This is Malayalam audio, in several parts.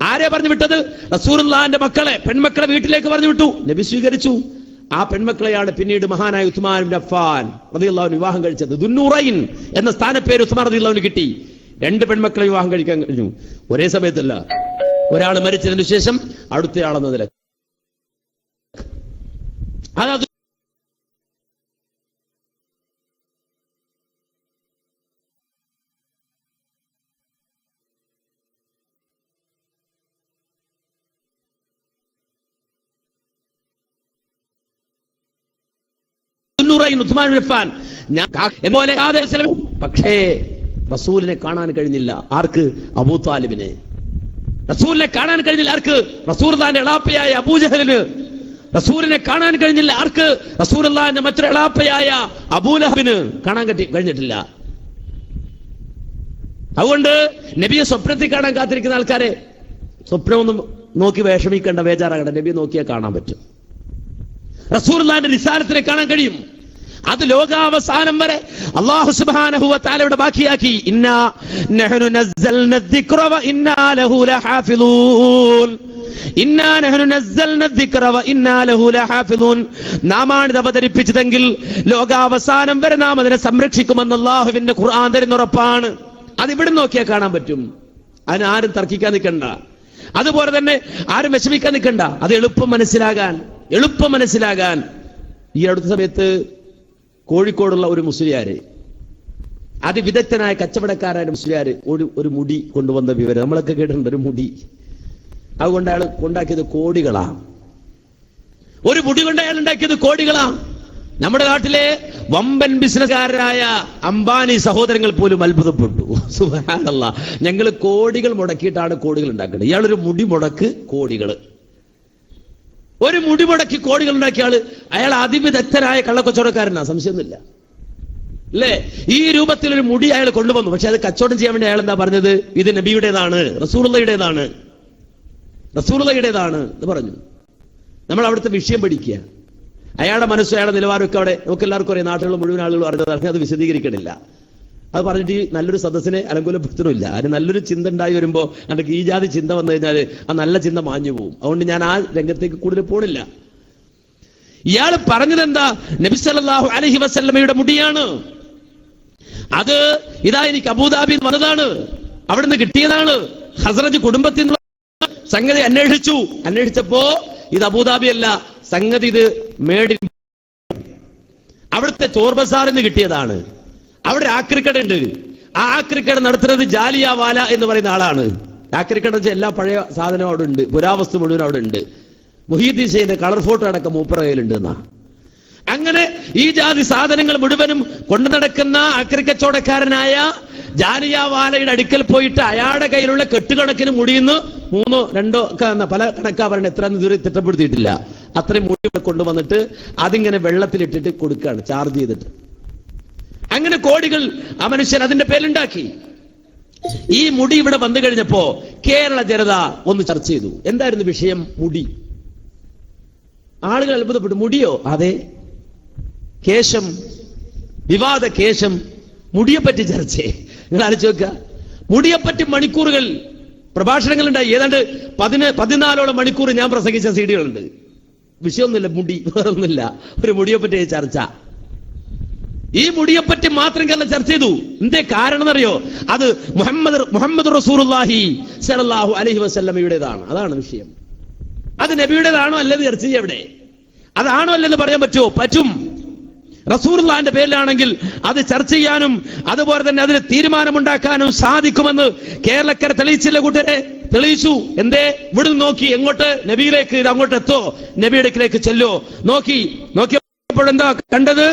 ആരെ പറഞ്ഞു വിട്ടത്? റസൂലുള്ളാഹിന്റെ മക്കളെ, പെൺമക്കളെ വീട്ടിലേക്ക് പറഞ്ഞു വിട്ടു. നബി സ്വീകരിച്ചു. ആ പെൺമക്കളെയാണ് പിന്നീട് മഹാനായ ഉസ്മാൻ ഇബ്നു അഫ്ഫാൻ റളിയല്ലാഹു അൻഹു വിവാഹം കഴിച്ചത്. ദുന്നൂറൈൻ എന്ന സ്ഥാനപ്പേര് ഉസ്മാൻ റളിയല്ലാഹു അൻഹു കിട്ടി. 2 പെൺമക്കളെ വിവാഹം കഴിക്കാൻ കഴിഞ്ഞു. ഒരേ സമയത്തല്ല, ഒരാൾ മരിച്ചതിന് ശേഷം അടുത്തയാളെന്ന നില. അത് പക്ഷേ റസൂലിനെ കാണാൻ കഴിഞ്ഞില്ല. ആർക്ക്? അബൂ താലിബിനെ. റസൂലിനെ കാണാൻ കഴിഞ്ഞില്ല. ആർക്ക്? റസൂലുള്ളാഹിന്റെ എളാപ്പയായ അബൂജഹലിന്. റസൂലിനെ കാണാൻ കഴിഞ്ഞില്ല. ആർക്ക്? റസൂലുള്ളാഹിന്റെ മറ്റൊരു എളാപ്പയായ അബൂലഹബിന് കാണാൻ കഴിഞ്ഞിട്ടില്ല. അതുകൊണ്ട് നബിയെ സ്വപ്നത്തിൽ കാണാൻ കാത്തിരിക്കുന്ന ആൾക്കാരെ സ്വപ്നമൊന്നും നോക്കി വിഷമിക്കേണ്ട, ബേജാറാകണ്ട. നബിയെ നോക്കിയാൽ കാണാൻ പറ്റും. റസൂലുള്ളാഹിന്റെ റിസാലത്തിനെ കാണാൻ കഴിയും. അത് ലോകാവസാനം വരെ അല്ലാഹു സുബ്ഹാനഹു വ തആലയുടെ ബാക്കിയാക്കി. ഇന്നാ നഹ്നു നസ്സൽന الذിക്ര വ ഇന്നാ ലഹു ലഹാഫിളൂൻ. ഇന്നാ നഹ്നു നസ്സൽന الذിക്ര വ ഇന്നാ ലഹു ലഹാഫിളൂൻ. നാമാണ് ഇത് അവതരിപ്പിച്ചതെങ്കിൽ ലോകാവസാനം വരെ നാം അതിനെ സംരക്ഷിക്കുമെന്ന് അല്ലാഹുവിന്റെ ഖുർആൻ തരുന്ന ഉറപ്പാണ്. അത് ഇവിടെ നോക്കിയാൽ കാണാൻ പറ്റും. അതിന് ആരും തർക്കിക്കാൻ നിൽക്കണ്ട. അതുപോലെ തന്നെ ആരും വിഷമിക്കാൻ നിൽക്കണ്ട. അത് എളുപ്പം മനസ്സിലാകാൻ ഈ അടുത്ത സമയത്ത് കോഴിക്കോടുള്ള ഒരു മുസ്ലിയാര്, അതിവിദഗ്ധനായ കച്ചവടക്കാരായ മുസ്ലിയാര് ഒരു മുടി കൊണ്ടുവന്ന വിവരം നമ്മളൊക്കെ കേട്ടിട്ടുണ്ട്. ഒരു മുടി, അതുകൊണ്ട് അയാൾ ഉണ്ടാക്കിയത് കോടികളാ. ഒരു മുടി കൊണ്ട് അയാൾ ഉണ്ടാക്കിയത് കോടികളാ. നമ്മുടെ നാട്ടിലെ വമ്പൻ ബിസിനസ്സുകാരായ അംബാനി സഹോദരങ്ങൾ പോലും അത്ഭുതപ്പെട്ടു. സുബ്ഹാനല്ലാഹ്, ഞങ്ങൾ കോടികൾ മുടക്കിയിട്ടാണ് കോടികൾ ഉണ്ടാക്കുന്നത്. ഇയാളൊരു മുടി മുടക്ക് കോടികൾ, ഒരു മുടി മുടക്കി കോടികൾ ഉണ്ടാക്കിയ ആള്, അയാൾ അതിവിദഗ്ധനായ കള്ളക്കച്ചവടക്കാരനാ, സംശയമൊന്നുമില്ല അല്ലേ? ഈ രൂപത്തിലൊരു മുടി അയാൾ കൊണ്ടുവന്നു. പക്ഷെ അത് കച്ചവടം ചെയ്യാൻ വേണ്ടി അയാൾ എന്താ പറഞ്ഞത്? ഇത് നബിയുടേതാണ്, റസൂലുള്ളാഹിയുടേതാണ് എന്ന് പറഞ്ഞു. നമ്മൾ അവിടുത്തെ വിഷയം പഠിക്കുക. അയാളുടെ മനസ്സും അയാളുടെ നിലവാരമൊക്കെ അവിടെ നമുക്ക് എല്ലാവർക്കും അറിയാം. നാട്ടിലുള്ള മുഴുവൻ ആളുകൾ അറിഞ്ഞതാണ്. അത് വിശദീകരിക്കണില്ല. അത് പറഞ്ഞിട്ട് നല്ലൊരു സദസ്സിനെ അലങ്കുലപ്പെടുത്തണില്ല. അതിന് നല്ലൊരു ചിന്ത ഉണ്ടായി വരുമ്പോൾ എനിക്ക് ഈ ജാതി ചിന്ത വന്നു കഴിഞ്ഞാൽ ആ നല്ല ചിന്ത മാഞ്ഞു പോകും. അതുകൊണ്ട് ഞാൻ ആ രംഗത്തേക്ക് കൂടുതൽ പോണില്ല. ഇയാൾ പറഞ്ഞത് എന്താ? നബി സല്ലല്ലാഹു അലൈഹി വസല്ലമയുടെ മുടിയാണ് അത്. ഇതാ എനിക്ക് അബൂദാബിയിൽ വന്നതാണ്, അവിടുന്ന് കിട്ടിയതാണ്. ഹസ്രജ് കുടുംബത്തിൽ നിന്ന് സംഗതി അന്വേഷിച്ചപ്പോ ഇത് അബൂദാബി അല്ല, സംഗതി ഇത് മേഡിൻ, അവിടുത്തെ ചോർ ബസാറിന് കിട്ടിയതാണ്. അവിടെ ആക്രിക്കട ഉണ്ട്. ആ ആക്രിക്കട നടത്തുന്നത് ജാലിയാവാല എന്ന് പറയുന്ന ആളാണ്. ആക്രിക്കട എല്ലാ പഴയ സാധനവും അവിടെ ഉണ്ട്, പുരാവസ്തു മുഴുവൻ അവിടെ ഉണ്ട്. മുഹീദ്ദീൻ ഷെയ്ഖിന്റെ കളർ ഫോട്ടോ അടക്കം മൂപ്പറ കയ്യിലുണ്ട് എന്നാ. അങ്ങനെ ഈ ജാതി സാധനങ്ങൾ മുഴുവനും കൊണ്ടു നടക്കുന്ന ആക്രിക്കച്ചവടക്കാരനായ ജാലിയാവാലയുടെ അടുക്കൽ പോയിട്ട് അയാളുടെ കയ്യിലുള്ള കെട്ടുകണക്കിന് മുടിയുന്നു 3, 2 ഒക്കെ പല കണക്കാ പറയണ, എത്ര ദൂരം തിട്ടപ്പെടുത്തിയിട്ടില്ല. അത്രയും മുടി കൊണ്ടുവന്നിട്ട് അതിങ്ങനെ വെള്ളത്തിലിട്ടിട്ട് കൊടുക്കുകയാണ്, ചാർജ് ചെയ്തിട്ട്. അങ്ങനെ കോടികൾ ആ മനുഷ്യൻ അതിന്റെ പേരുണ്ടാക്കി. ഈ മുടി ഇവിടെ വന്നു കഴിഞ്ഞപ്പോ കേരള ജനത ഒന്ന് ചർച്ച ചെയ്തു. എന്തായിരുന്നു വിഷയം? മുടി. ആളുകൾ അത്ഭുതപ്പെട്ടു. മുടിയോ? അതെ, കേശം, വിവാദ കേശം, മുടിയെപ്പറ്റി ചർച്ച. നിങ്ങൾ ആലോചിച്ച് നോക്കുക. മുടിയെപ്പറ്റി മണിക്കൂറുകൾ പ്രഭാഷണങ്ങൾ ഉണ്ടായി. ഏതാണ്ട് 14ഓളം മണിക്കൂർ ഞാൻ പ്രസംഗിച്ച സീഡികളുണ്ട്. വിഷയമൊന്നുമില്ല, മുടി, വേറൊന്നുമില്ല. ഒരു മുടിയെപ്പറ്റി ചർച്ച. ഈ മുടിയെപ്പറ്റി മാത്രം കേരളം ചർച്ച ചെയ്തു. എന്തേ കാരണം എന്നറിയോ? അത് മുഹമ്മദ് റസൂലുള്ളാഹി സ്വല്ലല്ലാഹു അലൈഹി വസല്ലമയുടേതാണ്. അതാണ് വിഷയം. അത് നബിയുടേതാണോ അല്ലെന്ന് ചർച്ച ചെയ്യ. എവിടെ അതാണോ അല്ലെന്ന് പറയാൻ പറ്റുമോ? പറ്റും. റസൂലുള്ളാഹിന്റെ പേരിലാണെങ്കിൽ അത് ചർച്ച ചെയ്യാനും അതുപോലെ തന്നെ അതിന് തീരുമാനമുണ്ടാക്കാനും സാധിക്കുമെന്ന് കേരളക്കര തെളിയിച്ചില്ല കൂട്ടരെ? തെളിയിച്ചു. എന്തേ? ഇവിടുന്ന് നോക്കി എങ്ങോട്ട്? നബിയിലേക്ക്. അങ്ങോട്ട് എത്തോ? നബിയുടെ അടുക്കിലേക്ക് ചെല്ലോ? നോക്കിയപ്പോഴെന്താ കണ്ടത്?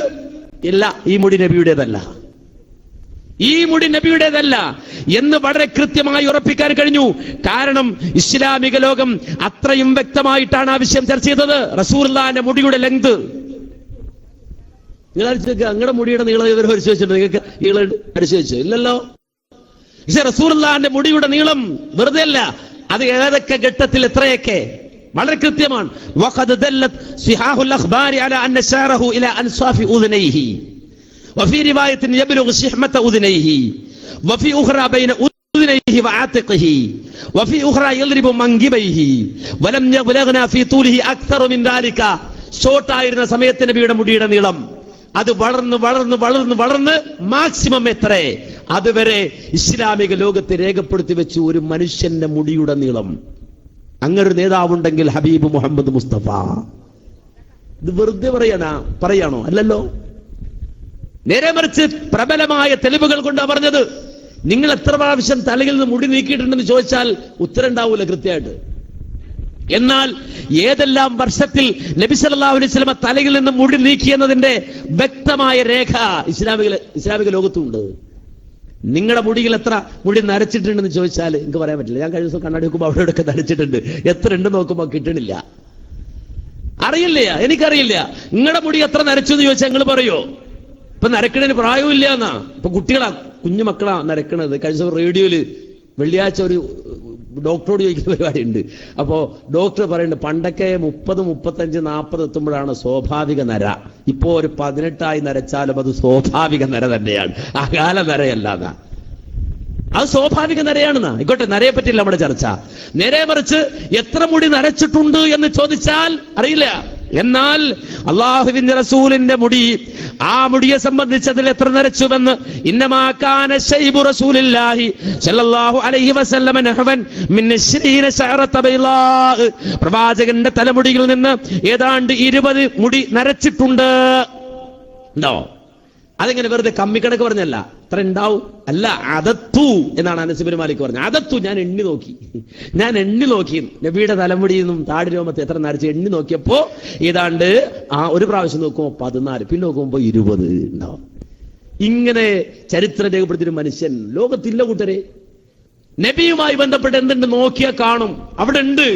ഇല്ല, ഈ മുടി നബിയുടേതല്ല, ഈ മുടി നബിയുടേതല്ല എന്ന് വളരെ കൃത്യമായി ഉറപ്പിക്കാൻ കഴിഞ്ഞു. കാരണം ഇസ്ലാമിക ലോകം അത്രയും വ്യക്തമായിട്ടാണ് ആ വിഷയം ചർച്ച ചെയ്തത്. റസൂലുള്ളാഹിന്റെ മുടിയുടെ ലെങ്ത് നിങ്ങൾ നിങ്ങളുടെ മുടിയുടെ നീളം ഇവർ പരിശോധിച്ചിട്ടുണ്ട്? നിങ്ങൾക്ക് നീളം പരിശോധിച്ചു? ഇല്ലല്ലോ. പക്ഷെ റസൂലുള്ളാഹിന്റെ മുടിയുടെ നീളം വെറുതെ അല്ല, അത് ഏതൊക്കെ ഘട്ടത്തിൽ എത്രയൊക്കെ വളരെ കൃത്യമാണ്. വഖദ് ദല്ലത് സിഹാഹുൽ അഖ്ബാരി അലാ അന്ന ശഅറഹു ഇലാ അൻസാഫി ഉദ്നൈഹി വഫീ റിവായത്തിൻ യബ്ലുഗു ശിഹ്മത ഉദ്നൈഹി വഫീ ഉഖ്റാ ബൈന أذنيه وعاتقه وفي أخرى يضرب منكبيه ولم يبلغنا في طوله أكثر من ذلك. ഷോർട്ടായിരുന്ന സമയത്ത് നബിയുടെ മുടിയുടെ നീളം അത് വളർന്ന് വളർന്ന് വളർന്ന് വളർന്ന് മാക്സിമം എത്രേ അതുവരെ ഇസ്ലാമിക ലോകത്തെ രേഖപ്പെടുത്തി വെച്ചു ഒരു മനുഷ്യന്റെ മുടിയുടെ നീളം. അങ്ങനൊരു നേതാവുണ്ടെങ്കിൽ ഹബീബ് മുഹമ്മദ് മുസ്തഫ. ഇത് വെറുതെ പറയാണോ? അല്ലല്ലോ. നേരെ മറിച്ച് പ്രബലമായ തെളിവുകൾ കൊണ്ടാണ് പറഞ്ഞത്. നിങ്ങൾ എത്ര പ്രാവശ്യം തലയിൽ നിന്ന് മുടി നീക്കിയിട്ടുണ്ടെന്ന് ചോദിച്ചാൽ ഉത്തരം ഉണ്ടാവൂല കൃത്യമായിട്ട്. എന്നാൽ ഏതെല്ലാം വർഷത്തിൽ നബി സല്ലല്ലാഹു അലൈഹി വസല്ലം തലയിൽ നിന്ന് മുടി നീക്കിയെന്നതിന്റെ വ്യക്തമായ രേഖ ഇസ്ലാമിക ലോകത്തുണ്ട്. നിങ്ങളുടെ മുടിയിൽ എത്ര മുടി നരച്ചിട്ടുണ്ടെന്ന് ചോദിച്ചാൽ എനിക്ക് പറയാൻ പറ്റില്ല. ഞാൻ കഴിഞ്ഞ ദിവസം കണ്ണാടി നോക്കുമ്പോൾ അവിടെ ഇവിടെയൊക്കെ നരച്ചിട്ടുണ്ട്. എത്ര ഉണ്ട് നോക്കുമ്പോൾ കിട്ടണില്ല. അറിയില്ല, എനിക്കറിയില്ല. നിങ്ങളുടെ മുടി എത്ര നരച്ചു എന്ന് ചോദിച്ചാൽ നിങ്ങൾ പറയോ? ഇപ്പൊ നരക്കണതിന് പ്രായവും ഇല്ല എന്നാ. ഇപ്പൊ കുട്ടികളാ, കുഞ്ഞു മക്കളാ നരക്കണത്. കഴിഞ്ഞ ദിവസം റേഡിയോയില് വെള്ളിയാഴ്ച ഒരു ഡോക്ടറോട് ചോദിക്കുന്ന പരിപാടി ഉണ്ട്. അപ്പോ ഡോക്ടർ പറയുന്നുണ്ട് പണ്ടൊക്കെ 30, 35, 40 എത്തുമ്പോഴാണ് സ്വാഭാവിക നര. ഇപ്പോ ഒരു 18 നരച്ചാലും അത് സ്വാഭാവിക നര തന്നെയാണ്, അകാല നരയല്ലാതാ. അത് സ്വാഭാവിക നരയാണെന്നാ. ആയിക്കോട്ടെ, നരയെ പറ്റില്ല നമ്മുടെ ചർച്ച. നേരെ മറിച്ച് എത്ര മുടി നരച്ചിട്ടുണ്ട് എന്ന് ചോദിച്ചാൽ അറിയില്ല. എന്നാൽ അല്ലാഹുവിന്റെ റസൂലിന്റെ മുടി, ആ മുടിയെ സംബന്ധിച്ചതിൽ എത്ര നരച്ചുവെന്ന് ഇന്നമാ കാന ശൈബു റസൂലില്ലാഹി സ്വല്ലല്ലാഹു അലൈഹി വസല്ലം നഹവൻ മിൻ 20 ശഅറത ബൈളാ. പ്രവാചകന്റെ തലമുടിയിൽ നിന്ന് ഏതാണ്ട് 20 മുടി നരച്ചിട്ടുണ്ട്. ഉണ്ടോ? അതിങ്ങനെ വെറുതെ കമ്മിക്കണക്ക് പറഞ്ഞല്ല, അത്ര ഉണ്ടാവും. അല്ല, അതത്തു എന്നാണ് അനസ് ഇബ്നു മാലിക് പറഞ്ഞത്. അതത്തു, ഞാൻ എണ്ണി നോക്കി നബിയുടെ തലമുടിയിൽ നിന്നും താടി രോമത്തെ എത്ര നരച്ച് എണ്ണി നോക്കിയപ്പോ ഏതാണ്ട് ഒരു പ്രാവശ്യം നോക്കുമ്പോ 14, പിന്നെ നോക്കുമ്പോ 20 ഉണ്ടാവും. ഇങ്ങനെ ചരിത്രം രേഖപ്പെടുത്തിയൊരു മനുഷ്യൻ ലോകത്തില്ല കൂട്ടരെ. നബിയുമായി ബന്ധപ്പെട്ട് എന്തുണ്ട് നോക്കിയാൽ കാണും, അവിടെ ഉണ്ട്.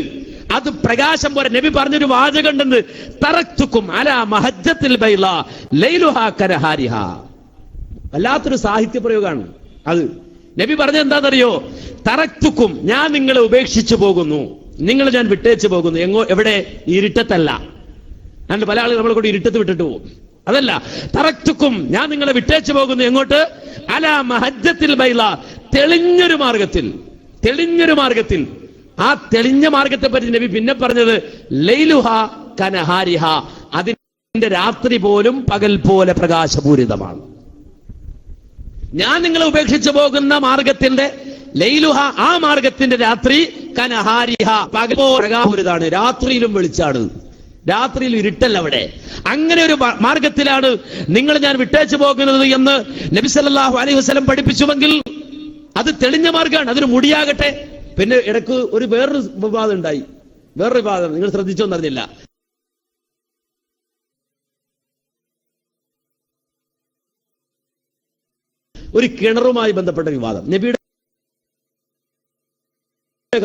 അത് പ്രകാശം പോലെ നബി പറഞ്ഞൊരു വാചകം ഉണ്ടെന്ന്, തറക്തുക്കും അലാ മഹജ്ജത്തിൽ ബൈളാ ലൈലുഹാ കനഹാരിഹാ. വല്ലാത്തൊരു സാഹിത്യ പ്രയോഗമാണ് അത്. നബി പറഞ്ഞത് എന്താണെന്നറിയോ? തറക്തുക്കും, ഞാൻ നിങ്ങളെ ഉപേക്ഷിച്ചു പോകുന്നു, നിങ്ങളെ ഞാൻ വിട്ടേച്ചു പോകുന്നു. എവിടെ? ഇരുട്ടത്തല്ല. അല്ല, പല ആളുകൾ നമ്മളെ കൂടി ഇരുട്ടത്ത് വിട്ടിട്ട് പോകും. അതല്ല, തറക്തുക്കും, ഞാൻ നിങ്ങളെ വിട്ടേച്ചു പോകുന്നു. എങ്ങോട്ട്? അലാ മഹജ്ജത്തിൽ ബൈളാ, തെളിഞ്ഞൊരു മാർഗത്തിൽ. ആ തെളിഞ്ഞ മാർഗത്തെ പറ്റി നബി പിന്നെ പറഞ്ഞത് ലൈലുഹ കനഹാരിഹ, അതിന്റെ രാത്രി പോലും പകൽ പോലെ പ്രകാശപൂരിതമാണ്. ഞാൻ നിങ്ങളെ ഉപേക്ഷിച്ചു പോകുന്ന മാർഗത്തിന്റെ ലൈലുഹ, ആ മാർഗത്തിന്റെ രാത്രി കനഹാരിഹ, പകൽ പ്രകാശപൂരിതാണ്. രാത്രിയിലും വെളിച്ചാണ്, രാത്രിയിൽ ഇരുട്ടല്ല അവിടെ. അങ്ങനെ ഒരു മാർഗത്തിലാണ് നിങ്ങൾ ഞാൻ വിട്ടേച്ചു പോകുന്നത് എന്ന് നബി സല്ലല്ലാഹു അലൈഹി വസല്ലം പഠിപ്പിച്ചുവെങ്കിൽ അത് തെളിഞ്ഞ മാർഗമാണ്. അതൊരു മുടിയാകട്ടെ. പിന്നെ ഇടക്ക് വേറൊരു വിവാദം ഉണ്ടായി. വേറൊരു വിവാദം നിങ്ങൾ ശ്രദ്ധിച്ചോന്നറിഞ്ഞില്ല. ഒരു കിണറുമായി ബന്ധപ്പെട്ട വിവാദം. നബിയുടെ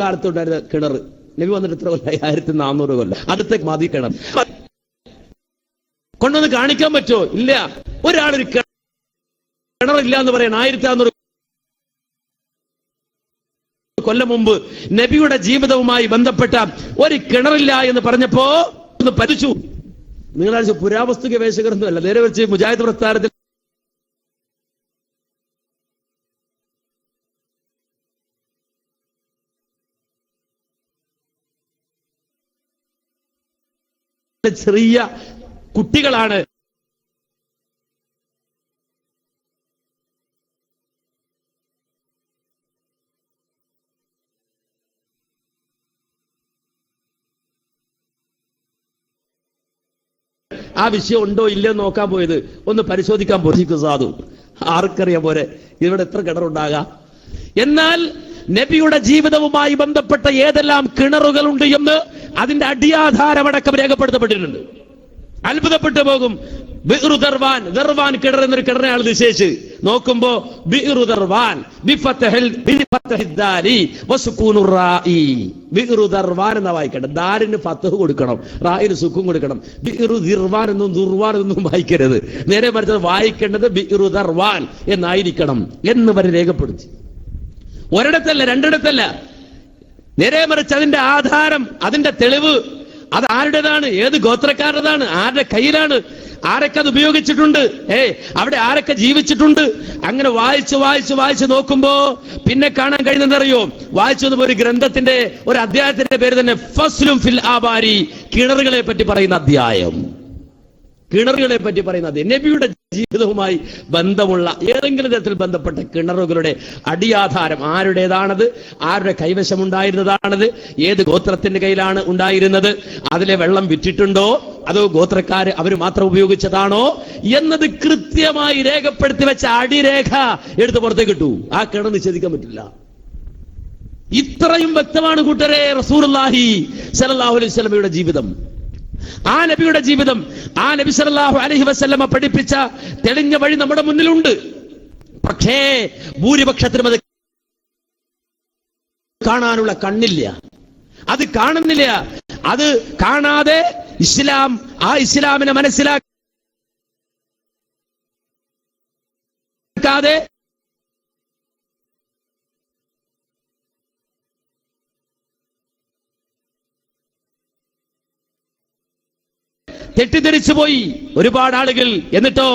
കാലത്തുണ്ടായിരുന്ന കിണർ, നബി വന്നിട്ട് എത്ര കൊല്ലം? 1400 കൊല്ലം. അടുത്തേക്ക് മതി കിണർ കൊണ്ടൊന്ന് കാണിക്കാൻ പറ്റുമോ? ഇല്ല. ഒരാളൊരു കിണറില്ല എന്ന് പറയാൻ 1400 കൊല്ലം മുമ്പ് നബിയുടെ ജീവിതവുമായി ബന്ധപ്പെട്ട ഒരു കിണറില്ല എന്ന് പറഞ്ഞപ്പോ ഒന്ന് പരിച്ചു. നിങ്ങളാഴ്ച പുരാവസ്തു ഗവേഷകരൊന്നും അല്ല, നേരെ വെച്ച് മുജാഹിദ് പ്രസ്ഥാനത്തിൽ ചെറിയ കുട്ടികളാണ് ആ വിഷയം ഉണ്ടോ ഇല്ലയോ നോക്കാൻ പോയത്, ഒന്ന് പരിശോധിക്കാൻ പോയി. സാധു ആർക്കറിയാൻ പോരെ ഇവിടെ എത്ര കിണറുണ്ടാകാം. എന്നാൽ നബിയുടെ ജീവിതവുമായി ബന്ധപ്പെട്ട ഏതെല്ലാം കിണറുകളുണ്ട് എന്ന് അതിന്റെ അടിയാധാരമടക്കം രേഖപ്പെടുത്തപ്പെട്ടിട്ടുണ്ട്. അത്ഭുതപ്പെട്ടു പോകും. ബിഇറു ദർവാൻ, ദർവാൻ കിണർ എന്നൊരു കിണറിനെ ആൾ നിശ്ചയിച്ച് നോക്കുമ്പോ ബിഇറു ദർവാൻ ബിഇറു ദർവാൻ എന്നാ വായിക്കട്ടെ. ദാരിന് ഫത്ഹ് കൊടുക്കണം, റായിന് സുക്കൂൻ കൊടുക്കണം. ബിഇറു ദിർവാൻ എന്നും ദുർവാൻ എന്നും വായിക്കരുത്. നേരെ മറിച്ച് വായിക്കേണ്ടത് ബിഇറു ദർവാൻ എന്നായിരിക്കണം എന്ന് വരെ രേഖപ്പെടുത്തി. ഒരിടത്തല്ല, രണ്ടിടത്തല്ല. നേരെ മറിച്ച് അതിന്റെ ആധാരം, അതിന്റെ തെളിവ് അത് ആരുടേതാണ്, ഏത് ഗോത്രക്കാരുടേതാണ്, ആരുടെ കയ്യിലാണ്, ആരൊക്കെ അത് ഉപയോഗിച്ചിട്ടുണ്ട്, അവിടെ ആരൊക്കെ ജീവിച്ചിട്ടുണ്ട്. അങ്ങനെ വായിച്ച് നോക്കുമ്പോ പിന്നെ കാണാൻ കഴിയുന്നറിയോ, വായിച്ചത് ഒരു ഗ്രന്ഥത്തിന്റെ ഒരു അധ്യായത്തിന്റെ പേര് തന്നെ ഫസ്ലും ഫിൽ ആബാരി, കിണറുകളെ പറ്റി പറയുന്ന അധ്യായം. കിണറുകളെ പറ്റി പറയുന്നത് നബിയുടെ ജീവിതവുമായി ബന്ധമുള്ള ഏതെങ്കിലും തരത്തിൽ ബന്ധപ്പെട്ട കിണറുകളുടെ അടിയാധാരം ആരുടേതാണത്, ആരുടെ കൈവശമുണ്ടായിരുന്നതാണത്, ഏത് ഗോത്രത്തിന്റെ കയ്യിലാണ് ഉണ്ടായിരുന്നത്, അതിലെ വെള്ളം വിറ്റിട്ടുണ്ടോ അതോ ഗോത്രക്കാര് അവർ മാത്രം ഉപയോഗിച്ചതാണോ എന്നത് കൃത്യമായി രേഖപ്പെടുത്തി വെച്ച അടിരേഖ എടുത്ത് പുറത്തേക്ക് കിട്ടൂ. ആ കിണർ നിഷേധിക്കാൻ പറ്റില്ല. ഇത്രയും വ്യക്തമാണ് കൂട്ടരെ റസൂലുള്ളാഹി സ്വല്ലല്ലാഹു അലൈഹി വസല്ലമയുടെ ജീവിതം. ആ നബിയുടെ ജീവിതം, ആ നബി സല്ലല്ലാഹു അലൈഹി വസല്ലമ പഠിപ്പിച്ച തെളിഞ്ഞ വഴി നമ്മുടെ മുന്നിലുണ്ട്. പക്ഷേ ഭൂരിപക്ഷത്തിനും അത് കാണാനുള്ള കണ്ണില്ല, അത് കാണുന്നില്ല. അത് കാണാതെ ഇസ്ലാം, ആ ഇസ്ലാമിനെ മനസ്സിലാക്കാതെ തെറ്റിദ്ധരിച്ചു പോയി ഒരുപാട് ആളുകൾ. എന്നിട്ടോ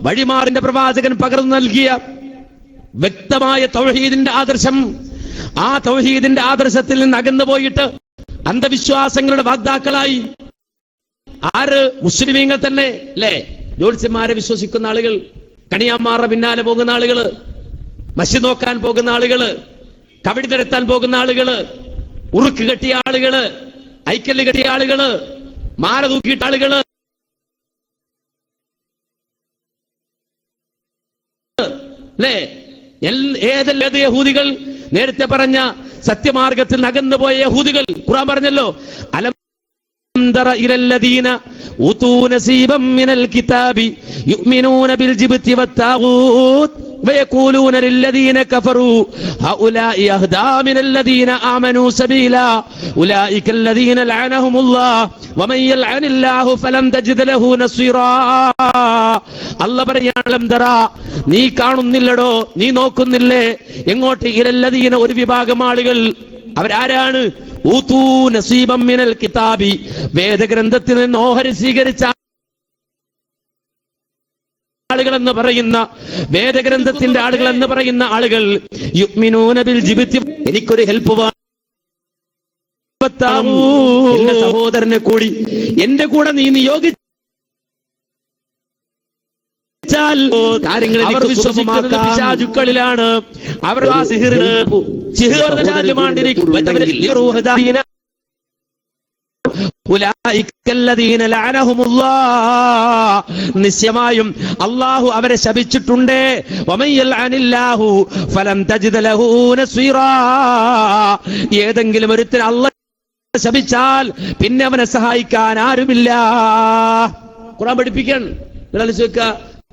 വഴിമാറിന്റെ പ്രവാചകൻ പകർന്നു നൽകിയ വ്യക്തമായ തൗഹീദിന്റെ ആദർശം, ആ തൗഹീദിന്റെ ആദർശത്തിൽ നിന്ന് അകന്നു പോയിട്ട് അന്ധവിശ്വാസങ്ങളുടെ വാഗ്ദാക്കളായി ആര്? മുസ്ലിമീങ്ങൾ തന്നെ അല്ലേ? ജ്യോത്സ്യന്മാരെ വിശ്വസിക്കുന്ന ആളുകൾ, കണിയാന്മാരുടെ പിന്നാലെ പോകുന്ന ആളുകള്, മഷി നോക്കാൻ പോകുന്ന ആളുകള്, കബഡി നിരത്താൻ പോകുന്ന ആളുകള്, ഉറുക്ക് കെട്ടിയ ആളുകള്, ഐക്കല്ല് കെട്ടിയ ആളുകള്, മാല തൂക്കിയിട്ട ആളുകള്, അല്ലേ? ഏത് യഹൂദികൾ? നേരത്തെ പറഞ്ഞ സത്യമാർഗത്തിൽ അകന്നുപോയ യഹൂദികൾ. ഖുർആൻ പറഞ്ഞല്ലോ, അലം തറ ഇലല്ലദീന ഊതൂ നസീബം മിനൽ കിതാബി യുഅ്മിനൂന ബിൽ ജിബ്തി വത്താഗൂത്ത് ويقولون للذين كفروا هؤلاء أهدى من الذين آمنوا سبيلا أولئك الذين لعنهم الله ومن يلعن الله فلن تجد له نصيرا. അല്ലാഹു പറയാലം തറ, നീ കാണുന്നില്ലടോ, നീ നോക്കുന്നില്ലേ എങ്ങോട്ട്? ഇലല്ലദീന, ഒരു വിഭാഗം ആളുകൾ. അവരാരാണ്? ഊതൂ നസീബം മിനൽ കിതാബി, വേദഗ്രന്ഥത്തിൽ നിന്ന് ഓഹരി സ്വീകരിച്ച ആളുകൾ എന്ന് പറയുന്ന, വേദഗ്രന്ഥത്തിന്റെ ആളുകൾ എന്ന് പറയുന്ന ആളുകൾ. യുഅ്മിനൂന ബിൽ ജിബ്തി, എനിക്കൊരു ഹെൽപ്പ് വേണം, എന്റെ സഹോദരനെ കൂടി എന്റെ കൂടെ നീ നിയോഗിച്ചാൽ കാര്യങ്ങൾ അവർ വിശ്വസിക്കുന്നത് പിശാചുക്കളിലാണ്. അവർ ആ നിശ്ചയമായും അല്ലാഹു അവരെ ശപിച്ചിട്ടുണ്ട്. ഏതെങ്കിലും ഒരുത്തൻ അല്ലാഹു ശപിച്ചാൽ പിന്നെ അവനെ സഹായിക്കാൻ ആരുമില്ല. ഖുർആൻ പഠിപ്പിക്കാൻ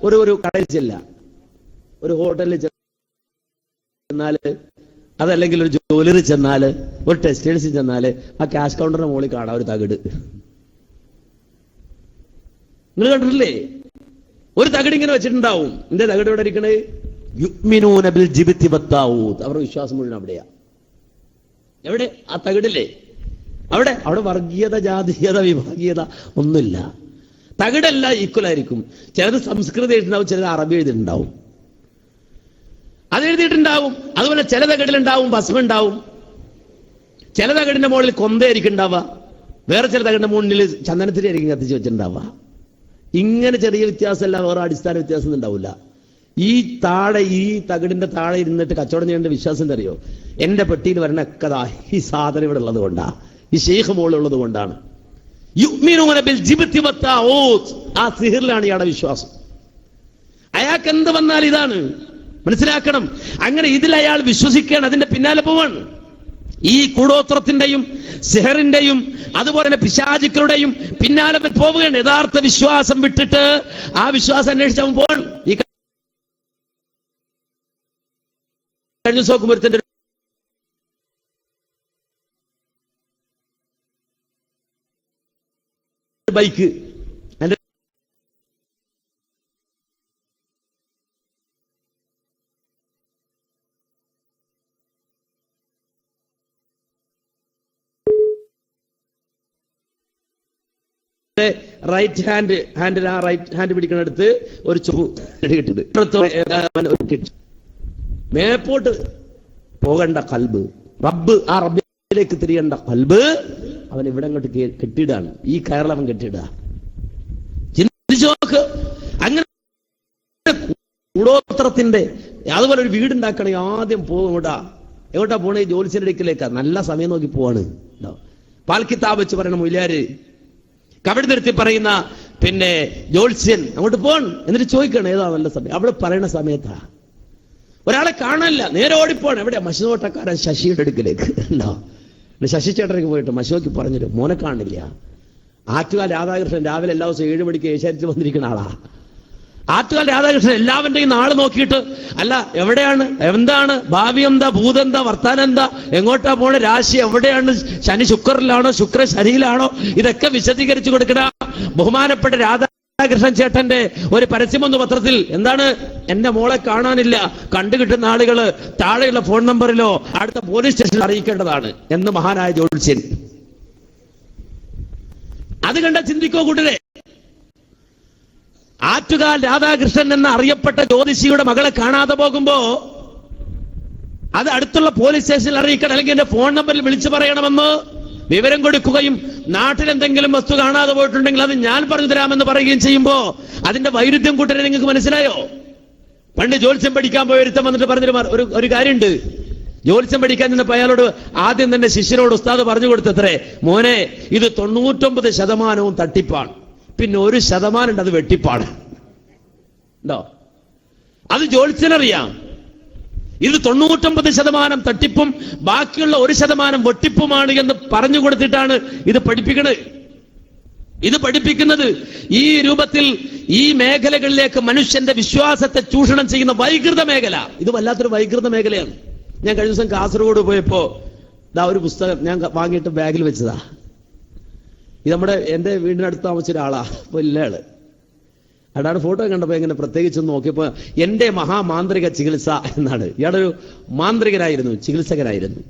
ഒരു കടയിൽ ചെല്ല, ഒരു ഹോട്ടലിൽ ചെന്നാല്, അതല്ലെങ്കിൽ ഒരു ജ്വല്ലറി ചെന്നാല്, ഒരു ടെക്സ്റ്റൈൽസിൽ ചെന്നാല് ആ ക്യാഷ് കൗണ്ടറിന്റെ മുകളിൽ കാണാം ഒരു തകിട്. നിങ്ങൾ കണ്ടിട്ടില്ലേ? ഒരു തകിട് ഇങ്ങനെ വെച്ചിട്ടുണ്ടാവും. എന്റെ തകിട് ഇവിടെ ഇരിക്കണേ, യുഅ്മിനൂന ബിൽ ജിബ്തി വത്താഗൂത്ത്, അവരുടെ വിശ്വാസം മുഴുവൻ അവിടെയാ. എവിടെ? ആ തകിടില്ലേ അവിടെ. അവിടെ വർഗീയത, ജാതീയത, വിഭാഗീയത ഒന്നുമില്ല. തകിടെല്ലാം ഈക്വൽ ആയിരിക്കും. ചിലത് സംസ്കൃതം എഴുതിണ്ടാവും, ചിലത് അറബി എഴുതിയിട്ടുണ്ടാവും, അതെഴുതിയിട്ടുണ്ടാവും. അതുപോലെ ചില തകിടിലുണ്ടാവും ഭസ്മം ഉണ്ടാവും, ചില തകിടിന്റെ മുകളിൽ കൊന്തയായിരിക്കും ഉണ്ടാവുക, വേറെ ചില തകിടിന്റെ മുന്നിൽ ചന്ദനത്തിരി ആയിരിക്കും കത്തിച്ച് വെച്ചിട്ടുണ്ടാവുക. ഇങ്ങനെ ചെറിയ വ്യത്യാസമല്ല, വേറെ അടിസ്ഥാന വ്യത്യാസം ഉണ്ടാവില്ല. ഈ തകിടിന്റെ താഴെ ഇരുന്നിട്ട് കച്ചവടം ചെയ്യേണ്ട വിശ്വാസം അറിയോ? എന്റെ പെട്ടിയിൽ വരണ കഥ ഈ സാധനം ഇവിടെ ഉള്ളത് കൊണ്ടാ, ഈ ശൈഖ് മോൾ ഉള്ളത് കൊണ്ടാണ്. യുഅ്മിനൂന ബിൽ ജിബ്തി വത്താഗൂത്ത്, ആ സിഹിറിലാണ് ഇയാളുടെ വിശ്വാസം. അയാൾക്ക് എന്ത് വന്നാൽ ഇതാണ് മനസ്സിലാക്കണം. അങ്ങനെ ഇതിൽ അയാൾ വിശ്വസിക്കുകയാണ്, അതിന്റെ പിന്നാലെ പോവാണ്. ഈ കൂടോത്രത്തിന്റെയും സിഹറിന്റെയും അതുപോലെ തന്നെ പിശാചുക്കളുടെയും പിന്നാലെ പോവുകയാണ്. യഥാർത്ഥ വിശ്വാസം വിട്ടിട്ട് ആ വിശ്വാസം അന്വേഷിച്ചവൻ പോവാണ്. ഈ കഴിഞ്ഞ സോക്കുമ്പത്തിന്റെ ബൈക്ക്, റൈറ്റ് ഹാൻഡിൽ ആ റൈറ്റ് ഹാൻഡ് പിടിക്കണടുത്ത് ഒരു മേപ്പോട്ട് പോകേണ്ട കൽബ്, റബ്ബ്, ആ റബ്ബിലേക്ക് തിരിയേണ്ട കൽബ് അവൻ ഇവിടെ അങ്ങോട്ട് കെട്ടിയിടാണ്. ഈ കയറവൻ കെട്ടിയിടുക. ചിന്തിച്ചു നോക്ക്. അങ്ങനെ കൂടോത്രത്തിന്റെ അതുപോലെ ഒരു വീടുണ്ടാക്കണേ ആദ്യം പോകും എങ്ങോട്ടാ പോണേ? ജോലിസിന്റെ അടുക്കിലേക്കാ. നല്ല സമയം നോക്കി പോവാണ്. പാൽക്കിതാബ് വെച്ച് പറയണ മൊയിലാര് കബടി നിർത്തി പറയുന്ന പിന്നെ ജോത്സ്യൻ അങ്ങോട്ട് പോൺ എന്നിട്ട് ചോദിക്കണം ഏതാ നല്ല സമയം. അവിടെ പറയുന്ന സമയത്താ ഒരാളെ കാണാനില്ല, നേരെ ഓടിപ്പോണം. എവിടെയാ? മശുനോട്ടക്കാരൻ ശശിയുടെ അടുക്കിലേക്ക് ഉണ്ടോ? ശശി ചേട്ടനക്ക് പോയിട്ട് മശോക്ക് പറഞ്ഞിട്ട് മോനെ കാണില്ല. ആറ്റുകാൽ രാധാകൃഷ്ണൻ രാവിലെ എല്ലാ ദിവസവും 7 മണിക്ക് ഏഷ്യാനെറ്റിൽ വന്നിരിക്കുന്ന ആളാ. ആറ്റുകാൽ രാധാകൃഷ്ണൻ എല്ലാവരുടെയും നാള് നോക്കിയിട്ട് അല്ല എവിടെയാണ്, എന്താണ് ഭാവി, എന്താ ഭൂതെന്താ, വർത്താനം എന്താ, എങ്ങോട്ടാ പോണ, രാശി എവിടെയാണ്, ശനി ശുക്രനിലാണോ ശുക്ര ശനിയിലാണോ, ഇതൊക്കെ വിശദീകരിച്ചു കൊടുക്കണ ബഹുമാനപ്പെട്ട രാധാകൃഷ്ണൻ ചേട്ടന്റെ ഒരു പരസ്യമൊന്ന് പത്രത്തിൽ. എന്താണ്? എന്റെ മോളെ കാണാനില്ല, കണ്ടുകിട്ടുന്ന ആളുകള് താഴെയുള്ള ഫോൺ നമ്പറിലോ അടുത്ത പോലീസ് സ്റ്റേഷനിൽ അറിയിക്കേണ്ടതാണ് എന്ന് മഹാനായ ജ്യോത്സ്യൻ. അത് കണ്ട ചിന്തിക്കോ കൂട്ടരെ. ആറ്റുകാൽ രാധാകൃഷ്ണൻ എന്ന അറിയപ്പെട്ട ജ്യോതിഷിയുടെ മകളെ കാണാതെ പോകുമ്പോ അത് അടുത്തുള്ള പോലീസ് സ്റ്റേഷനിൽ അറിയിക്കണം, അല്ലെങ്കിൽ എന്റെ ഫോൺ നമ്പറിൽ വിളിച്ചു പറയണമെന്ന് വിവരം കൊടുക്കുകയും നാട്ടിൽ എന്തെങ്കിലും വസ്തു കാണാതെ പോയിട്ടുണ്ടെങ്കിൽ അത് ഞാൻ പറഞ്ഞു തരാമെന്ന് പറയുകയും ചെയ്യുമ്പോ അതിന്റെ വൈരുദ്ധ്യം കൂട്ടരെ നിങ്ങൾക്ക് മനസ്സിലായോ? പണ്ട് ജ്യോത്സ്യം പഠിക്കാൻ പോയ ഒരുത്തം വന്നിട്ട് പറഞ്ഞൊരു ഒരു കാര്യമുണ്ട്. ജ്യോത്സ്യം പഠിക്കാൻ നിന്നപ്പോ അയാളോട് ആദ്യം തന്നെ ശിഷ്യനോട് ഉസ്താദ് പറഞ്ഞു കൊടുത്തത്രേ, മോനെ ഇത് 99% തട്ടിപ്പാണ്, പിന്നെ 1% ഉണ്ട് അത് വെട്ടിപ്പാണ്. ഉണ്ടോ? അത് ജ്യോത്സ്യനറിയാം. ഇത് 99% തട്ടിപ്പും ബാക്കിയുള്ള 1% വെട്ടിപ്പുമാണ് എന്ന് പറഞ്ഞു കൊടുത്തിട്ടാണ് ഇത് പഠിപ്പിക്കുന്നത്. ഇത് പഠിപ്പിക്കുന്നത് ഈ രൂപത്തിൽ ഈ മേഖലകളിലേക്ക് മനുഷ്യന്റെ വിശ്വാസത്തെ ചൂഷണം ചെയ്യുന്ന വൈകൃത മേഖല. ഇത് വല്ലാത്തൊരു വൈകൃത മേഖലയാണ്. ഞാൻ കഴിഞ്ഞ ദിവസം കാസർഗോഡ് പോയപ്പോ ഒരു പുസ്തകം ഞാൻ വാങ്ങിയിട്ട് ബാഗിൽ വെച്ചതാ. ഇത് എന്റെ വീടിനടുത്ത് താമസിച്ച ഒരാളാ, അപ്പൊ ഇല്ല ആള്. അയാളുടെ ഫോട്ടോ കണ്ടപ്പോ ഇങ്ങനെ പ്രത്യേകിച്ച് നോക്കിയപ്പോ എന്റെ മഹാമാന്ത്രിക ചികിത്സ എന്നാണ്. ഇയാളൊരു മാന്ത്രികനായിരുന്നു, ചികിത്സകനായിരുന്നു.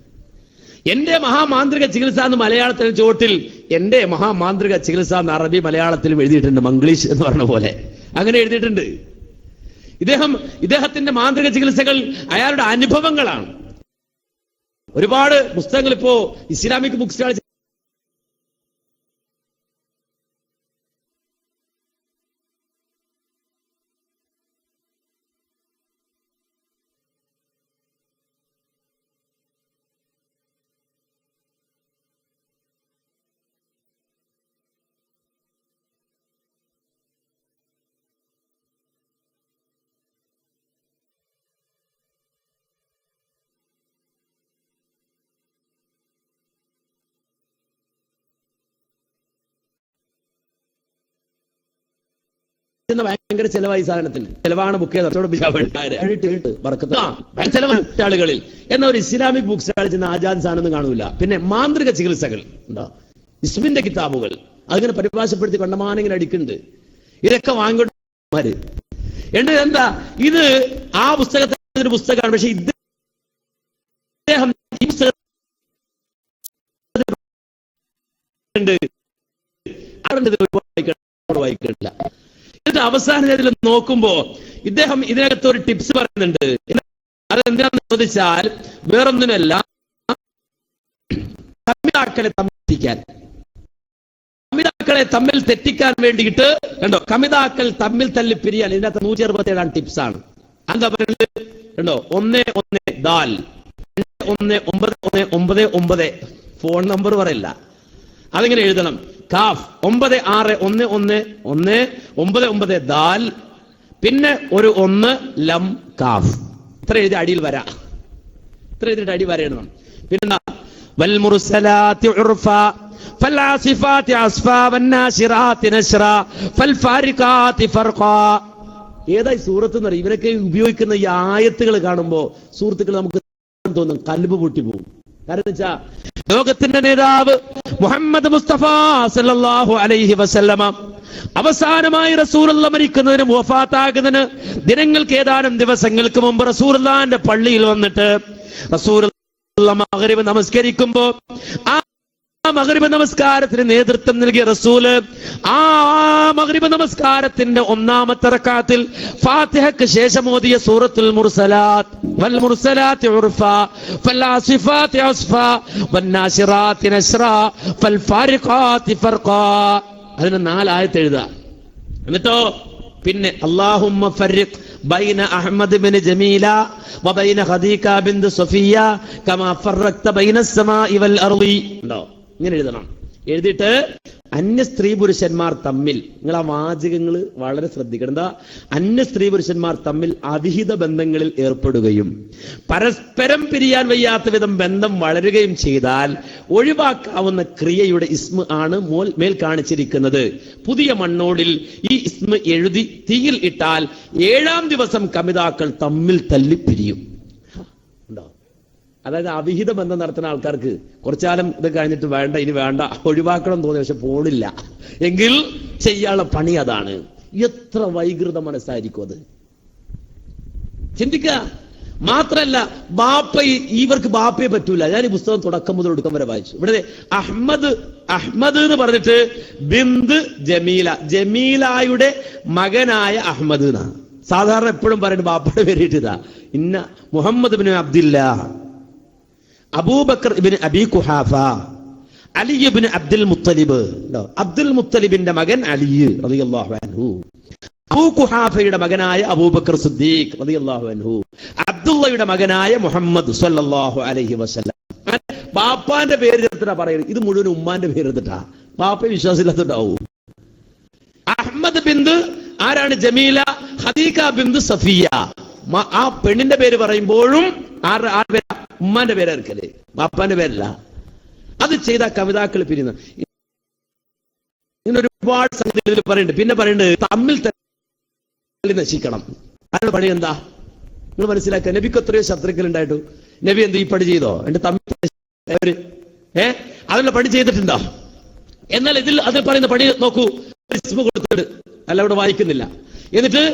എന്റെ മഹാമാന്ത്രിക ചികിത്സ എന്ന് മലയാളത്തിൽ ചോട്ടിൽ എന്റെ മഹാമാന്ത്രിക ചികിത്സ എന്ന് അറബി മലയാളത്തിലും എഴുതിയിട്ടുണ്ട്, മംഗ്ലീഷ് എന്ന് പറഞ്ഞ പോലെ അങ്ങനെ എഴുതിയിട്ടുണ്ട്. ഇദ്ദേഹത്തിന്റെ മാന്ത്രിക ചികിത്സകൾ അയാളുടെ അനുഭവങ്ങളാണ്. ഒരുപാട് പുസ്തകങ്ങൾ ഇപ്പോ ഇസ്ലാമിക് ബുക്ക് സ്റ്റാൾ ഭയങ്കര ചെലവായി, സാധനത്തിന് ചെലവാണ്. ബുക്ക് ചെയ്ത ആളുകളിൽ എന്ന ഒരു ഇസ്ലാമിക് ബുക്ക് സ്റ്റാൾ ചെന്ന ആജാദ് സാധനം കാണൂല. പിന്നെ മാന്ത്രിക ചികിത്സകൾ ഉണ്ടോ, ഇസ്മിന്റെ കിതാബുകൾ അതിങ്ങനെ പരിഭാഷപ്പെടുത്തി കണ്ടമാനെങ്കിലും അടിക്കുന്നുണ്ട്. ഇതൊക്കെ വാങ്ങിക്കൊടുമാര് എന്റെ എന്താ ഇത് ആ പുസ്തകത്തിന്റെ ഒരു പുസ്തകമാണ്. പക്ഷെ ഇദ്ദേഹം ഈ പുസ്തകം വായിക്കില്ല. എന്നിട്ട് അവസാനം നോക്കുമ്പോ ഇദ്ദേഹം ഇതിനകത്ത് ഒരു ടിപ്സ് പറയുന്നുണ്ട്. അതെന്താണെന്ന് ചോദിച്ചാൽ വേറൊന്നിനല്ല, കമിതാക്കളെ തമ്മിൽ തെറ്റിക്കാൻ വേണ്ടിയിട്ട് കണ്ടോ, കമിതാക്കൾ തമ്മിൽ തല്ലി പിരിയാൻ ഇതിനകത്ത് 167 ടിപ്സ് ആണ്. എന്താ പറയുന്നത് കണ്ടോ? 11 ദാൽ 1919 ഫോൺ നമ്പർ പറയില്ല, അതിങ്ങനെ എഴുതണം. കാഫ് 961119 ദാൽ പിന്നെ ഒരു 1 ലം കാഫ്. ഇത്ര എഴുതി അടിയിൽ വരാ, ഇത്ര എഴുതിയിട്ട് അടി വരയിടണം. പിന്നെ വൽ മുർസലാത്തി ഉർഫ ഫൽആസിഫാത്തി അസ്ഫാ വന്നാശിറാത്തി നശ്റാ ഫൽഫാരിഖാത്തി ഫർഖാ. ഏതായി സൂറത്ത് എന്ന് പറയും. ഇവരൊക്കെ ഉപയോഗിക്കുന്ന ഈ ആയത്തുകൾ കാണുമ്പോ സുഹൃത്തുക്കൾ നമുക്ക് തോന്നും കൽബ് പൊട്ടിപ്പോകും. കാരണം വെച്ചാ ലോകത്തിന്റെ നേതാവ് മുഹമ്മദ് മുസ്തഫ സല്ലല്ലാഹു അലൈഹി വസല്ലമ അവസാനമായി റസൂലുള്ള മരിക്കുന്നതിന് വഫാത്താകുന്നതിന് ദിനങ്ങൾക്ക് ഏതാനും ദിവസങ്ങൾക്ക് മുമ്പ് റസൂലുള്ളാഹിന്റെ പള്ളിയിൽ വന്നിട്ട് റസൂലുള്ള മഗ്രിബ് നമസ്കരിക്കുമ്പോ ആ മഗ്രിബ് നമസ്കാരത്തിന് നേതൃത്വം നൽകിയ റസൂല് ആ മഗ്രിബ് നമസ്കാരത്തിന്റെ ഒന്നാമത്തെ റക്അത്തിൽ ഫാത്തിഹയ്ക്ക് ശേഷം ഓതിയ സൂറത്തുൽ മുർസലാത്ത് വൽ മുർസലാത്തി ഉർഫ ഫൽ ആസിഫാത്തി അസ്ഫ വൻ നാശിറാത്തി നശ്റാ ഫൽ ഫാരിഖാത്തി ഫർഖാ. അതിന് 4 ആയത്ത് എഴുതുക. എന്നിട്ടോ പിന്നെ അല്ലാഹുമ്മ ഫർരിഖ് ബൈന അഹ്മദ് ബിൻ ജമീല വബൈന ഖദീക ബിൻത് സഫിയ കമാ ഫറഖ്ത ബൈന അസ്സമാഇ വൽ അർളി. ഉണ്ടോ? ഇങ്ങനെ എഴുതണം. എഴുതിയിട്ട് അന്യ സ്ത്രീ പുരുഷന്മാർ തമ്മിൽ, നിങ്ങൾ ആ വാചകങ്ങൾ വളരെ ശ്രദ്ധിക്കണം. എന്താ? അന്യ സ്ത്രീ പുരുഷന്മാർ തമ്മിൽ അവിഹിത ബന്ധങ്ങളിൽ ഏർപ്പെടുകയും പരസ്പരം പിരിയാൻ വയ്യാത്ത വിധം ബന്ധം വളരുകയും ചെയ്താൽ ഒഴിവാക്കാവുന്ന ക്രിയയുടെ ഇസ്മ ആണ് മേൽ കാണിച്ചിരിക്കുന്നത്. പുതിയ മണ്ണോടിൽ ഈ ഇസ്മ എഴുതി തീയിൽ ഇട്ടാൽ 7-ാം ദിവസം കമിതാക്കൾ തമ്മിൽ തല്ലിപ്പിരിയും. ഉണ്ടോ? അതായത് അവിഹിത ബന്ധം നടത്തുന്ന ആൾക്കാർക്ക് കുറച്ചാലം ഇത് കഴിഞ്ഞിട്ട് വേണ്ട, ഇനി വേണ്ട, ഒഴിവാക്കണം തോന്നി, പക്ഷെ പോണില്ല എങ്കിൽ ചെയ്യാനുള്ള പണി അതാണ്. എത്ര വൈകൃത മനസ്സായിരിക്കും അത്, ചിന്തിക്കുക. മാത്രല്ല ഇവർക്ക് ബാപ്പയെ പറ്റൂല. ഞാൻ ഈ പുസ്തകം തുടക്കം മുതൽ ഒടുക്കം വരെ വായിച്ചു. ഇവിടെ അഹ്മദ് എന്ന് പറഞ്ഞിട്ട് ബിന്ത് ജമീല, ജമീലായുടെ മകനായ അഹ്മദ് എന്നാണ് സാധാരണ എപ്പോഴും പറയുന്നത്. ബാപ്പയുടെ പേരിട്ടതാ. ഇന്ന മുഹമ്മദ് ബിൻ അബ്ദില്ല, അബൂബക്കർ ഇബ്നു അബി ഖുഹാഫ, അലി ഇബ്നു അബ്ദുൽ മുത്തലിബ്. അബ്ദുൽ മുത്തലിബിന്റെ മകൻ അലി റളിയല്ലാഹു അൻഹു, അബൂ ഖുഹാഫയുടെ മകനായ അബൂബക്കർ സിദ്ദീഖ് റളിയല്ലാഹു അൻഹു, അബ്ദുള്ളയുടെ മകനായ മുഹമ്മദ് സ്വല്ലല്ലാഹു അലൈഹി വസല്ലം. ബാപ്പാന്റെ പേര് എടുത്തിട്ടാ പറയുന്നത്. ഇത് മുഴുവൻ ഉമ്മാന്റെ പേര് എടുത്തിട്ടാ. ബാപ്പയെ വിശ്വാസമില്ലാത്തുണ്ടാവും. അഹ്മദ് ബിന്ത് ആരാണ്? ജമീല. ഖദീജ ബിന്ത് സഫിയ. ആ പെണ്ണിന്റെ പേര് പറയുമ്പോഴും ഉമ്മാന്റെ പേര് എടുക്കല്, ബാപ്പാന്റെ പേരല്ല. അത് ചെയ്ത കവിതാക്കൾ പിരിയുന്ന ഇങ്ങനെ ഒരുപാട് സംഗതികൾ പറയുന്നുണ്ട്. പിന്നെ പറയുന്നത് തമ്മിൽ തല്ലി നശിക്കണം. അതിന്റെ പണി എന്താ നിങ്ങൾ മനസ്സിലാക്കുക. നബിക്ക് എത്രയോ ശത്രുക്കൾ ഉണ്ടായിട്ടു നബി എന്ത് ഈ പണി ചെയ്തോ? എന്റെ തമ്മിൽ അതിനുള്ള പണി ചെയ്തിട്ടുണ്ടോ? എന്നാൽ അതിൽ പറയുന്ന പണി നോക്കൂ. ഇസ്മ കൊടുത്തിട്ട് അല്ല, ഇവിടെ വായിക്കുന്നില്ല. എന്നിട്ട്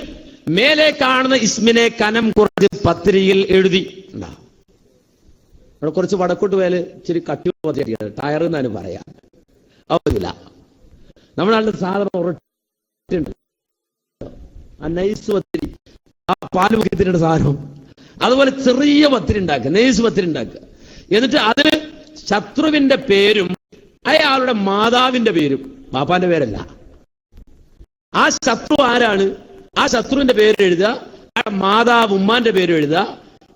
മേലെ കാണുന്ന ഇസ്മിനെ കനം കുറച്ച് പത്രിയിൽ എഴുതി. അവിടെ കുറച്ച് വടക്കോട്ട് പോയാല് ഇച്ചിരി കട്ടി ടയർ എന്നാലും പറയാം. അവരില്ല. നമ്മുടെ നാട്ടിൽ സാധാരണ ഉറട്ടുണ്ട് ആ നൈസ് പത്തിരി, ആ പാല് മുഖ്യത്തിൻ്റെ സാധനം. അതുപോലെ ചെറിയ പത്തിരി ഉണ്ടാക്കുക, നൈസ് പത്തിരി ഉണ്ടാക്കുക. എന്നിട്ട് അതിന് ശത്രുവിന്റെ പേരും അയാളുടെ മാതാവിന്റെ പേരും, ബാപ്പാന്റെ പേരല്ല. ആ ശത്രു ആരാണ്? ആ ശത്രുവിന്റെ പേര് എഴുതുക, മാതാവ് ഉമ്മാന്റെ പേര് എഴുതുക.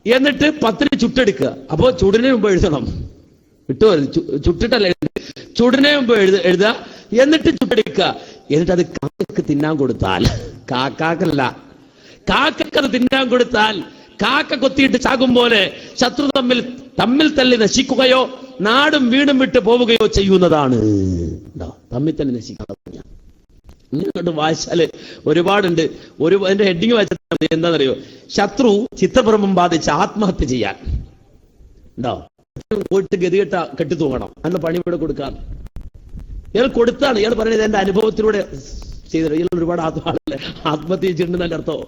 എന്നിട്ട് പത്തിരി ചുട്ടെടുക്കുക. അപ്പോ ചുടിന് മുമ്പ് എഴുതണം. ചുട്ടിട്ടല്ല, ചുടിന് മുമ്പ് എഴുതുക. എന്നിട്ട് ചുട്ടെടുക്കുക. എന്നിട്ട് അത് കാക്കക്ക് തിന്നാൻ കൊടുത്താൽ, കാക്കല്ല, കാക്കക്ക് അത് തിന്നാൻ കൊടുത്താൽ കാക്ക കൊത്തിയിട്ട് ചാകും പോലെ ശത്രു തമ്മിൽ തല്ലി നശിക്കുകയോ നാടും വീടും വിട്ട് പോവുകയോ ചെയ്യുന്നതാണ്. തമ്മിൽ തല്ലി നശിക്കാൻ ഇങ്ങോട്ട് വായിച്ചാല് ഒരുപാടുണ്ട്. അതിന്റെ ഹെഡിങ് വായിച്ചാൽ എന്താണെന്നറിയോ? ശത്രു ചിത്തഭ്രമം ബാധിച്ച് ആത്മഹത്യ ചെയ്യാൻ ഉണ്ടോ? പോയിട്ട് ഗതികെട്ട കെട്ടിത്തൂങ്ങണം. അന്ന് പണി ഇവിടെ കൊടുക്കാൻ ഇയാൾ കൊടുത്താണ്. ഇയാൾ പറയുന്നത് എന്റെ അനുഭവത്തിലൂടെ ചെയ്തിട്ട്. ഇയാൾ ഒരുപാട് ആത്മഹത്യ ചെയ്തിട്ടുണ്ടെന്നല്ല അർത്ഥം.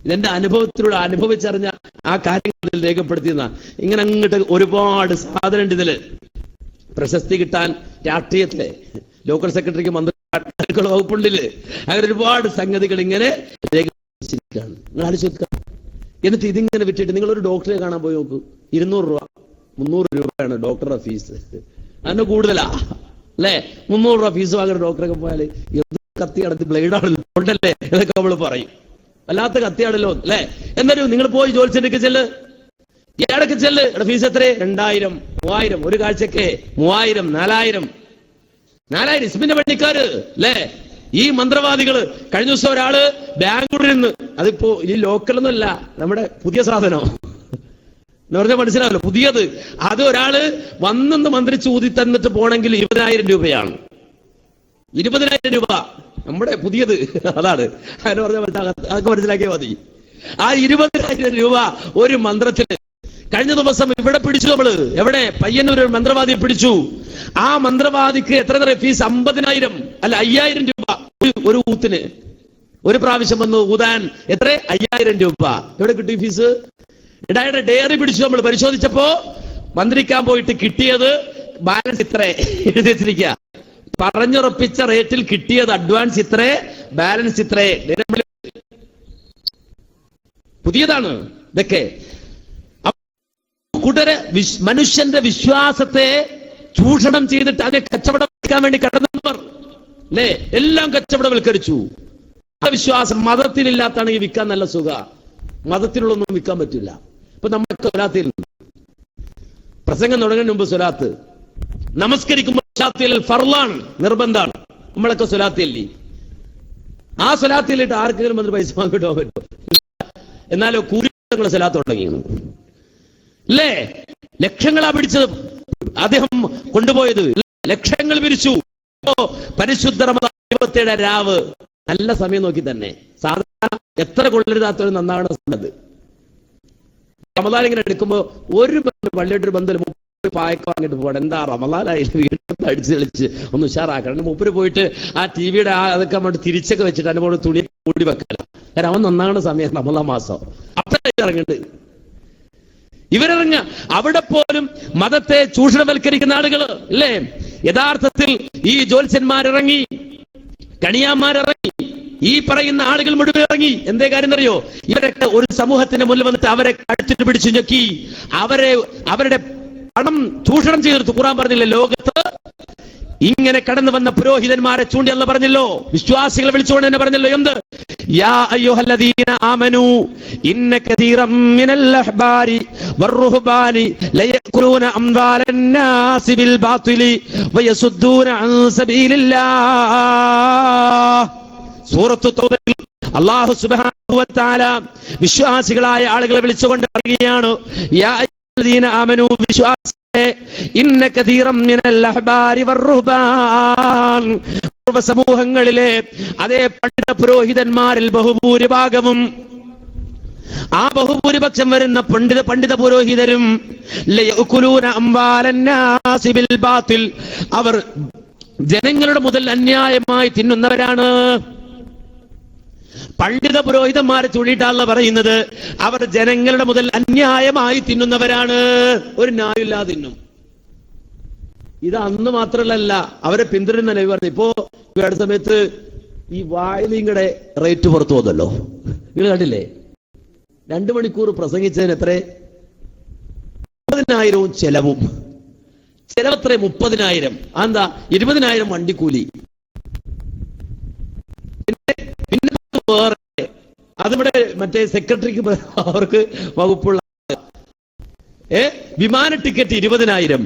ഇതെന്റെ അനുഭവത്തിലൂടെ അനുഭവിച്ചറിഞ്ഞ ആ കാര്യങ്ങളിൽ രേഖപ്പെടുത്തിയെന്ന. ഇങ്ങനെ അങ്ങോട്ട് ഒരുപാട് സാധനം ഇതില്. പ്രശസ്തി കിട്ടാൻ രാഷ്ട്രീയത്തിലെ ലോക്കൽ സെക്രട്ടറിക്ക് മന്ത്രി വകുപ്പുണ്ടില് അങ്ങനെ ഒരുപാട് സംഗതികൾ ഇങ്ങനെ രേഖപ്പെടുത്തിയിരിക്കുകയാണ്. നിങ്ങൾ ആലോചിക്കുക. എന്നിട്ട് ഇതിങ്ങനെ വിട്ടിട്ട് നിങ്ങളൊരു ഡോക്ടറെ കാണാൻ പോയി നോക്കൂ. 200 രൂപ 300 രൂപയാണ് ഡോക്ടറുടെ ഫീസ്. അതിന് കൂടുതലാ അല്ലെ? 300 രൂപ ഫീസ് വാങ്ങുന്ന ഡോക്ടറൊക്കെ പോയാല് കത്തി അടത്തി ബ്ലേഡാണല്ലോ ഉണ്ടല്ലേ എന്നൊക്കെ നമ്മള് പറയും. വല്ലാത്ത കത്തിയാണല്ലോ അല്ലെ? എന്നാലും നിങ്ങൾ പോയി ജോലിച്ചെടുക്ക ചെല്ല്, ഇയാളൊക്കെ ചെല്ല്. ഫീസ് എത്ര? 2000 3000 ഒരു കാഴ്ചക്ക് 3000 4000 ഇസ്മിന്റെ പണിക്കാര് അല്ലേ? ഈ മന്ത്രവാദികള്. കഴിഞ്ഞ ദിവസം ഒരാള് ബാംഗ്ലൂരിൽ നിന്ന്, അതിപ്പോ ഈ ലോക്കലൊന്നുമല്ല, നമ്മുടെ പുതിയ സാധനം എന്ന് പറഞ്ഞാൽ മനസ്സിലാവല്ലോ, പുതിയത്. അത് ഒരാള് വന്നെന്ന് മന്ത്രിച്ച് ഊതി തന്നിട്ട് പോണെങ്കിൽ 20,000 രൂപയാണ്. 20,000 രൂപ നമ്മുടെ പുതിയത്. അതാണ് അങ്ങനെ പറഞ്ഞാൽ അതൊക്കെ മനസ്സിലാക്കിയാൽ മതി. ആ 20,000 രൂപ ഒരു മന്ത്രത്തിന്. കഴിഞ്ഞ ദിവസം ഇവിടെ പിടിച്ചു നമ്മള്. എവിടെ? പയ്യന്നൂർ ഒരു മന്ത്രവാദിയെ പിടിച്ചു. ആ മന്ത്രവാദിക്ക് എത്ര ഫീസ്? 50,000 അല്ല 5,000 രൂപ ഒരു ഊത്തിന്. ഒരു പ്രാവശ്യം വന്ന് ഊതാൻ എത്ര? 5,000 രൂപ. എവിടെ കിട്ടി ഫീസ്? ഇടയുടെ ഡയറി പിടിച്ചു നമ്മൾ പരിശോധിച്ചപ്പോ മന്ത്രിക്കാൻ പോയിട്ട് കിട്ടിയത് ബാലൻസ് ഇത്രേ എഴുതി വെച്ചിരിക്കുക. പറഞ്ഞുറപ്പിച്ച റേറ്റിൽ കിട്ടിയത് അഡ്വാൻസ് ഇത്രേ, ബാലൻസ് ഇത്രേ. പുതിയതാണ് ഇതൊക്കെ. കൂട്ടരെ മനുഷ്യന്റെ വിശ്വാസത്തെ ചൂഷണം ചെയ്തിട്ട് അതിനെ കച്ചവടം വേണ്ടി കടന്നവർ അല്ലേ, എല്ലാം കച്ചവടവൽക്കരിച്ചു. വിശ്വാസം മതത്തിലില്ലാത്താണെങ്കിൽ വിൽക്കാൻ നല്ല സുഖ, മതത്തിലുള്ളൊന്നും വിൽക്കാൻ പറ്റില്ല. ഇപ്പൊ നമ്മളൊക്കെ സ്വലാത്തിൽ പ്രസംഗം തുടങ്ങുന്നതിന് മുമ്പ് സ്വലാത്ത്, നമസ്കരിക്കുമ്പോൾ സ്വലാത്തിൽ ഫർളാണ്, നിർബന്ധമാണ്. നമ്മളൊക്കെ സ്വലാത്തില്ലേ, ആ സ്വലാത്തിലിട്ട് ആർക്കെങ്കിലും വന്ന് പൈസ വാങ്ങിട്ടോ പറ്റുമോ? എന്നാലോ കൂലിങ്ങളെ സ്വലാത്ത് തുടങ്ങിയാണ് അല്ലേ. ലക്ഷങ്ങളാ പിടിച്ചത് അദ്ദേഹം കൊണ്ടുപോയത്, ലക്ഷങ്ങൾ പിരിച്ചു. പരിശുദ്ധ റമദാൻ 27 രാവ് നല്ല സമയം നോക്കി തന്നെ. സാധാരണ എത്ര കൊള്ളരുതാത്തൊരു നന്നാണ് സമയത്ത് റമദാൻ ഇങ്ങനെ എടുക്കുമ്പോ ഒരു പള്ളിയുടെ ഒരു ബന്ധം പായക്ക വാങ്ങിട്ട് പോകണം. എന്താ റമദാനായാലും വീണ്ടും അടിച്ച് കളിച്ച് ഒന്ന് ഉഷാറാക്കണം. മൂപ്പര് പോയിട്ട് ആ ടിവിയുടെ അതൊക്കെ അങ്ങോട്ട് തിരിച്ചൊക്കെ വെച്ചിട്ട് അതിന്റെ മുകളിൽ തുണി മൂടി വെക്കല. കാരണം അവൻ നന്നാണ് സമയം റമദാൻ മാസം. അപ്പഴേ ഇറങ്ങണ്ട് ഇവരിറങ്ങ. അവിടെ പോലും മതത്തെ ചൂഷണവൽക്കരിക്കുന്ന ആളുകൾ അല്ലേ. യഥാർത്ഥത്തിൽ ഈ ജ്യോത്സ്യന്മാരിറങ്ങി, കണിയാന്മാരിറങ്ങി, ഈ പറയുന്ന ആളുകൾ മുഴുവൻ ഇറങ്ങി. എന്തേ കാര്യം എന്നറിയോ? ഇവരൊക്കെ ഒരു സമൂഹത്തിന്റെ മുന്നിൽ വന്നിട്ട് അവരെ കഴുത്തിട്ട് പിടിച്ചു ഞെക്കി അവരുടെ പണം ചൂഷണം ചെയ്തെടുത്തു. ഖുർആൻ പറഞ്ഞില്ലേ, ലോകത്ത് ഇങ്ങനെ കടന്നു വന്ന പുരോഹിതന്മാരെ ചൂണ്ടി അല്ലാഹു പറഞ്ഞല്ലോ, വിശ്വാസികളെ വിളിച്ചുകൊണ്ട് തന്നെ പറഞ്ഞല്ലോ, എന്ത്? യാ അയ്യുഹല്ലദീന ആമനൂ ഇന്ന കതീറം മിനൽ അഹ്ബാരി വറുഹ്ബാനി ലയകുലൂന അംവാലൻ നാസി ബിൽ ബാത്തിലി വയസുദ്ദൂന അൻ സബീലില്ലാഹ്. സൂറത്തു തൗബയിൽ അല്ലാഹു സുബ്ഹാനഹു വ തആല വിശ്വാസികളായ ആളുകളെ വിളിച്ചുകൊണ്ട് പറയുകയാണ്, യാ അയ്യുഹല്ലദീന ആമനൂ, വിശ്വാസികളെ, ഇന്ന കതീറം മിനൽ അഹ്ബാരി വറുഹ്ബാൻ, സമൂഹങ്ങളിലെ അതേ പണ്ഡിത പുരോഹിതന്മാരിൽ ബഹുഭൂരിഭാഗവും, ആ ബഹുഭൂരിപക്ഷം വരുന്ന പണ്ഡിത പുരോഹിതരും ലയകുലൂന അംവാലൻ നാസി ബിൽ ബാത്തിൽ, അവർ ജനങ്ങളുടെ മുതൽ അന്യായമായി തിന്നുന്നവരാണ്. പണ്ഡിത പുരോഹിതന്മാരെ ചൂണ്ടിയിട്ടാണല്ലോ പറയുന്നത്, അവർ ജനങ്ങളുടെ മുതൽ അന്യായമായി തിന്നുന്നവരാണ്. ഒരു ന്യായമില്ലാതെ തിന്നും. ഇത് അന്ന് മാത്രമല്ല, അവരെ പിന്തുടരുന്ന പറഞ്ഞു. ഇപ്പോ അടുത്ത സമയത്ത് ഈ വായിലിങ്ങടെ റേറ്റ് പുറത്തു വന്നല്ലോ, നിങ്ങൾ കണ്ടില്ലേ? 2 മണിക്കൂർ പ്രസംഗിച്ചതിന് എത്ര? 30,000 ചെലവും. ചെലവത്ര 30,000. എന്താ? 20,000 വണ്ടിക്കൂലി. പിന്നെ വേറെ അതിവിടെ മറ്റേ സെക്രട്ടറിക്ക് അവർക്ക് വകുപ്പുള്ള വിമാന ടിക്കറ്റ് 20,000.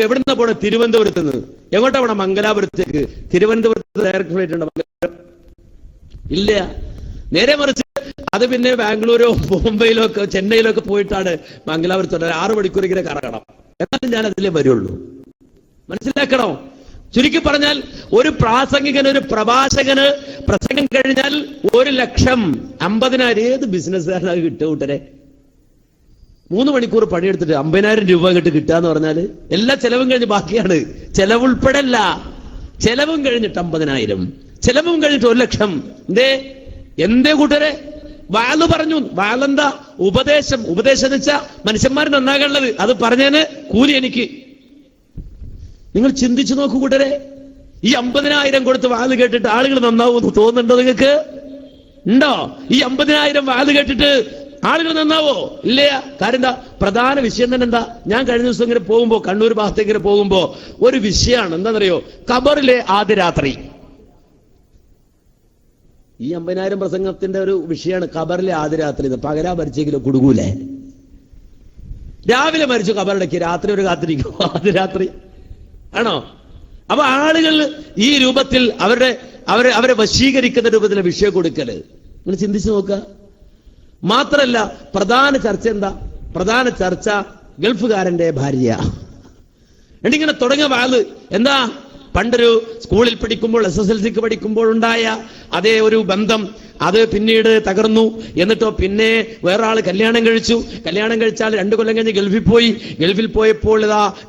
എവിടുന്ന പോണെ? തിരുവനന്തപുരത്ത് നിന്ന്. എങ്ങോട്ടാ പോണെ? മംഗലാപുരത്തേക്ക്. തിരുവനന്തപുരത്ത് ഡയറക്ട് ഫ്ലൈറ്റ് ഉണ്ടോ? ഇല്ല. നേരെ മറിച്ച് അത് പിന്നെ ബാംഗ്ലൂരോ ബോംബെയിലോ ഒക്കെ ചെന്നൈയിലോ ഒക്കെ പോയിട്ടാണ് മംഗലാപുരത്ത് 6 മണിക്കൂർ ഇങ്ങനെ കറങ്ങണം. എന്നാലും ഞാൻ അതിലേ വരുള്ളൂ. മനസ്സിലാക്കണോ? ചുരുക്കി പറഞ്ഞാൽ ഒരു പ്രാസംഗികന്, ഒരു പ്രഭാഷകന് പ്രസംഗം കഴിഞ്ഞാൽ 1,50,000 ഏത് ബിസിനസ്സുകാരനാണ് കിട്ടുക കൂട്ടരെ? 3 മണിക്കൂർ പണിയെടുത്തിട്ട് 50,000 രൂപ കിട്ടുക എന്ന് പറഞ്ഞാല് എല്ലാ ചെലവും കഴിഞ്ഞ് ബാക്കിയാണ്. ചെലവുൾപ്പെടല്ല, ചെലവും കഴിഞ്ഞിട്ട് 50,000, ചെലവും കഴിഞ്ഞിട്ട് 1,00,000. എന്തേ കൂട്ടരെ? വാല് പറഞ്ഞു. വാലെന്താ? ഉപദേശം. ഉപദേശം എന്ന് വെച്ചാൽ മനുഷ്യന്മാർ നന്നാകാനുള്ളത്. അത് പറഞ്ഞതിന് കൂലി എനിക്ക്. നിങ്ങൾ ചിന്തിച്ചു നോക്കൂ കൂട്ടരെ, ഈ 50,000 കൊടുത്ത് വാല് കേട്ടിട്ട് ആളുകൾ നന്നാവുമെന്ന് തോന്നുന്നുണ്ടോ നിങ്ങൾക്ക്? ഉണ്ടോ? ഈ 50,000 വാല് കേട്ടിട്ട് ആളുകൾ നന്നാവോ? ഇല്ല. കാര്യം എന്താ? പ്രധാന വിഷയം തന്നെ എന്താ? ഞാൻ കഴിഞ്ഞ ദിവസം ഇങ്ങനെ പോകുമ്പോ, കണ്ണൂർ ഭാഗത്തേക്ക് ഇങ്ങനെ പോകുമ്പോ ഒരു വിഷയമാണ്. എന്താണെന്നറിയോ? ഖബറിലെ ആദ്യ രാത്രി. ഈ 50,000 പ്രസംഗത്തിന്റെ ഒരു വിഷയമാണ് ഖബറിലെ ആദ്യ രാത്രി. പകരാ മരിച്ചെങ്കിലും കുടുങ്ങൂലേ? രാവിലെ മരിച്ചു, ഖബറിടയ്ക്ക് രാത്രി ഒരു കാത്തിരിക്കും. ആദ്യ രാത്രി ആണോ? അപ്പൊ ആളുകൾ ഈ രൂപത്തിൽ അവരെ വശീകരിക്കുന്ന രൂപത്തിലെ വിഷയം കൊടുക്കല്. നിങ്ങൾ ചിന്തിച്ചു നോക്കുക. മാത്രല്ല, പ്രധാന ചർച്ച എന്താ? പ്രധാന ചർച്ച ഗൾഫുകാരന്റെ ഭാര്യ. എന്നിങ്ങനെ തുടങ്ങിയ വാള് എന്താ? പണ്ടൊരു സ്കൂളിൽ പഠിക്കുമ്പോൾ, SSLCക്ക് പഠിക്കുമ്പോൾ ഉണ്ടായ അതേ ഒരു ബന്ധം, അത് പിന്നീട് തകർന്നു. എന്നിട്ടോ പിന്നെ വേറെ ആള് കല്യാണം കഴിച്ചു. കല്യാണം കഴിച്ചാൽ 2 കൊല്ലം കഴിഞ്ഞ് ഗൾഫിൽ പോയി. ഗൾഫിൽ പോയപ്പോൾ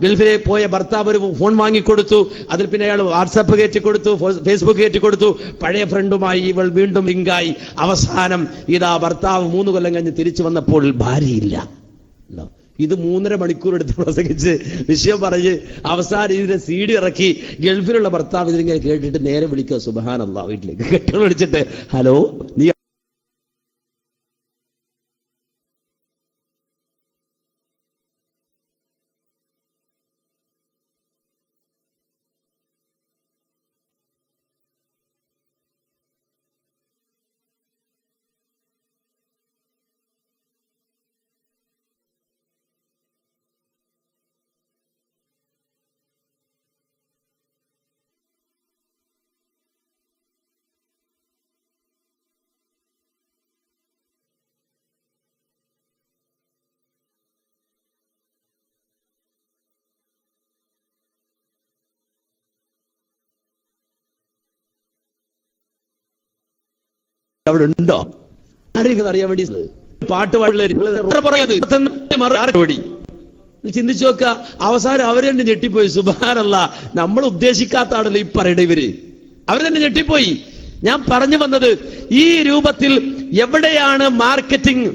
ഗൾഫിലെ പോയ ഭർത്താവ് ഒരു ഫോൺ വാങ്ങിക്കൊടുത്തു. അതിൽ പിന്നെ അയാൾ വാട്സാപ്പ് കയറ്റി കൊടുത്തു, ഫേസ്ബുക്ക് കയറ്റി കൊടുത്തു. പഴയ ഫ്രണ്ടുമായി ഇവൾ വീണ്ടും ലിങ്കായി. അവസാനം ഭർത്താവ് 3 കൊല്ലം കഴിഞ്ഞ് തിരിച്ചു വന്നപ്പോൾ ഭാര്യയില്ല. ഇത് 3.5 മണിക്കൂർ എടുത്ത് പ്രസംഗിച്ച് വിഷയം പറഞ്ഞ് അവസാനം ഇതിന്റെ CD ഇറക്കി ഗൾഫിലുള്ള ഭർത്താവ് ഇതിങ്ങനെ കേട്ടിട്ട് നേരെ വിളിക്കുക, സുബ്ഹാനല്ലാഹ്, വീട്ടിലേക്ക് കെട്ടികൾ വിളിച്ചിട്ട്, ഹലോ നീ അവിടെ ഉണ്ടോ ആരെങ്കിലും അറിയാൻ വേണ്ടി പാട്ട് പാടി ചിന്തിച്ചു നോക്ക. അവസാനം അവര് തന്നെ ഞെട്ടിപ്പോയി. സുബ്ഹാനല്ലാഹ്, നമ്മൾ ഉദ്ദേശിക്കാത്ത ആണല്ലോ ഈ പറയണ ഇവര്. അവർ തന്നെ ഞെട്ടിപ്പോയി. ഞാൻ പറഞ്ഞു വന്നത്, ഈ രൂപത്തിൽ എവിടെയാണ് മാർക്കറ്റിംഗ്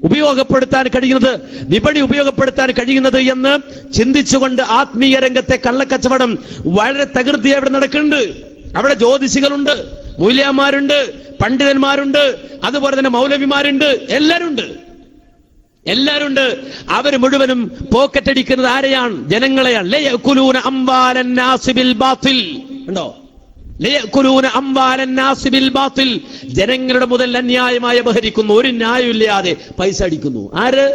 ഉപയോഗപ്പെടുത്താൻ കഴിയുന്നത്, വിപണി ഉപയോഗപ്പെടുത്താൻ കഴിയുന്നത് എന്ന് ചിന്തിച്ചുകൊണ്ട് ആത്മീയ രംഗത്തെ കള്ളക്കച്ചവടം വളരെ തകൃതി അവിടെ നടക്കുന്നുണ്ട്. അവിടെ ജ്യോതിഷികളുണ്ട്, മൂല്യന്മാരുണ്ട്, പണ്ഡിതന്മാരുണ്ട്, അതുപോലെ തന്നെ മൗലവിമാരുണ്ട്, എല്ലാരുണ്ട്. അവർ മുഴുവനും പോക്കറ്റടിക്കുന്നത് ആരെയാണ്? ജനങ്ങളെയാണ്. ലയകുലൂന അംവാലൻ നാസി ബിൽ ബാത്തിൽ. ഉണ്ടോ? ലയകുലൂന അംവാലൻ നാസി ബിൽ ബാത്തിൽ. ജനങ്ങളുടെ മുതൽ അന്യായമായി അപഹരിക്കുന്നു, ഒരു ന്യായമില്ലാതെ പൈസ അടിക്കുന്നു. ആര്?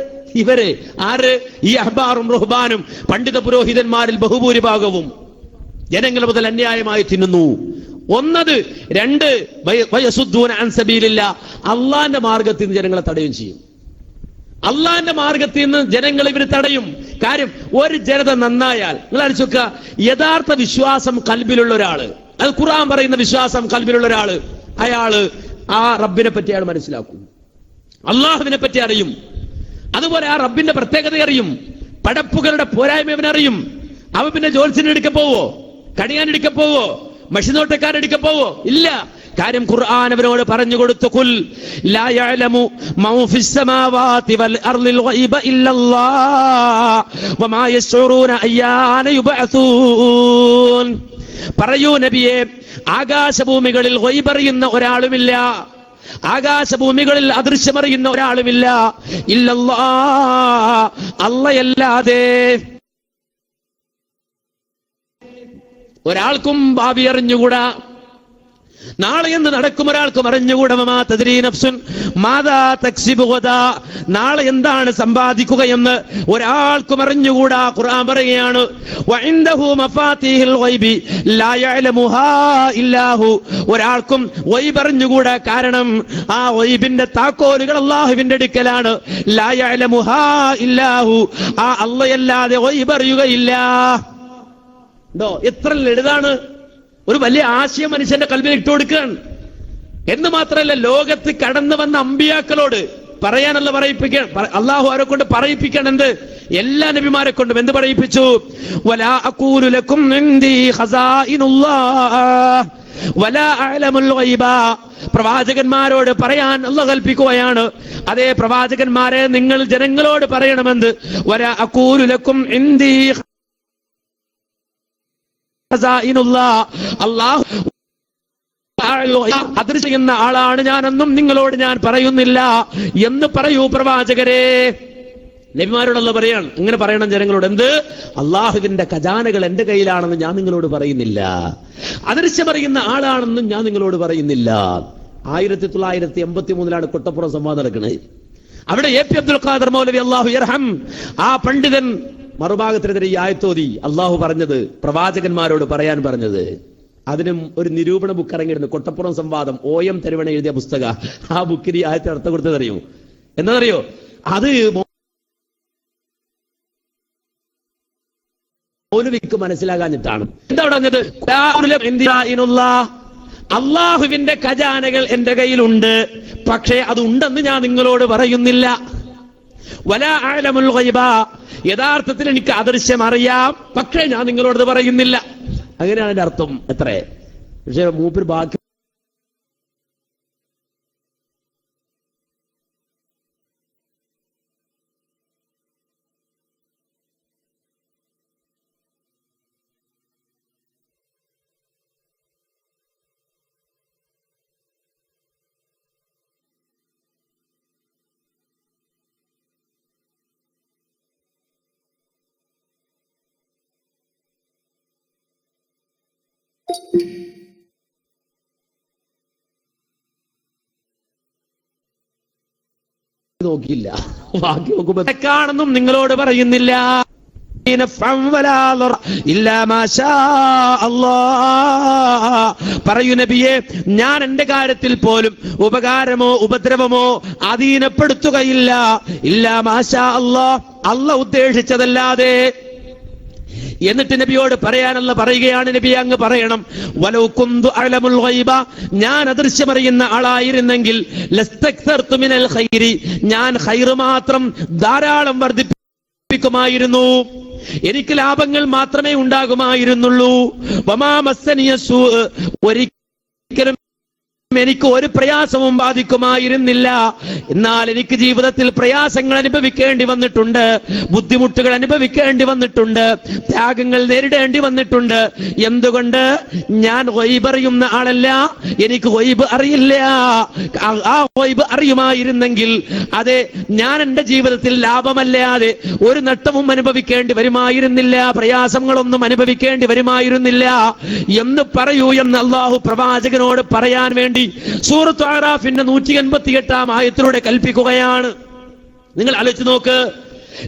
ഇവരെ. ആര്? ഈ അഹ്ബാറും റുഹ്ബാനും പണ്ഡിത പുരോഹിതന്മാരിൽ ബഹുഭൂരിഭാഗവും ജനങ്ങളുടെ മുതൽ അന്യായമായി തിന്നുന്നു. ഒന്നത്. രണ്ട്, വയസുദ്ദൂന അൻ സബീലില്ലാഹ്, അള്ളാന്റെ മാർഗത്തിൽ നിന്ന് ജനങ്ങളെ തടയുകയും ചെയ്യും. അള്ളാന്റെ മാർഗത്തിൽ നിന്ന് ജനങ്ങൾ ഇവർ തടയും. കാര്യം, ഒരു ജനത നന്നായാൽ, നിങ്ങൾ ആലോചിക്കുക, യഥാർത്ഥ വിശ്വാസം കൽബിലുള്ള ഒരാള്, അത് ഖുർആൻ പറയുന്ന വിശ്വാസം കൽബിലുള്ള ഒരാള്, അയാള് ആ റബ്ബിനെ പറ്റി അയാൾ മനസ്സിലാക്കും, അള്ളാഹുവിനെ പറ്റി അറിയും, അതുപോലെ ആ റബ്ബിന്റെ പ്രത്യേകത അറിയും, പടപ്പുകളുടെ പോരായ്മ അവനറിയും. അവ പിന്നെ ജോത്സ്യനെടുക്ക പോവോ? കണിയാനെടുക്ക പോവോ? മഷിനോട്ടക്കാരെടുക്ക പോവോ? ഇല്ല. കാര്യം ഖുർആൻ അവരോട് പറഞ്ഞു കൊടുത്തു, ഖുൽ ലാ യഅലമു മൻ ഫിസ് സമാവാതി വൽ അർളിൽ ഗൈബ ഇല്ലല്ലാഹ് വമാ യശ്ഉറൂന അയ്യാന യുബഅസൂൻ. പറയൂ നബിയേ, ആകാശഭൂമികളിൽ ഗൈബ് അറിയുന്ന ഒരാളുമില്ല, ആകാശഭൂമികളിൽ അദൃശ്യമറിയുന്ന ഒരാളുമില്ല, ഇല്ലല്ലാഹ്, അല്ലാഹയല്ലാതെ. ഒരാൾക്കും ഭാവി അറിഞ്ഞുകൂടാ, നാളെ എന്ത് നടക്കും ഒരാൾക്കും അറിഞ്ഞുകൂടാ. നാളെ എന്താണ് സമ്പാദിക്കുകയെന്ന് ഒരാൾക്കും അറിഞ്ഞുകൂടാ. ഖുർആൻ പറയുകയാണ്, ഒരാൾക്കും ഗൈബ് അറിഞ്ഞുകൂടാ. കാരണം ആ ഗൈബിന്റെ താക്കോലുകൾ അല്ലാഹുവിന്റെ അടുക്കലാണ്. ലാ യഅലമുഹാ ഇല്ലാഹു, ആ അല്ലാഹയല്ലാതെ ഗൈബ് അറിയുകയില്ല. എത്ര ലളിതാണ്! ഒരു വലിയ ആശയം മനുഷ്യന്റെ കൽവിൽ ഇട്ടു കൊടുക്കുകയാണ്. എന്ന് മാത്രമല്ല, ലോകത്ത് കടന്നു വന്ന അമ്പിയാക്കളോട് പറയാനല്ല പറയിപ്പിക്കാൻ അള്ളാഹു അവരെ കൊണ്ട് പറയിപ്പിക്കണം. എന്ത്? എല്ലാ നബിമാരെ കൊണ്ടും എന്ത് പറയിപ്പിച്ചു? വലാ അഖൂലു ലക്കും ഇൻദീ ഖസാഇനുല്ലാഹ് വലാ അഅലമുൽ ഗൈബ. പ്രവാചകന്മാരോട് പറയാൻ അല്ലാഹു കൽപ്പിക്കുകയാണ്. അതേ പ്രവാചകന്മാരെ, നിങ്ങൾ ജനങ്ങളോട് പറയണമെന്ന്. വലാ അഖൂലു ലക്കും ഇൻദീ അല്ലാഹു അദൃശ്യമെന്ന ആളാണ് ഞാനെന്നും നിങ്ങളോട് ഞാൻ പറയുന്നില്ല എന്ന് പറയൂ പ്രവാചകരെ. നബിമാരോടുള്ള പറയാണ്, ഇങ്ങനെ പറയണം ജനങ്ങളോട്. എന്ത്? അള്ളാഹുവിന്റെ ഖജാനകൾ എന്റെ കയ്യിലാണെന്ന് ഞാൻ നിങ്ങളോട് പറയുന്നില്ല, അദൃശ്യമറിയുന്ന ആളാണെന്നും ഞാൻ നിങ്ങളോട് പറയുന്നില്ല. 1983 കൊട്ടപ്പുറം സംവാദം നടക്കുന്നത്. അവിടെ എ പി അബ്ദുൽ ഖാദർ മൗലവി അല്ലാഹു യർഹം, ആ പണ്ഡിതൻ മറുഭാഗത്തിനെതിരെ ഈ ആയത്തോതി അള്ളാഹു പറഞ്ഞത് പ്രവാചകന്മാരോട് പറയാൻ പറഞ്ഞത്. അതിനും ഒരു നിരൂപണ ബുക്ക് ഇറങ്ങിയിരുന്നു, കൊട്ടപ്പുറം സംവാദം. OM തരുവണ എഴുതിയ പുസ്തക. ആ ബുക്കിന് ഈ ആയത്തിന് അർത്ഥം കൊടുത്തതറിയോ? എന്താണെന്നറിയോ? അത് മൗലവിക്ക് മനസ്സിലാകാഞ്ഞിട്ടാണ്. എന്താ പറഞ്ഞത്? അള്ളാഹുവിന്റെ ഖജാനകൾ എന്റെ കയ്യിലുണ്ട്, പക്ഷേ അതുണ്ടെന്ന് ഞാൻ നിങ്ങളോട് പറയുന്നില്ല. വലാ അഅലമുൽ ഗൈബ, യഥാർത്ഥത്തിൽ എനിക്ക് അദൃശ്യം അറിയാം, പക്ഷേ ഞാൻ നിങ്ങളോട് പറയുന്നില്ല. അങ്ങനെയാണ് അതിന്റെ അർത്ഥം. എത്ര? പക്ഷെ മൂപ്പര് ബാക്കി നോക്കിയില്ല. ബാക്കി നോക്കുമ്പോ കാണുന്നും നിങ്ങളോട് പറയുന്നില്ല. പറയൂ നബിയെ, ഞാൻ എന്റെ കാര്യത്തിൽ പോലും ഉപകാരമോ ഉപദ്രവമോ അധീനപ്പെടുത്തുകയില്ല. ഇല്ലാ മാഷാ അല്ലാഹ്, അല്ലാഹ് ഉദ്ദേശിച്ചതല്ലാതെ. എന്നിട്ട് നബിയോട് പറയാനുള്ള പറയുകയാണ്, നബി അങ്ങ് പറയണം, വലൗ കുന്തു അഅലമുൽ ഗൈബ, ഞാൻ അദൃശ്യമറിയുന്ന ആളായിരുന്നെങ്കിൽ ലസ്തക്തർതു മിനൽ ഖൈരി, ഞാൻ ഖൈർ മാത്രം ധാരാളം വർദ്ധിപ്പിക്കുമായിരുന്നു, എനിക്ക് ലാഭങ്ങൾ മാത്രമേ ഉണ്ടാകുമായിരുന്നുള്ളൂ. വമാ മസ്സനിയ സൂ, ഒരിക്കലും എനിക്ക് ഒരു പ്രയാസവും ബാധിക്കുമായിരുന്നില്ല. എന്നാൽ എനിക്ക് ജീവിതത്തിൽ പ്രയാസങ്ങൾ അനുഭവിക്കേണ്ടി വന്നിട്ടുണ്ട്, ബുദ്ധിമുട്ടുകൾ അനുഭവിക്കേണ്ടി വന്നിട്ടുണ്ട്, ത്യാഗങ്ങൾ നേരിടേണ്ടി വന്നിട്ടുണ്ട്. എന്തുകൊണ്ട്? ഞാൻ ഗൈബ് അറിയുന്ന ആളല്ല, എനിക്ക് ഗൈബ് അറിയില്ല. ആ ഗൈബ് അറിയുമായിരുന്നെങ്കിൽ അതെ, ഞാൻ എന്റെ ജീവിതത്തിൽ ലാഭമല്ലാതെ ഒരു നഷ്ടവും അനുഭവിക്കേണ്ടി വരുമായിരുന്നില്ല, പ്രയാസങ്ങളൊന്നും അനുഭവിക്കേണ്ടി വരുമായിരുന്നില്ല എന്ന് പറയൂ എന്ന് അല്ലാഹു പ്രവാചകനോട് പറയാൻ വേണ്ടി സൂറത്ത് അറാഫിന്റെ 188 ആയത്തിലൂടെ കൽപ്പിക്കുകയാണ്. നിങ്ങൾ ആലോചിച്ച് നോക്ക്,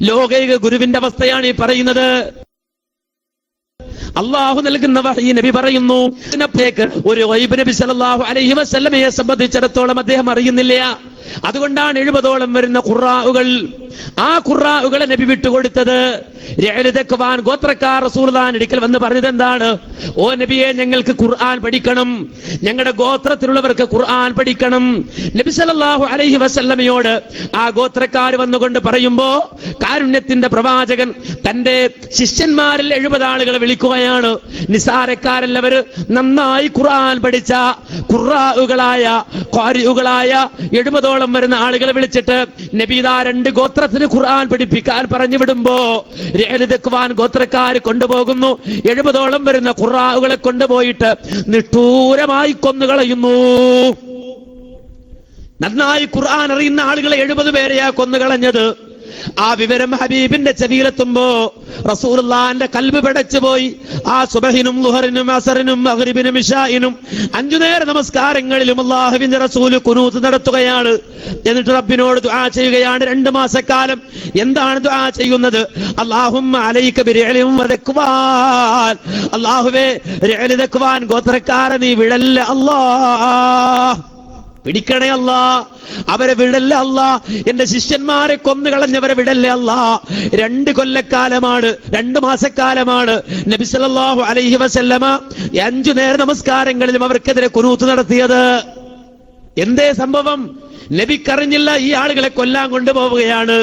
ലോകൈക ഗുരുവിന്റെ അവസ്ഥയാണ് ഈ പറയുന്നത്. അള്ളാഹു നൽകുന്ന വഹയി നബി പറയുന്നു, ഒരു ഗൈബ് നബി സല്ലല്ലാഹു അലൈഹി വസല്ലമയെ സംബന്ധിച്ചിടത്തോളം അദ്ദേഹം അറിയുന്നില്ല. അതുകൊണ്ടാണ് 70ഓളം വരുന്ന ഖുറാഉകൾ, ആ ഖുറാഉകളെ നബി വിട്ടുകൊടുത്തത്. രഅലദക്വാൻ ഗോത്രക്കാർ റസൂലുള്ളാഹിന്റെ അടുക്കൽ വന്ന് പറഞ്ഞത് എന്താണ്? ഓ നബിയെ, ഞങ്ങൾക്ക് ഖുർആൻ പഠിക്കണം, ഞങ്ങളുടെ ഗോത്രത്തിലുള്ളവർക്ക് ഖുർആൻ പഠിക്കണം. നബി സല്ലല്ലാഹു അലൈഹി വസല്ലമയോട് ആ ഗോത്രക്കാർ വന്നുകൊണ്ട് പറയുമ്പോ കാരുണ്യത്തിന്റെ പ്രവാചകൻ തന്റെ ശിഷ്യന്മാരിൽ 70 ആളുകളെ വിളിക്കുകയാണ്. നിസാരക്കാരെല്ലാവര് നന്നായി ഖുർആൻ പഠിച്ച ഖുറാഉകളായ ഖാരിഉകളായ 70ഓളം വരുന്ന ആളുകളെ വിളിച്ചിട്ട് നബിദാ 2 ഗോത്രത്തിന് ഖുർആൻ പഠിപ്പിക്കാൻ പറഞ്ഞു വിടുമ്പോ രഅലദക്വാൻ ഗോത്രക്കാർ കൊണ്ടുപോകുന്നു. 70ഓളം വരുന്ന ഖുറാഉകളെ കൊണ്ടുപോയിട്ട് നിഷ്ഠൂരമായി കൊന്നുകളയുന്നു. നന്നായി ഖുർആൻ അറിയുന്ന ആളുകളെ 70 പേരെയാ കൊന്നുകളഞ്ഞത്. ആ വിവരം ഹബീബിന്റെ ചെവിയിലെത്തുമ്പോ റസൂലുള്ളാഹിന്റെ കൽബ് പിടച്ചുപോയി. ആ സുബഹിനും ളുഹറിനും അസറിനും മഗ്രിബിനും ഇശാഇനും 5 നേര നമസ്കാരങ്ങളിലും അല്ലാഹുവിന്റെ റസൂൽ ഖുനൂത്ത് നടത്തുകയാണ്. എന്നിട്ട് റബ്ബിനോട് ദുആ ചെയ്യുകയാണ് 2 മാസക്കാലം. എന്താണ് ദുആ ചെയ്യുന്നത്? അല്ലാഹുമ്മ അലൈക ബിരിഅലിൻ വദക്വാൻ, അല്ലാഹുവേ രഅലദക്വാൻ ഗോത്രക്കാരെ നീ വിടല്ല അല്ലാഹ്, പിടിക്കണേ അല്ലാ, അവരെ വിടല്ലേ അല്ലാ, എന്റെ ശിഷ്യന്മാരെ കൊന്നുകളഞ്ഞവരെ വിടല്ലേ അല്ലാ. 2 കൊല്ലക്കാലമാണ്, 2 മാസക്കാലമാണ് നബി സല്ലല്ലാഹു അലൈഹി വസല്ലമ 5 നേര നമസ്കാരങ്ങളിലും അവർക്കെതിരെ ഖുനൂത്ത് നടത്തിയത്. എന്തേ സംഭവം? നബിക്കറിഞ്ഞില്ല ഈ ആളുകളെ കൊല്ലാൻ കൊണ്ടുപോവുകയാണ്,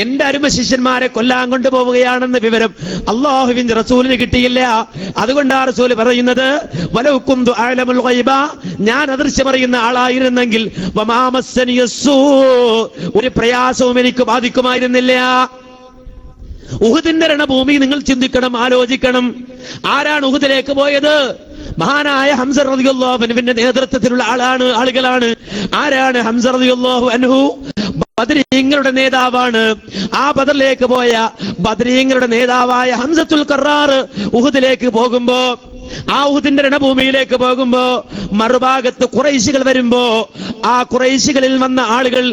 എന്റെ അരുമ ശിഷ്യന്മാരെ കൊല്ലാൻ കൊണ്ടുപോവുകയാണെന്ന വിവരം അല്ലാഹുവിന്റെ റസൂലിന് കിട്ടിയില്ല. അതുകൊണ്ടാണ് റസൂൽ പറയുന്നത്, വലൗ കുന്തു അഅലമുൽ ഗൈബ, ഞാൻ അദൃശ്യമറിയുന്ന ആളായിരുന്നെങ്കിൽ വമാ മസ്സനിയ സൂ, ഒരു പ്രയാസവും എനിക്ക് ബാധിക്കുമായിരുന്നില്ല. ഉഹുദിന്റെ രണഭൂമി നിങ്ങൾ ചിന്തിക്കണം, ആലോചിക്കണം. ആരാണ് ഉഹുദിലേക്ക് പോയത്? മഹാനായ ഹംസ റളിയല്ലാഹു അൻഹുവിന്റെ നേതൃത്വത്തിലുള്ള ആളുകളാണ്. ആരാണ് ഹംസ റളിയല്ലാഹു അൻഹു? ബദരീങ്ങളുടെ നേതാവാണ്. ആ ബദറിലേക്ക് പോയ ബദരീങ്ങളുടെ നേതാവായ ഹംസത്തുൽ കറാർ ഉഹുദിലേക്ക് പോകുമ്പോ, ആ ഉഹുദിന്റെ രണഭൂമിയിലേക്ക് പോകുമ്പോ മറുഭാഗത്ത് ഖുറൈശികൾ വരുമ്പോ, ആ ഖുറൈശികളിൽ വന്ന ആളുകൾ,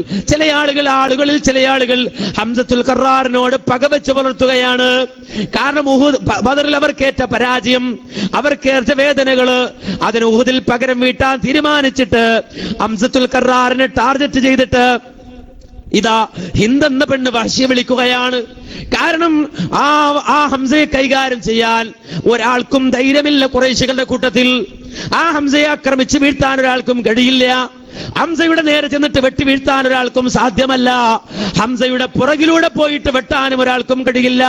ആളുകളിൽ ചില ആളുകൾ ഹംസത്തുൽ കറാറിനോട് പകവെച്ച് പുലർത്തുകയാണ്. കാരണം ബദറിൽ അവർക്കേറ്റ പരാജയം, അവർക്കേറ്റ വേദനകള്, അതിന് ഉഹുദിൽ പകരം വീട്ടാൻ തീരുമാനിച്ചിട്ട് ഹംസത്തുൽ കറാറിനെ ടാർഗറ്റ് ചെയ്തിട്ട് ഇതാ ഹിന്ദ് എന്ന പെണ്ണ് വഹ്ശിയെ വിളിക്കുകയാണ്. കാരണം ആ ഹംസയെ കൈകാര്യം ചെയ്യാൻ ഒരാൾക്കും ധൈര്യമില്ല. ഖുറൈശികളുടെ കൂട്ടത്തിൽ ആ ഹംസയെ ആക്രമിച്ച് വീഴ്ത്താൻ ഒരാൾക്കും കഴിയില്ല. ഹംസയുടെ നേരെ ചെന്നിട്ട് വെട്ടി വീഴ്ത്താൻ ഒരാൾക്കും സാധ്യമല്ല. ഹംസയുടെ പുറകിലൂടെ പോയിട്ട് വെട്ടാനും ഒരാൾക്കും കഴിയില്ല.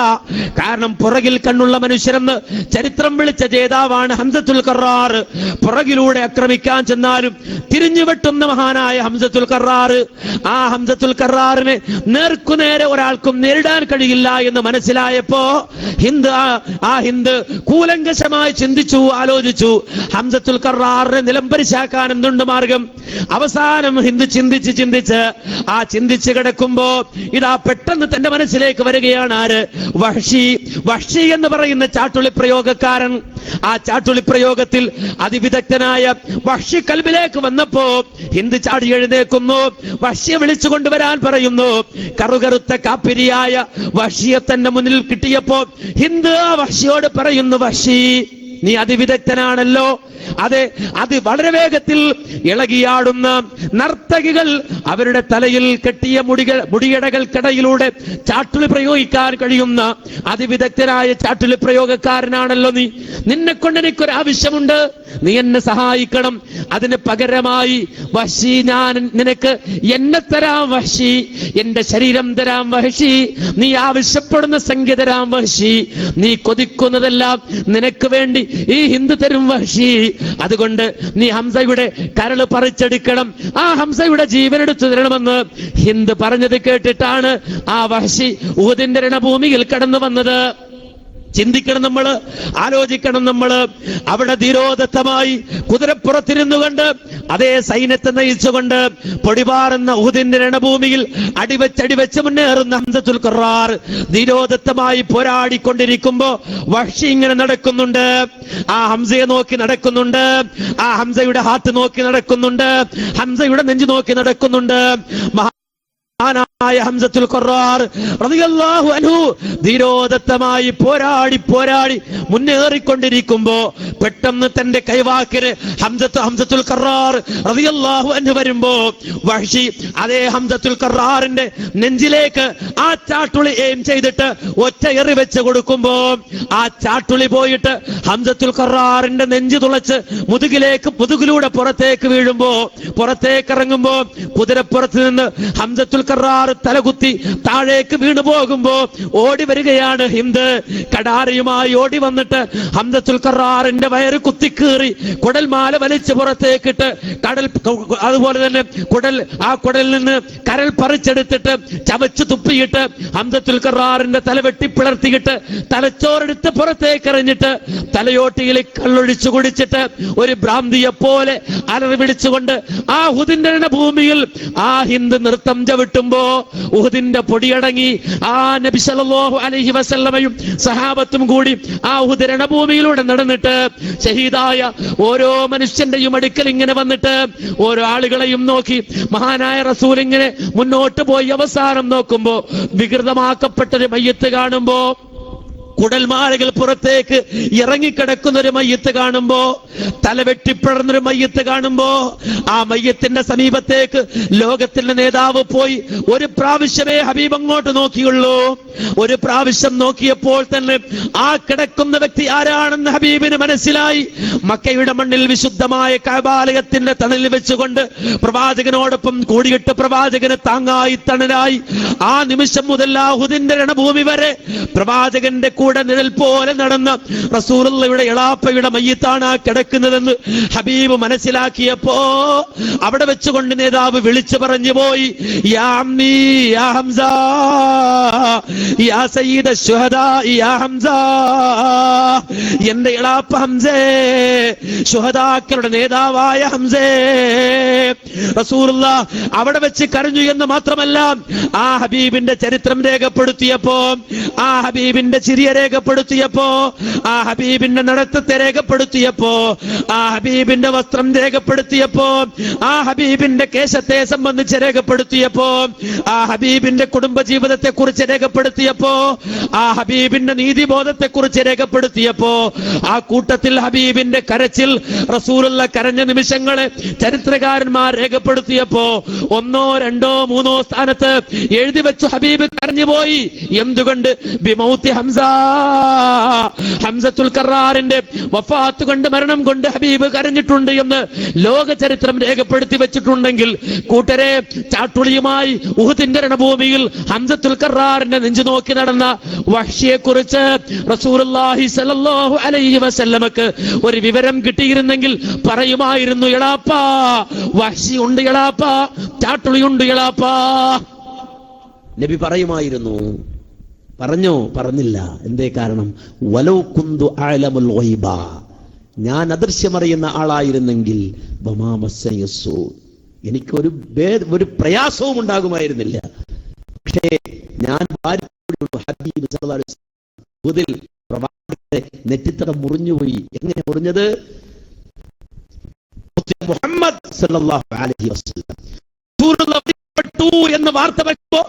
കാരണം പുറകിൽ കണ്ണുള്ള മനുഷ്യരെന്ന് ചരിത്രം വിളിച്ച ജേതാവാണ് ഹംസത്തുൽ കറാർ. പുറകിലൂടെ ആക്രമിക്കാൻ ചെന്നാലും തിരിഞ്ഞു വെട്ടുന്ന മഹാനായ ഹംസത്തുൽ കറാർ. ആ ഹംസത്തുൽ കറാറിനെ നേർക്കുനേരെ ഒരാൾക്കും നേരിടാൻ കഴിയില്ല എന്ന് മനസ്സിലായപ്പോ ഹിന്ദ് കൂലങ്കശമായി ചിന്തിച്ചു, ആലോചിച്ചു. ഹംസത്തുൽ കറാറിനെ നിലംപരിശാക്കാൻ എന്തുണ്ട് മാർഗം? അവസാനം ഹിന്ദ് ചിന്തിച്ച് ആ ചിന്തിച്ച് കിടക്കുമ്പോ ഇതാ പെട്ടെന്ന് തന്റെ മനസ്സിലേക്ക് വരികയാണ് ആര്? വഹ്ഷി എന്ന് പറയുന്ന ചാട്ടുളി പ്രയോഗക്കാരൻ. ആ ചാട്ടുളി പ്രയോഗത്തിൽ അതിവിദഗ്ധനായ വഹ്ഷി കൽബിലേക്ക് വന്നപ്പോ ഹിന്ദ് ചാടി എഴുന്നേക്കുന്നു, വഹ്ഷിയെ വിളിച്ചു കൊണ്ടുവരാൻ പറയുന്നു. കറുകറുത്ത കാപ്പിരിയായ വഹ്ഷിയെ തന്റെ മുന്നിൽ കിട്ടിയപ്പോ ഹിന്ദ് ആ വഹ്ഷിയോട് പറയുന്നു, വഹ്ഷി നീ അതിവിദഗ്ധനാണല്ലോ. അത് വളരെ വേഗത്തിൽ ഇളകിയാടുന്ന നർത്തകികൾ അവരുടെ തലയിൽ കെട്ടിയ മുടിയടകൾക്കിടയിലൂടെ ചാട്ടുളി പ്രയോഗിക്കാൻ കഴിയുന്ന അതിവിദഗ്ധനായ ചാട്ടുളി പ്രയോഗക്കാരനാണല്ലോ നീ. നിന്നെ കൊണ്ട് എനിക്കൊരാവശ്യമുണ്ട്, നീ എന്നെ സഹായിക്കണം. അതിന് പകരമായി വഹ്ഷി, ഞാൻ നിനക്ക് എന്നെ തരാം വഹ്ഷി, എന്റെ ശരീരം തരാം വഹ്ഷി, നീ ആവശ്യപ്പെടുന്ന സംഖ്യ തരാം വഹ്ഷി, നീ കൊതിക്കുന്നതെല്ലാം നിനക്ക് വേണ്ടി ഈ ഹിന്ദ് തരും വഹ്ഷി. അതുകൊണ്ട് നീ ഹംസയുടെ കരള് പറിച്ചെടുക്കണം, ആ ഹംസയുടെ ജീവൻ എടുത്തു തരണമെന്ന് ഹിന്ദ് പറഞ്ഞത് കേട്ടിട്ടാണ് ആ വഹ്ഷി ഉഹദിന്റെ രണഭൂമിയിൽ കടന്നു വന്നത്. ചിന്തിക്കണം നമ്മള്, ആലോചിക്കണം നമ്മള്. അവിടെ ധീരോദത്തമായി കുതിരപ്പുറത്തിരുന്നു കൊണ്ട് അതേ സൈന്യത്തെ നയിച്ചുകൊണ്ട് പൊടിപാറുന്ന ഉഹദിന്റെ രണഭൂമിയിൽ അടിവെച്ച് മുന്നേറുന്ന ഹംസത്തുൽ ഖറാർ ധീരോദത്തമായി പോരാടിക്കൊണ്ടിരിക്കുമ്പോ വഹ്ഷി ഇങ്ങനെ നടക്കുന്നുണ്ട്, ആ ഹംസയെ നോക്കി നടക്കുന്നുണ്ട്, ആ ഹംസയുടെ ഹാത്ത് നോക്കി നടക്കുന്നുണ്ട്, ഹംസയുടെ നെഞ്ചു നോക്കി നടക്കുന്നുണ്ട്. ഹംസത്തുൽ ഖറാർ റളിയല്ലാഹു അൻഹു ധീരോദത്തമായി പോരാടി മുന്നേറിക്കൊണ്ടിരിക്കുമ്പോ പെട്ടെന്ന് തന്റെ കൈവാക്കിന് ഹംസത്തുൽ ഖറാർ റളിയല്ലാഹു അൻഹു വരുമ്പോ വഹ്ഷി അതേ ഹംസത്തുൽ ഖറാറിന്റെ നെഞ്ചിലേക്ക് ആ ചാട്ടുളി എയിം ചെയ്തിട്ട് ഒറ്റ എറി വെച്ച് കൊടുക്കുമ്പോ ആ ചാട്ടുളി പോയിട്ട് ഹംസത്തുൽ ഖറാറിന്റെ നെഞ്ചു തുളച്ച് മുതുകിലൂടെ പുറത്തേക്ക് വീഴുമ്പോ, പുറത്തേക്ക് ഇറങ്ങുമ്പോ കുതിരപ്പുറത്ത് നിന്ന് ഹംസത്തുൽ ഖറാർ തലകുത്തി താഴേക്ക് വീണു പോകുമ്പോ ഓടി വരികയാണ് ഹിന്ദ്. കടാരയുമായി ഓടി വന്നിട്ട് ഹംസത്തുൽ ഖറാറിന്റെ വയറ് കുത്തിക്കീറി കുടൽമാല വലിച്ച് പുറത്തേക്കിട്ട് അതുപോലെ തന്നെ കുടലിൽ നിന്ന് കരൾ പറിച്ചെടുത്തിട്ട് ചവച്ചു തുപ്പിയിട്ട് ഹംസത്തുൽ ഖറാറിന്റെ തല വെട്ടിപ്പിളർത്തിയിട്ട് തലച്ചോറെടുത്ത് പുറത്തേക്ക് എറിഞ്ഞിട്ട് തലയോട്ടിയിൽ കള്ളൊഴിച്ചു കുടിച്ചിട്ട് ഒരു ഭ്രാന്തിയെ പോലെ അലറി വിളിച്ചുകൊണ്ട് ആ ഉഹദിന്റെ ഭൂമിയിൽ ആ ഹിന്ദ് നൃത്തം ചവിട്ടുമ്പോ ഉഹദിന്റെ പൊടിയടങ്ങി ആ നബി സല്ലല്ലാഹു അലൈഹി വസല്ലമയും സഹാബത്തും കൂടി ആ ഉഹദ് രണഭൂമിയിലൂടെ നടന്നിട്ട് ഷഹീദായ ഓരോ മനുഷ്യന്റെയും അടുക്കൽ ഇങ്ങനെ വന്നിട്ട് ഓരോ ആളുകളെയും നോക്കി മഹാനായ റസൂൽ ഇങ്ങനെ മുന്നോട്ട് പോയി അവസാനം നോക്കുമ്പോ വികൃതമാക്കപ്പെട്ടൊരു മയ്യത്ത് കാണുമ്പോ, കുടൽമാലകൾ പുറത്തേക്ക് ഇറങ്ങിക്കിടക്കുന്ന ഒരു മയ്യത്ത് കാണുമ്പോ, തല വെട്ടിപ്പിളർന്നൊരു മയ്യത്ത് കാണുമ്പോ ആ മയ്യത്തിന്റെ സമീപത്തേക്ക് ലോകത്തിന്റെ നേതാവ് പോയി ഒരു പ്രാവശ്യമേ ഹബീബ് അങ്ങോട്ട് നോക്കിയുള്ളൂ. ഒരു പ്രാവശ്യം നോക്കിയപ്പോൾ തന്നെ ആ കിടക്കുന്ന വ്യക്തി ആരാണെന്ന് ഹബീബിന് മനസ്സിലായി. മക്കയുടെ മണ്ണിൽ വിശുദ്ധമായ കഅബാലയത്തിന്റെ തണലിൽ വെച്ചുകൊണ്ട് പ്രവാചകനോടൊപ്പം കൂടിയിട്ട് പ്രവാചകന് താങ്ങായി തണലായി ആ നിമിഷം മുതൽ ആ ഉഹദിന്റെ രണഭൂമി വരെ പ്രവാചകന്റെ കൂടെ നിഴൽ പോലെ നടന്ന റസൂലുള്ളാഹിയുടെ എളാപ്പയുടെ മയ്യിത്താണ് ആ കിടക്കുന്നതെന്ന് ഹബീബ് മനസ്സിലാക്കിയപ്പോ അവിടെ വെച്ചുകൊണ്ട് നേതാവ് വിളിച്ചു പറഞ്ഞു പോയി, യാ അമ്മീ യാ ഹംസ യാ സയ്യിദ ശുഹദാ യാ ഹംസ, എന്റെ എളാപ്പ ഹംസേ, ശുഹദാക്കളുടെ നേതാവായ ഹംസേ. റസൂലുള്ളാഹ് അവിടെ വെച്ച് കരഞ്ഞു എന്ന് മാത്രമല്ല, ആ ഹബീബിന്റെ ചരിത്രം രേഖപ്പെടുത്തിയപ്പോ, ആ ഹബീബിന്റെ ചിരിയെ രേഖപ്പെടുത്തിയപ്പോ, ആ ഹബീബിന്റെ നടത്തത്തെ രേഖപ്പെടുത്തിയപ്പോ, ആ ഹബീബിന്റെ വസ്ത്രം രേഖപ്പെടുത്തിയപ്പോ, ആ ഹബീബിന്റെ കേശത്തെ സംബന്ധിച്ച് രേഖപ്പെടുത്തിയപ്പോ, ആ ഹബീബിന്റെ കുടുംബജീവിതത്തെ കുറിച്ച് രേഖപ്പെടുത്തിയപ്പോ, ആ ഹബീബിന്റെ നീതിബോധത്തെ കുറിച്ച് രേഖപ്പെടുത്തിയപ്പോ, ആ കൂട്ടത്തിൽ ഹബീബിന്റെ കരച്ചിൽ, റസൂലുള്ള കരഞ്ഞ നിമിഷങ്ങളെ ചരിത്രകാരന്മാർ രേഖപ്പെടുത്തിയപ്പോ 1, 2, 3 സ്ഥാനത്ത് എഴുതി വെച്ചു ഹബീബ് കരഞ്ഞുപോയി. എന്തുകൊണ്ട്? ബിമൗത്തി ഹംസ, ഹംസത്തുൽ ഖറാറിന്റെ വഫാത്ത് കൊണ്ട്, മരണം കൊണ്ട് ഹബീബ് കരഞ്ഞിട്ടുണ്ട് എന്ന് ലോക ചരിത്രം രേഖപ്പെടുത്തി വെച്ചിട്ടുണ്ടെങ്കിൽ കൂട്ടരെ, ചാട്ടുളിയുമായി ഉഹദിന്റെ രണഭൂമിയിൽ ഹംസത്തുൽ ഖറാറിന്റെ നെഞ്ചു നോക്കി നടന്ന വഹ്ഷിയെ കുറിച്ച് റസൂലുള്ളാഹി സ്വല്ലല്ലാഹു അലൈഹി വസല്ലമക്ക് ഒരു വിവരം കിട്ടിയിരുന്നെങ്കിൽ പറയുമായിരുന്നു, എളാപ്പാ വഹ്ഷി ഉണ്ട് എളാപ്പാ, ചാട്ടുളിയുണ്ട് എളാപ്പാ. നബി പറയുമായിരുന്നു. പറഞ്ഞോ? പറഞ്ഞില്ല. എന്തേ കാരണം? വലൗ കുന്തു അഅലമുൽ ഗൈബ, ഞാൻ അദൃശ്യമറിയുന്ന ആളായിരുന്നെങ്കിൽ വമാ മസ്സനിയസ്സൂ, എനിക്കൊരു പ്രയാസവും ഉണ്ടാകുമായിരുന്നില്ല. പക്ഷേ ഞാൻ ഹബീബ് സല്ലല്ലാഹു അലൈഹി വസല്ലം പ്രവാചകന്റെ നെറ്റിത്തടം മുറിഞ്ഞുപോയി. എങ്ങനെ മുറിഞ്ഞത്? മുഹമ്മദ് സല്ലല്ലാഹു അലൈഹി വസല്ലം എന്ന വാർത്ത വെച്ചപ്പോ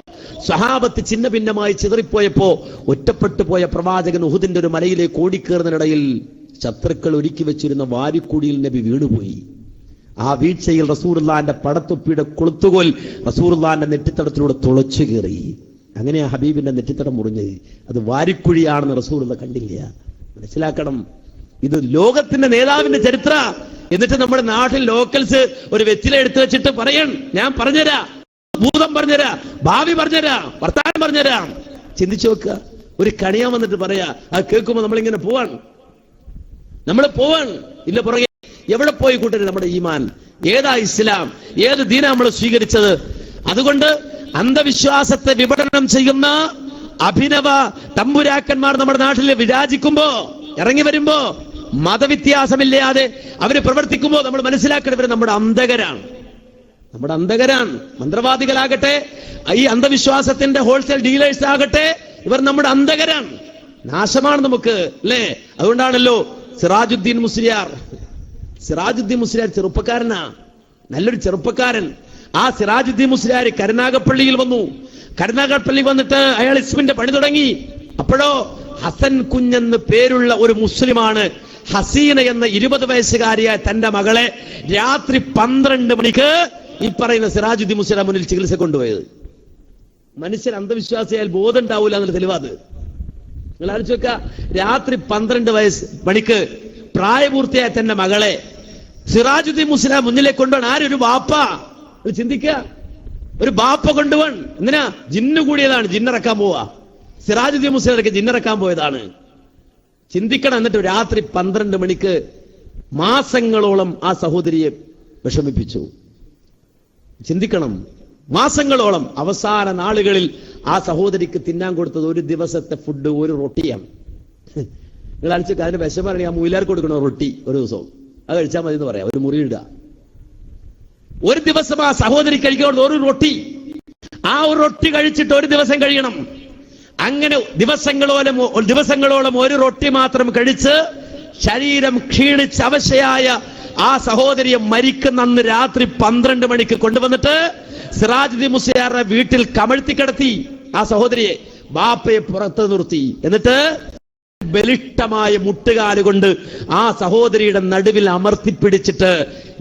സ്വഹാബത്ത് ചിന്ന ഭിന്നമായി ചിതറിപ്പോയപ്പോ ഒറ്റപ്പെട്ടു പോയ പ്രവാചകൻ ഉഹുദിന്റെ ഒരു മലയിലേക്ക് ഓടിക്കേറുന്നതിനിടയിൽ ശത്രുക്കൾ ഒരുക്കി വെച്ചിരുന്ന വാരിക്കുടിയിൽ നബി വീണുപോയി. ആ വീഴ്ചയിൽ റസൂലുള്ളാഹിന്റെ പടത്തൊപ്പിയുടെ കൊളുത്തുകോൽ റസൂലുള്ളാഹിന്റെ നെറ്റിത്തടത്തിലൂടെ തുളച്ചു കയറി. അങ്ങനെയാ ഹബീബിന്റെ നെറ്റിത്തടം മുറിഞ്ഞത്. അത് വാരിക്കുഴിയാണെന്ന് റസൂലുള്ള കണ്ടില്ല. മനസ്സിലാക്കണം, ഇത് ലോകത്തിന്റെ നേതാവിന്റെ ചരിത്ര. എന്നിട്ട് നമ്മുടെ നാട്ടിൽ ലോക്കൽസ് ഒരു വെറ്റില എടുത്തു വെച്ചിട്ട് പറയൺ, ഞാൻ പറഞ്ഞുതരാ, ഭൂതം പറഞ്ഞുതരാ, ഭാവി പറഞ്ഞുതരാ, വർത്താനം പറഞ്ഞുതരാം. ചിന്തിച്ചു നോക്കുക. ഒരു കണിയാൻ വന്നിട്ട് പറയാ, അത് കേൾക്കുമ്പോ നമ്മളിങ്ങനെ പോവാൻ, ഇല്ല പുറകെ എവിടെ പോയി കൂട്ടരുത് നമ്മുടെ ഈമാൻ. ഏതാ ഇസ്ലാം, ഏത് ദീന നമ്മൾ സ്വീകരിച്ചത്? അതുകൊണ്ട് അന്ധവിശ്വാസത്തെ വിപണനം ചെയ്യുന്ന അഭിനവ തമ്പുരാക്കന്മാർ നമ്മുടെ നാട്ടിൽ വിരാജിക്കുമ്പോ, ഇറങ്ങി വരുമ്പോ, മതവ്യത്യാസമില്ലാതെ അവര് പ്രവർത്തിക്കുമ്പോ നമ്മൾ മനസ്സിലാക്കണം, ഇവര് നമ്മുടെ അന്ധകരാണ്. മന്ത്രവാദികളാകട്ടെ, ഈ അന്ധവിശ്വാസത്തിന്റെ ഹോൾസെയിൽ ഡീലേഴ്സ് ആകട്ടെ, ഇവർ നമ്മുടെ അന്ധകരാണ്. നാശമാണ് നമുക്ക്, അല്ലേ? അതുകൊണ്ടാണല്ലോ സിറാജുദ്ദീൻ മുസ്ലിയാർ ചെറുപ്പക്കാരനാ, നല്ലൊരു ചെറുപ്പക്കാരൻ. ആ സിറാജുദ്ദീൻ മുസ്ലിയാർ കരുനാഗപ്പള്ളിയിൽ വന്നു. കരുനാഗപ്പള്ളി വന്നിട്ട് അയാൾ ഇസ്മിന്റെ പണി തുടങ്ങി. അപ്പോഴോ ഹസൻ കുഞ്ഞെന്ന് പേരുള്ള ഒരു മുസ്ലിമാണ് ഹസീന എന്ന 20 വയസ്സുകാരിയായ തന്റെ മകളെ രാത്രി 12 മണിക്ക് ഈ പറയുന്ന സിറാജുദ്ദീൻ മുസ്ലിയാർ മുന്നിൽ ചികിത്സ കൊണ്ടുപോയത്. മനുഷ്യൻ അന്ധവിശ്വാസിയായാൽ ബോധം ഉണ്ടാവൂല എന്നുള്ള തെളിവാത്. നിങ്ങൾ ആലോചിച്ച് വെക്ക, രാത്രി 12 മണിക്ക് പ്രായപൂർത്തിയായ തന്റെ മകളെ സിറാജുദ്ദീൻ മുസ്ലിയാർ മുന്നിലേക്ക് കൊണ്ടുപോകാൻ ആരൊരു ബാപ്പ ചിന്തിക്കുക. ഒരു ബാപ്പ കൊണ്ടുപോകാൻ എന്തിനാ? ജിന്നു കൂടിയതാണ്, ജിന്നിറക്കാൻ പോവാ. സിറാജുദ്ദീൻ മുസ്ലിയാർക്ക് ജിന്നിറക്കാൻ പോയതാണ്. ചിന്തിക്കണം. എന്നിട്ട് രാത്രി 12 മണിക്ക് മാസങ്ങളോളം ആ സഹോദരിയെ വിഷമിപ്പിച്ചു. ചിന്തിക്കണം, മാസങ്ങളോളം. അവസാന നാളുകളിൽ ആ സഹോദരിക്ക് തിന്നാൻ കൊടുത്തത് ഒരു ദിവസത്തെ ഫുഡ് ഒരു റൊട്ടിയാണ്. നിങ്ങൾ അടിച്ചൊക്കെ അതിന് വിശമറിയ ആ മൂലാർക്ക് കൊടുക്കണ റൊട്ടി ഒരു ദിവസവും അത് കഴിച്ചാൽ മതി എന്ന് പറയാം. ഒരു മുറി ഇടുക. ഒരു ദിവസം ആ സഹോദരി കഴിക്കുന്നത് ഒരു റൊട്ടി. ആ ഒരു റൊട്ടി കഴിച്ചിട്ട് ഒരു ദിവസം കഴിയണം. അങ്ങനെ ദിവസങ്ങളോളം ഒരു റൊട്ടി മാത്രം കഴിച്ച് ശരീരം ക്ഷീണിച്ച് അവശയായ ആ സഹോദരിയെ മരിക്കുന്ന അന്ന് രാത്രി 12 മണിക്ക് കൊണ്ടുവന്നിട്ട് സിറാജുദ്ദീൻ മുസ്ലിയാരുടെ വീട്ടിൽ കമഴ്ത്തി കിടത്തി. ആ സഹോദരിയെ ബാപ്പയെ പുറത്ത് നിർത്തി. എന്നിട്ട് ബലിഷ്ഠമായ മുട്ടുകാല് കൊണ്ട് ആ സഹോദരിയുടെ നടുവിൽ അമർത്തിപ്പിടിച്ചിട്ട്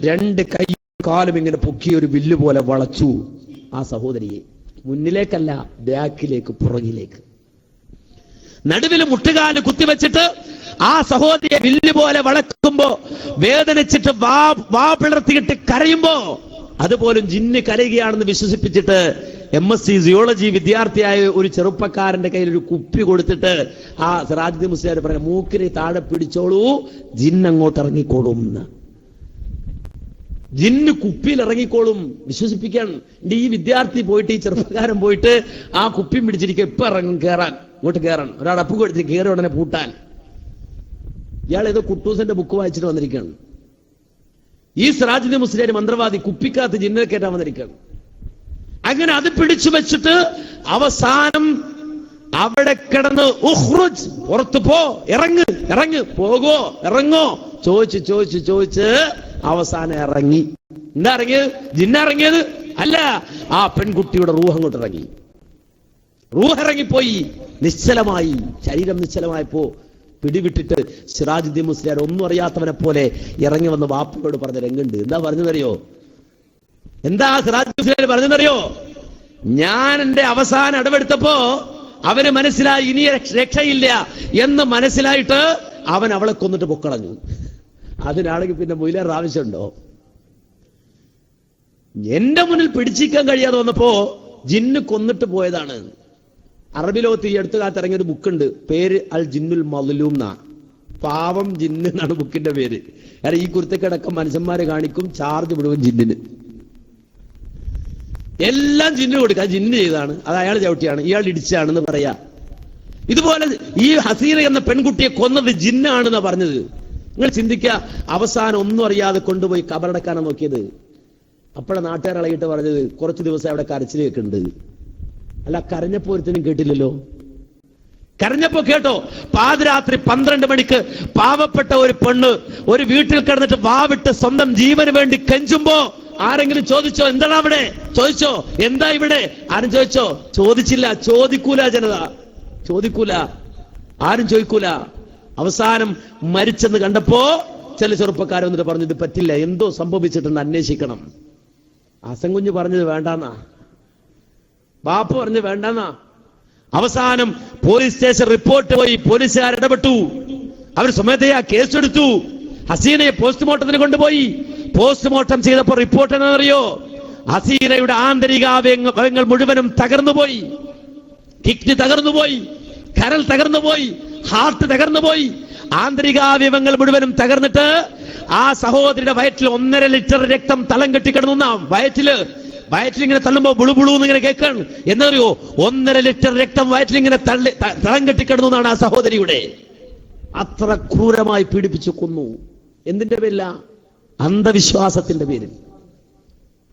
2 കൈയും കാലും ഇങ്ങനെ പൊക്കി ഒരു വില്ല് പോലെ വളച്ചു ആ സഹോദരിയെ. മുന്നിലേക്കല്ല, ബാക്കിലേക്ക്, പുറകിലേക്ക്. നടുവിൽ മുട്ടുകാല് കുത്തിവെച്ചിട്ട് ആ സഹോദരിയെ വില്ല് പോലെ വളക്കുമ്പോ വേദനിച്ചിട്ട് വാ പിളർത്തിയിട്ട് കരയുമ്പോ അതുപോലും ജിന്ന് കരയുകയാണെന്ന് വിശ്വസിപ്പിച്ചിട്ട് MSc ജിയോളജി വിദ്യാർത്ഥിയായ ഒരു ചെറുപ്പക്കാരന്റെ കയ്യിൽ ഒരു കുപ്പി കൊടുത്തിട്ട് ആ സിറാജുദ്ദീൻ മുസ്ലിയാർ പറയാം, മൂക്കിനെ താഴെ പിടിച്ചോളൂ, ജിന്ന് അങ്ങോട്ട് ഇറങ്ങിക്കോളും. ജിന്ന് കുപ്പിയിൽ ഇറങ്ങിക്കോളും വിശ്വസിപ്പിക്കാൻ. ഈ വിദ്യാർത്ഥി പോയിട്ട്, ഈ ചെറുപ്പക്കാരൻ പോയിട്ട് ആ കുപ്പിയും പിടിച്ചിരിക്കുക. ഇപ്പൊ ഇറങ്ങും, കേറാൻ, ഇങ്ങോട്ട് കയറാൻ. ഒരാൾ അപ്പ് കൊടുത്ത് കയറി ഉടനെ പൂട്ടാൻ. ഇയാൾ ഏതോ കുട്ടൂസന്റെ ബുക്ക് വായിച്ചിട്ട് വന്നിരിക്കുകയാണ്. ഈ സിറാജുദ്ദീൻ മുസ്ലിയാർ മന്ത്രവാദി കുപ്പിക്കകത്ത് ജിന്നിനെ കയറ്റാൻ വന്നിരിക്കുകയാണ്. അങ്ങനെ അത് പിടിച്ചു വെച്ചിട്ട് അവസാനം അവിടെ കിടന്ന് ഉഖ്റുജ്, പുറത്തു പോ, ഇറങ്ങ്, പോകോ, ഇറങ്ങോ ചോദിച്ച് അവസാനം ഇറങ്ങി. എന്താ ഇറങ്ങിയത്? ജിന്നിറങ്ങിയത് അല്ല, ആ പെൺകുട്ടിയുടെ റൂഹ് അങ്ങോട്ട് ഇറങ്ങി. റൂഹ് ഇറങ്ങിപ്പോയി. നിശ്ചലമായി, ശരീരം നിശ്ചലമായപ്പോ പിടിവിട്ടിട്ട് സിറാജുദ്ദീൻ മുസ്ലിയാർ ഒന്നും അറിയാത്തവനെ പോലെ ഇറങ്ങി വന്ന് വാപ്പയോട് പറഞ്ഞ രംഗുണ്ട്. എന്താ പറഞ്ഞതറിയോ? എന്താ സിറാജുദ്ദീൻ മുസ്ലിയാർ പറഞ്ഞതറിയോ? ഞാൻ എന്റെ അവസാനം അടവെടുത്തപ്പോ അവന് മനസ്സിലായി ഇനി രക്ഷയില്ല എന്ന് മനസ്സിലായിട്ട് അവൻ അവളെ കൊന്നിട്ട് പൊക്കളഞ്ഞു. അതിനാണെങ്കിൽ പിന്നെ മൊയിലാർ ആവശ്യമുണ്ടോ? എന്റെ മുന്നിൽ പിടിച്ചിരിക്കാൻ കഴിയാതെ വന്നപ്പോ ജിന്ന് കൊന്നിട്ട് പോയതാണ്. അറബി ലോകത്ത് ഈ അടുത്ത കാലത്ത് ഇറങ്ങിയ ഒരു ബുക്കുണ്ട്, പേര് അൽ ജിന്നുൽ മദ്ലൂം എന്നാ. പാവം ജിന്ന് എന്നാണ് ബുക്കിന്റെ പേര്. കാരണം ഈ കുരുത്തക്കടക്കം മനുഷ്യന്മാരെ കാണിക്കും, ചാർജ് മുഴുവൻ ജിന്നിന്. എല്ലാം ജിന്ന് കൊടുക്കുക. ജിന്ന് ചെയ്താണ്, അത് അയാൾ ചവിട്ടിയാണ്, ഇയാൾ ഇടിച്ചാണെന്ന് പറയാ. ഇതുപോലെ ഈ ഹസീന എന്ന പെൺകുട്ടിയെ കൊന്നത് ജിന്നാണെന്നാ പറഞ്ഞത്. നിങ്ങൾ ചിന്തിക്കുക, അവസാനം ഒന്നും അറിയാതെ കൊണ്ടുപോയി കബറടക്കാനാണ് നോക്കിയത്. അപ്പോഴാണ് നാട്ടുകാരിളകിട്ട് പറഞ്ഞത്, കുറച്ച് ദിവസം അവിടെ കരച്ചിൽ കേൾക്കുന്നുണ്ട്. അല്ല, കരഞ്ഞപ്പോ ഒരുത്തനും കേട്ടില്ലല്ലോ. കരഞ്ഞപ്പോ കേട്ടോ? പാതിരാത്രി 12 മണിക്ക് പാവപ്പെട്ട ഒരു പെണ്ണ് ഒരു വീട്ടിൽ കിടന്നിട്ട് വാവിട്ട് സ്വന്തം ജീവന് വേണ്ടി കെഞ്ചുമ്പോ ആരെങ്കിലും ചോദിച്ചോ എന്താണ് അവിടെ? ചോദിച്ചോ എന്താ ഇവിടെ? ആരും ചോദിച്ചോ? ചോദിച്ചില്ല. ചോദിക്കൂല ജനത, ചോദിക്കൂല, ആരും ചോദിക്കൂല. അവസാനം മരിച്ചെന്ന് കണ്ടപ്പോ ചില ചെറുപ്പക്കാർ വന്നിട്ട് പറഞ്ഞു, ഇത് പറ്റില്ല, എന്തോ സംഭവിച്ചിട്ടുണ്ട്, അന്വേഷിക്കണം. അസംകുഞ്ഞ് പറഞ്ഞത് വേണ്ടാന്നാ, ബാപ്പ പറഞ്ഞു വേണ്ടാന്നാ. അവസാനം പോലീസ് സ്റ്റേഷൻ റിപ്പോർട്ട് പോയി, പോലീസുകാർ ഇടപെട്ടു, അവർ സ്വമേധയാ കേസെടുത്തു. ഹസീനയെ പോസ്റ്റ്മോർട്ടത്തിന് കൊണ്ടുപോയി. പോസ്റ്റ്മോർട്ടം ചെയ്തപ്പോൾ റിപ്പോർട്ട് എന്നറിയോ? ഹസീനയുടെ ആന്തരികാവയവങ്ങൾ മുഴുവനും തകർന്നുപോയി. കിഡ്നി തകർന്നുപോയി, കരൾ തകർന്നുപോയി, ഹാർട്ട് തകർന്നുപോയി. ആന്തരികാവയവങ്ങൾ മുഴുവനും തകർന്നിട്ട് ആ സഹോദരിയുടെ വയറ്റിൽ 1.5 ലിറ്റർ രക്തം തളം കെട്ടിക്കിടന്ന വയറ്റിലിങ്ങനെ തള്ളുമ്പോ ബുളുബുളൂന്ന് ഇങ്ങനെ കേൾക്കാണ്. എന്നറിയോ? 1.5 ലിറ്റർ രക്തം വയറ്റിലിങ്ങനെ തളം കെട്ടിക്കിടന്നു എന്നാണ് ആ സഹോദരിയുടെ. അത്ര ക്രൂരമായി പീഡിപ്പിച്ചു കൊന്നു. എന്തിന്റെ പേരില? അന്ധവിശ്വാസത്തിന്റെ പേരിൽ.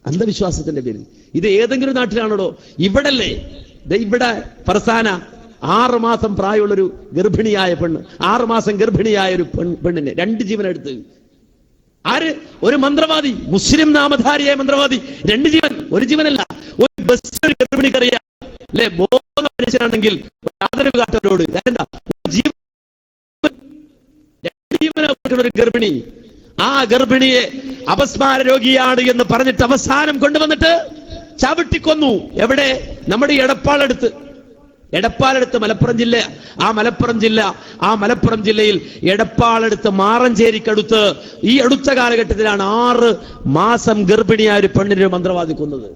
അന്ധവിശ്വാസത്തിന്റെ പേരിൽ. ഇത് ഏതെങ്കിലും നാട്ടിലാണോ? ഇവിടല്ലേ? ഇവിടെ ഫർസാന 6 മാസം പ്രായമുള്ളൊരു ഗർഭിണിയായ പെണ്ണ്, 6 മാസം ഗർഭിണിയായ ഒരു പെണ്ണിനെ 2 ജീവനെടുത്ത്. ആര്? ഒരു മന്ത്രവാദി, മുസ്ലിം നാമധാരിയായ മന്ത്രവാദി. 2 ജീവൻ, 1 ജീവനല്ല. ഒരു ബസ് ഗർഭിണിക്കറിയാം അല്ലെ? ബോധം മനുഷ്യനാണെങ്കിൽ ആദരവ് കാട്ടവരോട് എന്താ? ഒരു ഗർഭിണി, ആ ഗർഭിണിയെ അപസ്മാര രോഗിയാണ് എന്ന് പറഞ്ഞിട്ട് അവസാനം കൊണ്ടുവന്നിട്ട് ചവിട്ടിക്കൊന്നു. എവിടെ? നമ്മുടെ എടപ്പാളടുത്ത് മലപ്പുറം ജില്ല. ആ മലപ്പുറം ജില്ലയിൽ എടപ്പാളടുത്ത് മാറഞ്ചേരിക്കടുത്ത് ഈ അടുത്ത കാലഘട്ടത്തിലാണ് 6 മാസം ഗർഭിണിയായ ഒരു പെണ്ണിനെ മന്ത്രവാദി കൊന്നത്.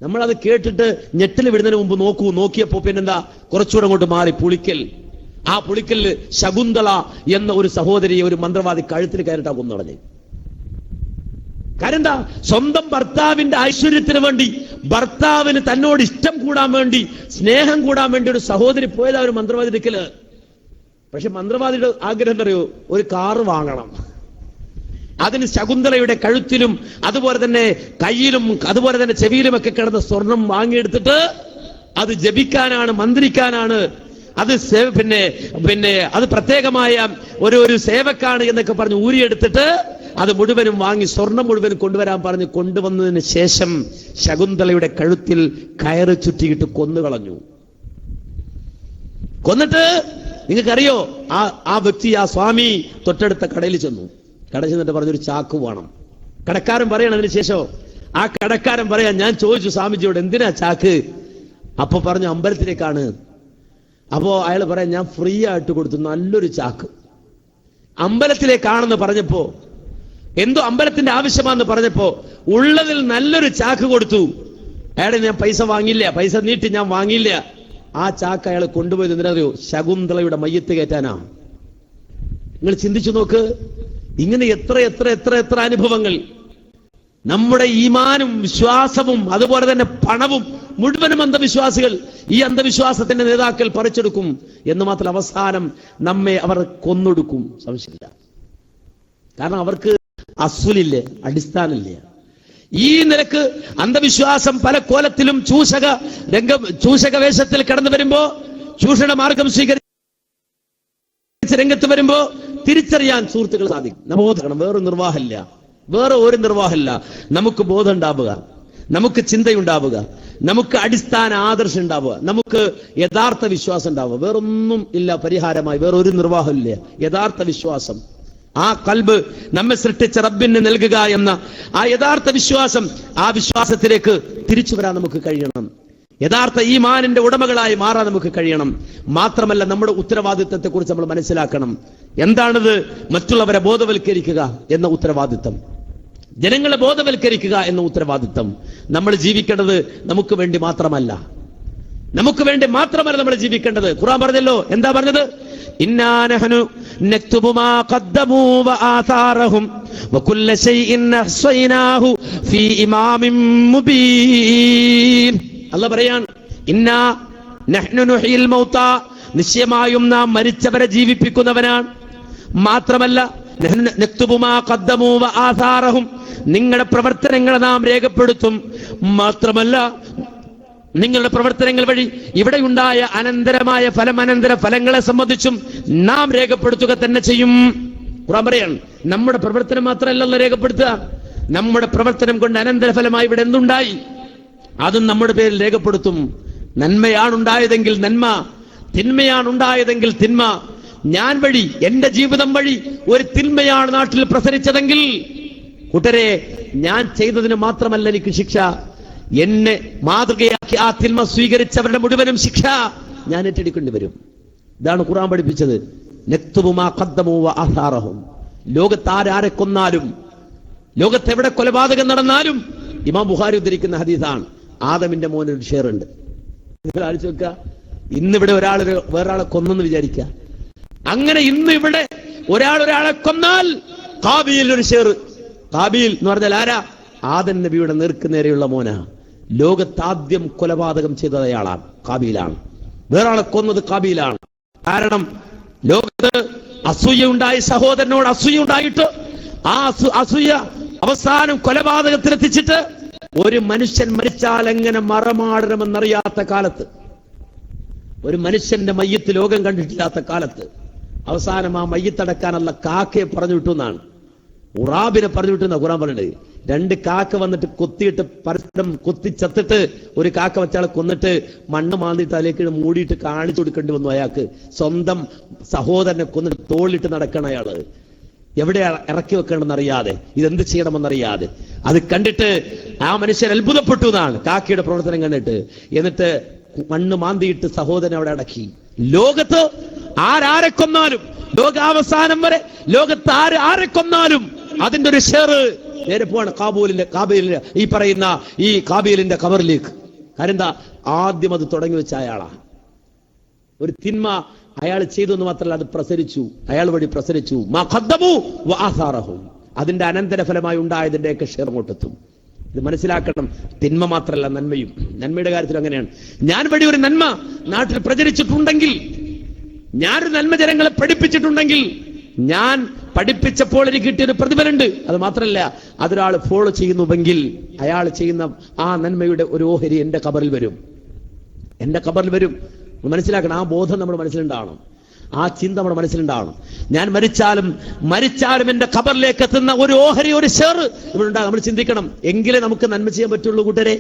നമ്മളത് കേട്ടിട്ട് ഞെട്ടിൽ വിടുന്നതിന് മുമ്പ് നോക്കിയപ്പോ പിന്നെന്താ, കുറച്ചുകൂടെ അങ്ങോട്ട് മാറി പുളിക്കൽ. ആ പുളിക്കലിൽ ശകുന്തള എന്ന ഒരു സഹോദരിയെ ഒരു മന്ത്രവാദി കഴുത്തിൽ കയറിട്ടാ കൊന്നുകളഞ്ഞു. കാരണം എന്താ? സ്വന്തം ഭർത്താവിന്റെ ഐശ്വര്യത്തിന് വേണ്ടി, ഭർത്താവിന് തന്നോട് ഇഷ്ടം കൂടാൻ വേണ്ടി, സ്നേഹം കൂടാൻ വേണ്ടി ഒരു സഹോദരി പോയതാ ഒരു മന്ത്രവാദി എടുക്കല്. പക്ഷെ മന്ത്രവാദിയുടെ ആഗ്രഹം അറിയോ? ഒരു കാറ് വാങ്ങണം. അതിന് ശകുന്തളയുടെ കഴുത്തിലും അതുപോലെ തന്നെ കയ്യിലും അതുപോലെ തന്നെ ചെവിയിലും ഒക്കെ കിടന്ന സ്വർണം വാങ്ങിയെടുത്തിട്ട് അത് ജപിക്കാനാണ്, മന്ത്രിക്കാനാണ്, അത് പിന്നെ അത് പ്രത്യേകമായ ഒരു സേവക്കാണ് എന്നൊക്കെ പറഞ്ഞ് ഊരിയെടുത്തിട്ട് അത് മുഴുവനും വാങ്ങി, സ്വർണം മുഴുവനും കൊണ്ടുവരാൻ പറഞ്ഞ് കൊണ്ടുവന്നതിന് ശേഷം ശകുന്തളയുടെ കഴുത്തിൽ കയറ് ചുറ്റിയിട്ട് കൊന്നുകളഞ്ഞു. കൊന്നിട്ട് നിങ്ങൾക്കറിയോ, ആ വ്യക്തി, ആ സ്വാമി തൊട്ടടുത്ത കടയിൽ ചെന്നു. കടയിൽ ചെന്നിട്ട് പറഞ്ഞൊരു ചാക്ക് വേണം. കടക്കാരൻ പറയണം. അതിനുശേഷം ആ കടക്കാരൻ പറയാൻ, ഞാൻ ചോദിച്ചു സ്വാമിജിയോട് എന്തിനാ ചാക്ക്? അപ്പൊ പറഞ്ഞു അമ്പലത്തിലേക്കാണ്. അപ്പോ അയാൾ പറയാൻ, ഞാൻ ഫ്രീ ആയിട്ട് കൊടുത്തു നല്ലൊരു ചാക്ക്. അമ്പലത്തിലേക്കാണെന്ന് പറഞ്ഞപ്പോ, എന്തോ അമ്പലത്തിന്റെ ആവശ്യമാണെന്ന് പറഞ്ഞപ്പോ ഉള്ളതിൽ നല്ലൊരു ചാക്ക് കൊടുത്തു. അയാളെ ഞാൻ പൈസ വാങ്ങില്ല, പൈസ നീട്ടി ഞാൻ വാങ്ങിയില്ല. ആ ചാക്ക് അയാൾ കൊണ്ടുപോയത് എന്തിനറിയോ? ശകുന്തളയുടെ മയ്യത്ത് കയറ്റാനാ. നിങ്ങൾ ചിന്തിച്ചു നോക്ക്. ഇങ്ങനെ എത്ര എത്ര എത്ര എത്ര അനുഭവങ്ങൾ. നമ്മുടെ ഈമാനും വിശ്വാസവും അതുപോലെ തന്നെ പണവും മുഴുവനും അന്ധവിശ്വാസികൾ, ഈ അന്ധവിശ്വാസത്തിന്റെ നേതാക്കൾ പറിച്ചെടുക്കും. എന്ന് മാത്രം അവസാനം നമ്മെ അവർ കൊന്നൊടുക്കും, സംശയമില്ല. കാരണം അവർക്ക് അസ്വലില്ല, അടിസ്ഥാനമില്ല. ഈ നിലക്ക് അന്ധവിശ്വാസം പല കോലത്തിലും ചൂഷക വേഷത്തിൽ കടന്നു വരുമ്പോ, ചൂഷണ മാർഗം സ്വീകരിച്ച് രംഗത്ത് വരുമ്പോ തിരിച്ചറിയാൻ സുഹൃത്തുക്കൾ സാധിക്കും. ബോധം, വേറെ ഒരു നിർവാഹമില്ല. നമുക്ക് ബോധം ഉണ്ടാവുക, നമുക്ക് ചിന്തയുണ്ടാവുക, നമുക്ക് അടിസ്ഥാന ആദർശം ഉണ്ടാവുക, നമുക്ക് യഥാർത്ഥ വിശ്വാസം ഉണ്ടാവുക. വേറൊന്നും ഇല്ല പരിഹാരമായി, വേറൊരു നിർവാഹമില്ല. യഥാർത്ഥ വിശ്വാസം, ആ കൽബ് നമ്മെ സൃഷ്ടിച്ച റബ്ബിന് നൽകുക എന്ന ആ യഥാർത്ഥ വിശ്വാസം, ആ വിശ്വാസത്തിലേക്ക് തിരിച്ചു വരാൻ നമുക്ക് കഴിയണം. യഥാർത്ഥ ഈമാനിന്റെ ഉടമകളായി മാറാൻ നമുക്ക് കഴിയണം. മാത്രമല്ല, നമ്മുടെ ഉത്തരവാദിത്വത്തെ കുറിച്ച് നമ്മൾ മനസ്സിലാക്കണം. എന്താണിത്? മറ്റുള്ളവരെ ബോധവൽക്കരിക്കുക എന്ന ഉത്തരവാദിത്വം, ജനങ്ങളെ ബോധവൽക്കരിക്കുക എന്ന ഉത്തരവാദിത്വം. നമ്മൾ ജീവിക്കേണ്ടത് നമുക്ക് വേണ്ടി മാത്രമല്ല, നമ്മൾ ജീവിക്കേണ്ടത്. ഖുർആൻ പറഞ്ഞല്ലോ, എന്താ പറഞ്ഞത്? ഇന്നാ നഹ്നു നക്തുബു മാ ഖദ്ദമൂ വആഥാറഹും വകുല്ല ശൈഇൻ അഹ്സൈനാഹു ഫീ ഇമാമിൻ മുബീൻ. അല്ലാഹു പറയാൻ, ഇന്നാ നഹ്നു നുഹ്യിൽ മൗതാ, നിശ്ചയമായും നാം മരിച്ചവരെ ജീവിപ്പിക്കുന്നവനാണ്. മാത്രമല്ല, നക്തുബു മാ ഖദ്ദമൂ വആഥാറഹും, നിങ്ങളുടെ പ്രവർത്തനങ്ങളെ നാം രേഖപ്പെടുത്തും. മാത്രമല്ല നിങ്ങളുടെ പ്രവർത്തനങ്ങൾ വഴി ഇവിടെയുണ്ടായ അനന്തരമായ അനന്തര ഫലങ്ങളെ സംബന്ധിച്ചും നാം രേഖപ്പെടുത്തുക തന്നെ ചെയ്യും. ഖുർആൻ പറയാണ്, നമ്മുടെ പ്രവർത്തനം മാത്രമല്ലല്ലോ രേഖപ്പെടുത്തുക, നമ്മുടെ പ്രവർത്തനം കൊണ്ട് അനന്തരഫലമായി ഇവിടെ എന്തുണ്ടായി അതും നമ്മുടെ പേരിൽ രേഖപ്പെടുത്തും. നന്മയാണുണ്ടായതെങ്കിൽ നന്മ, തിന്മയാണുണ്ടായതെങ്കിൽ തിന്മ. ഞാൻ വഴി, എന്റെ ജീവിതം വഴി ഒരു തിന്മയാണ് നാട്ടിൽ പ്രസരിച്ചതെങ്കിൽ കൂട്ടരെ, ഞാൻ ചെയ്തതിന് മാത്രമല്ല എനിക്ക് ശിക്ഷ, എന്നെ മാതൃകയാക്കി ആ തിന്മ സ്വീകരിച്ചവരുടെ മുഴുവനും ശിക്ഷ ഞാൻ ഏറ്റെടുക്കേണ്ടി വരും. ഇതാണ് ഖുർആൻ പഠിപ്പിച്ചത്. നക്തുബു മാ ഖദ്ദമു വ ആഥാറഹും. ലോകത്ത് ആരെ കൊന്നാലും, ലോകത്ത് എവിടെ കൊലപാതകം നടന്നാലും, ഇമാം ബുഖാരി ഉദ്ധരിക്കുന്ന ഹദീസാണ്, ആദമിന്റെ മോനൊരു ഷെയർ ഉണ്ട്. നിങ്ങൾ ആലോചിച്ച് നോക്കുക, ഇന്നിവിടെ വേറൊരാളെ കൊന്നെന്ന് വിചാരിക്കുക. അങ്ങനെ ഇന്ന് ഇവിടെ ഒരാളെ കൊന്നാൽ ഖാബീൽ ഒരു ഷെയർ. ഖാബീൽ എന്ന് പറഞ്ഞാൽ ആരാ? ആദം നബിയുടെ നേർക്കുനേരെയുള്ള മോനാ. ലോകത്താദ്യം കൊലപാതകം ചെയ്തത് അയാളാണ്, ഖാബീലാണ്. വേറൊരാളെ കൊന്നത് ഖാബീലാണ്. കാരണം ലോകത്ത് അസൂയ ഉണ്ടായി, സഹോദരനോട് അസൂയ ഉണ്ടായിട്ട് ആ അസൂയ അവസാനം കൊലപാതകത്തിലെത്തിച്ചിട്ട് ഒരു മനുഷ്യൻ മരിച്ചാൽ എങ്ങനെ മറമാടണമെന്നറിയാത്ത കാലത്ത്, ഒരു മനുഷ്യന്റെ മയ്യത്ത് ലോകം കണ്ടിട്ടില്ലാത്ത കാലത്ത് അവസാനം ആ മയ്യത്തടക്കാനുള്ള കാക്കയെ പറഞ്ഞു വിട്ടു എന്നാണ്, ഉറാബിനെ പറഞ്ഞു വിട്ടു എന്നാ ഖുർആൻ പറഞ്ഞത്. രണ്ട് കാക്ക വന്നിട്ട് കൊത്തിയിട്ട് പരസ്പരം കൊത്തിച്ചത്തിട്ട് ഒരു കാക്ക വെച്ചാളെ കൊന്നിട്ട് മണ്ണ് മാന്തിയിട്ട് അതിലേക്ക് മൂടിയിട്ട് കാണിച്ചു കൊടുക്കേണ്ടി വന്നു അയാൾക്ക്. സ്വന്തം സഹോദരനെ കൊന്നിട്ട് തോളിട്ട് നടക്കണം അയാള്, എവിടെ ഇറക്കി വെക്കണമെന്ന് അറിയാതെ, ഇതെന്ത് ചെയ്യണമെന്നറിയാതെ. അത് കണ്ടിട്ട് ആ മനുഷ്യൻ അത്ഭുതപ്പെട്ടു എന്നാണ്, കാക്കയുടെ പ്രവർത്തനം കണ്ടിട്ട്. എന്നിട്ട് മണ്ണ് മാന്തിയിട്ട് സഹോദരൻ അവിടെ അടക്കി. ലോകത്ത് ആരെ കൊന്നാലും, ലോകാവസാനം വരെ ലോകത്ത് ആരെ കൊന്നാലും അതിന്റെ ഒരു ഷെയർ നേരെ പോവാണ് കാബീലിന്റെ ഈ പറയുന്ന ഈ കാബീലിന്റെ കബറിലേക്ക്. കാര്യം എന്താ? ആദ്യം അത് തുടങ്ങി വെച്ച അയാളാ. ഒരു തിന്മ അയാൾ ചെയ്തു എന്ന് മാത്രമല്ല, അത് പ്രസരിച്ചു, അയാൾ വഴി പ്രസരിച്ചു. മാ ഖദ്ദമു വ ആഥാറഹും. അതിന്റെ അനന്തരഫലമായി ഉണ്ടായതിന്റെയൊക്കെ ഷെയർ കൊട്ടെത്തും. ഇത് മനസ്സിലാക്കണം. തിന്മ മാത്രമല്ല, നന്മയും. നന്മയുടെ കാര്യത്തിൽ അങ്ങനെയാണ്. ഞാൻ വഴി ഒരു നന്മ നാട്ടിൽ പ്രചരിച്ചിട്ടുണ്ടെങ്കിൽ, ഞാനൊരു നന്മ ജനങ്ങളെ പഠിപ്പിച്ചിട്ടുണ്ടെങ്കിൽ, ഞാൻ പഠിപ്പിച്ചപ്പോൾ എനിക്ക് കിട്ടിയൊരു പ്രതിഫലമുണ്ട്. അത് മാത്രമല്ല, അതൊരാൾ ഫോളോ ചെയ്യുന്നുവെങ്കിൽ അയാൾ ചെയ്യുന്ന ആ നന്മയുടെ ഒരു ഓഹരി എന്റെ ഖബറിൽ വരും, എന്റെ ഖബറിൽ വരും. മനസ്സിലാക്കണം. ആ ബോധം നമ്മുടെ മനസ്സിലുണ്ടാവണം, ആ ചിന്ത നമ്മുടെ മനസ്സിലുണ്ടാവണം. ഞാൻ മരിച്ചാലും എന്റെ ഖബറിലേക്ക് എത്തുന്ന ഒരു ഓഹരി, ഒരു ഷെയർ ഇവിടെ ഉണ്ടാകും. നമ്മൾ ചിന്തിക്കണം. എങ്കിലേ നമുക്ക് നന്മ ചെയ്യാൻ പറ്റുള്ളൂ കൂട്ടരെ,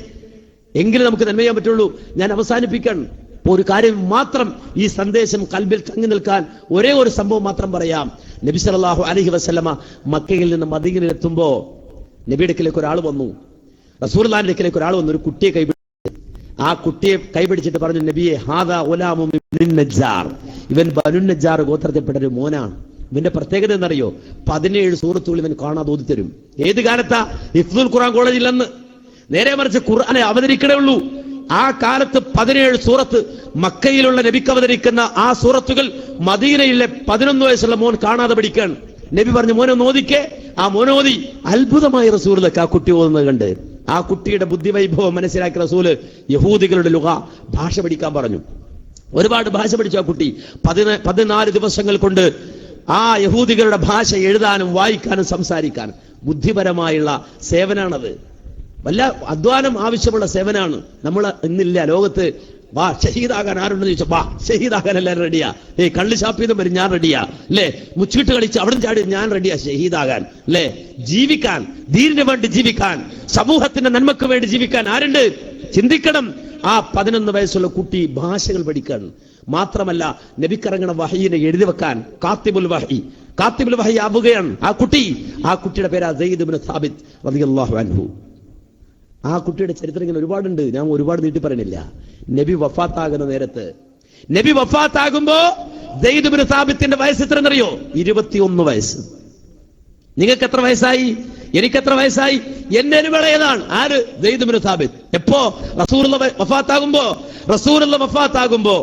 എങ്കിലേ നമുക്ക് നന്മ ചെയ്യാൻ പറ്റുള്ളൂ. ഞാൻ അവസാനിപ്പിക്കണം. ഒരു കാര്യം മാത്രം, ഈ സന്ദേശം കൽബിൽ തങ്ങി നിൽക്കാൻ ഒരേ ഒരു സംഭവം മാത്രം പറയാം. നബി സല്ലല്ലാഹു അലൈഹി വസല്ലമ മക്കയിൽ നിന്ന് മദീനയിൽ എത്തുമ്പോ നബിയുടെ അടുക്കലേക്ക് ഒരാൾ വന്നു, റസൂലുള്ളാഹിന്റെ അടുക്കലേക്ക് ഒരാൾ വന്നു, ഒരു കുട്ടിയെ കൈപിടിച്ചു. ആ കുട്ടിയെ കൈപിടിച്ചിട്ട് പറഞ്ഞു, നബിയെ, ഹാദാ ഗുലാമുൻ മിൻ നജ്ജാർ. ഇവൻ ബനു നജ്ജാർ ഗോത്രത്തിൽപ്പെട്ട ഒരു മോനാണ്. ഇവന്റെ പ്രത്യേകത എന്നറിയോ? 17 സൂറത്തുകൾ ഇവൻ കാണാതെ ഓതിത്തരും. ഏത് കാലത്താ? ഹിഫ്ദുൽ ഖുർആൻ കോളേജിൽ അന്ന്. നേരെ മറിച്ച് ഖുർആനെ അവതരിക്കണേ ഉള്ളൂ. ആ കാലത്ത് 17 സൂറത്ത് മക്കയിലുള്ള നബിക്ക് അവതരിക്കുന്ന ആ സൂറത്തുകൾ മദീനയിലെ 11 വയസ്സുള്ള മോൻ കാണാതെ പഠിക്കാൻ നബി പറഞ്ഞു, മോനെ ഓദിക്കേ. ആ മോനോദി. അത്ഭുതമായി റസൂലുള്ളാഹി ആ കുട്ടി ഓതുന്നത് കണ്ട് ആ കുട്ടിയുടെ ബുദ്ധിവൈഭവം മനസ്സിലാക്കിയ റസൂല് യഹൂദികളുടെ ഭാഷ പഠിക്കാൻ പറഞ്ഞു. ഒരുപാട് ഭാഷ പഠിച്ചു ആ കുട്ടി. 14 ദിവസങ്ങൾ കൊണ്ട് ആ യഹൂദികളുടെ ഭാഷ എഴുതാനും വായിക്കാനും സംസാരിക്കാനും. ബുദ്ധിപരമായുള്ള സേവനാണത്. വല്ല അധ്വാനം ആവശ്യമുള്ള സേവനാണ്. നമ്മൾ ഇന്നില്ല ലോകത്ത്. വാ ഷഹീദാകാൻ ആരുണ്ടെന്ന് ചോദിച്ചാൽ വാ ഷഹീദാകാൻ എല്ലാവരും റെഡിയാ. കള്ള് ഷാപ്പിന്ന് വരും, ഞാൻ റെഡിയാ. അല്ലേ? മുച്ചീട്ട് കളിച്ച് അവിടെ ചാടി ഞാൻ റെഡിയാ ഷഹീദാകാൻ. അല്ലേ? ജീവിക്കാൻ, ദീനിന് വേണ്ടി ജീവിക്കാൻ, സമൂഹത്തിന്റെ നന്മക്ക് വേണ്ടി ജീവിക്കാൻ ആരുണ്ട്? ചിന്തിക്കണം. ആ 11 വയസ്സുള്ള കുട്ടി ഭാഷകൾ പഠിക്കാൻ. മാത്രമല്ല, നബിക്കിറങ്ങണ വഹയിനെ എഴുതി വെക്കാൻ കാത്തിബുൽ വഹി ആവുകയാണ് ആ കുട്ടി. ആ കുട്ടിയുടെ പേരാ സയ്യിദ് ഇബ്നു സാബിത്ത് റളിയല്ലാഹു അൻഹു. ആ കുട്ടിയുടെ ചരിത്രം ഇങ്ങനെ ഒരുപാടുണ്ട്, ഞാൻ ഒരുപാട് നീട്ടി പറയണില്ല. നബി വഫാത്താകുന്ന നേരത്ത്, നബി വഫാത്താകുമ്പോ സയ്യിദ് ഇബ്നു സാബിത്തിന്റെ വയസ്സ് എത്ര എന്നറിയോ? 21 വയസ്സ്. നിങ്ങൾക്ക് എത്ര വയസ്സായി? എനിക്ക് എത്ര വയസ്സായി? എന്നെ വിളയതാണ്. ആര്? സയ്യിദ് ഇബ്നു സാബിത്ത്. എപ്പോ? റസൂലുള്ളാഹി വഫാത്താകുമ്പോ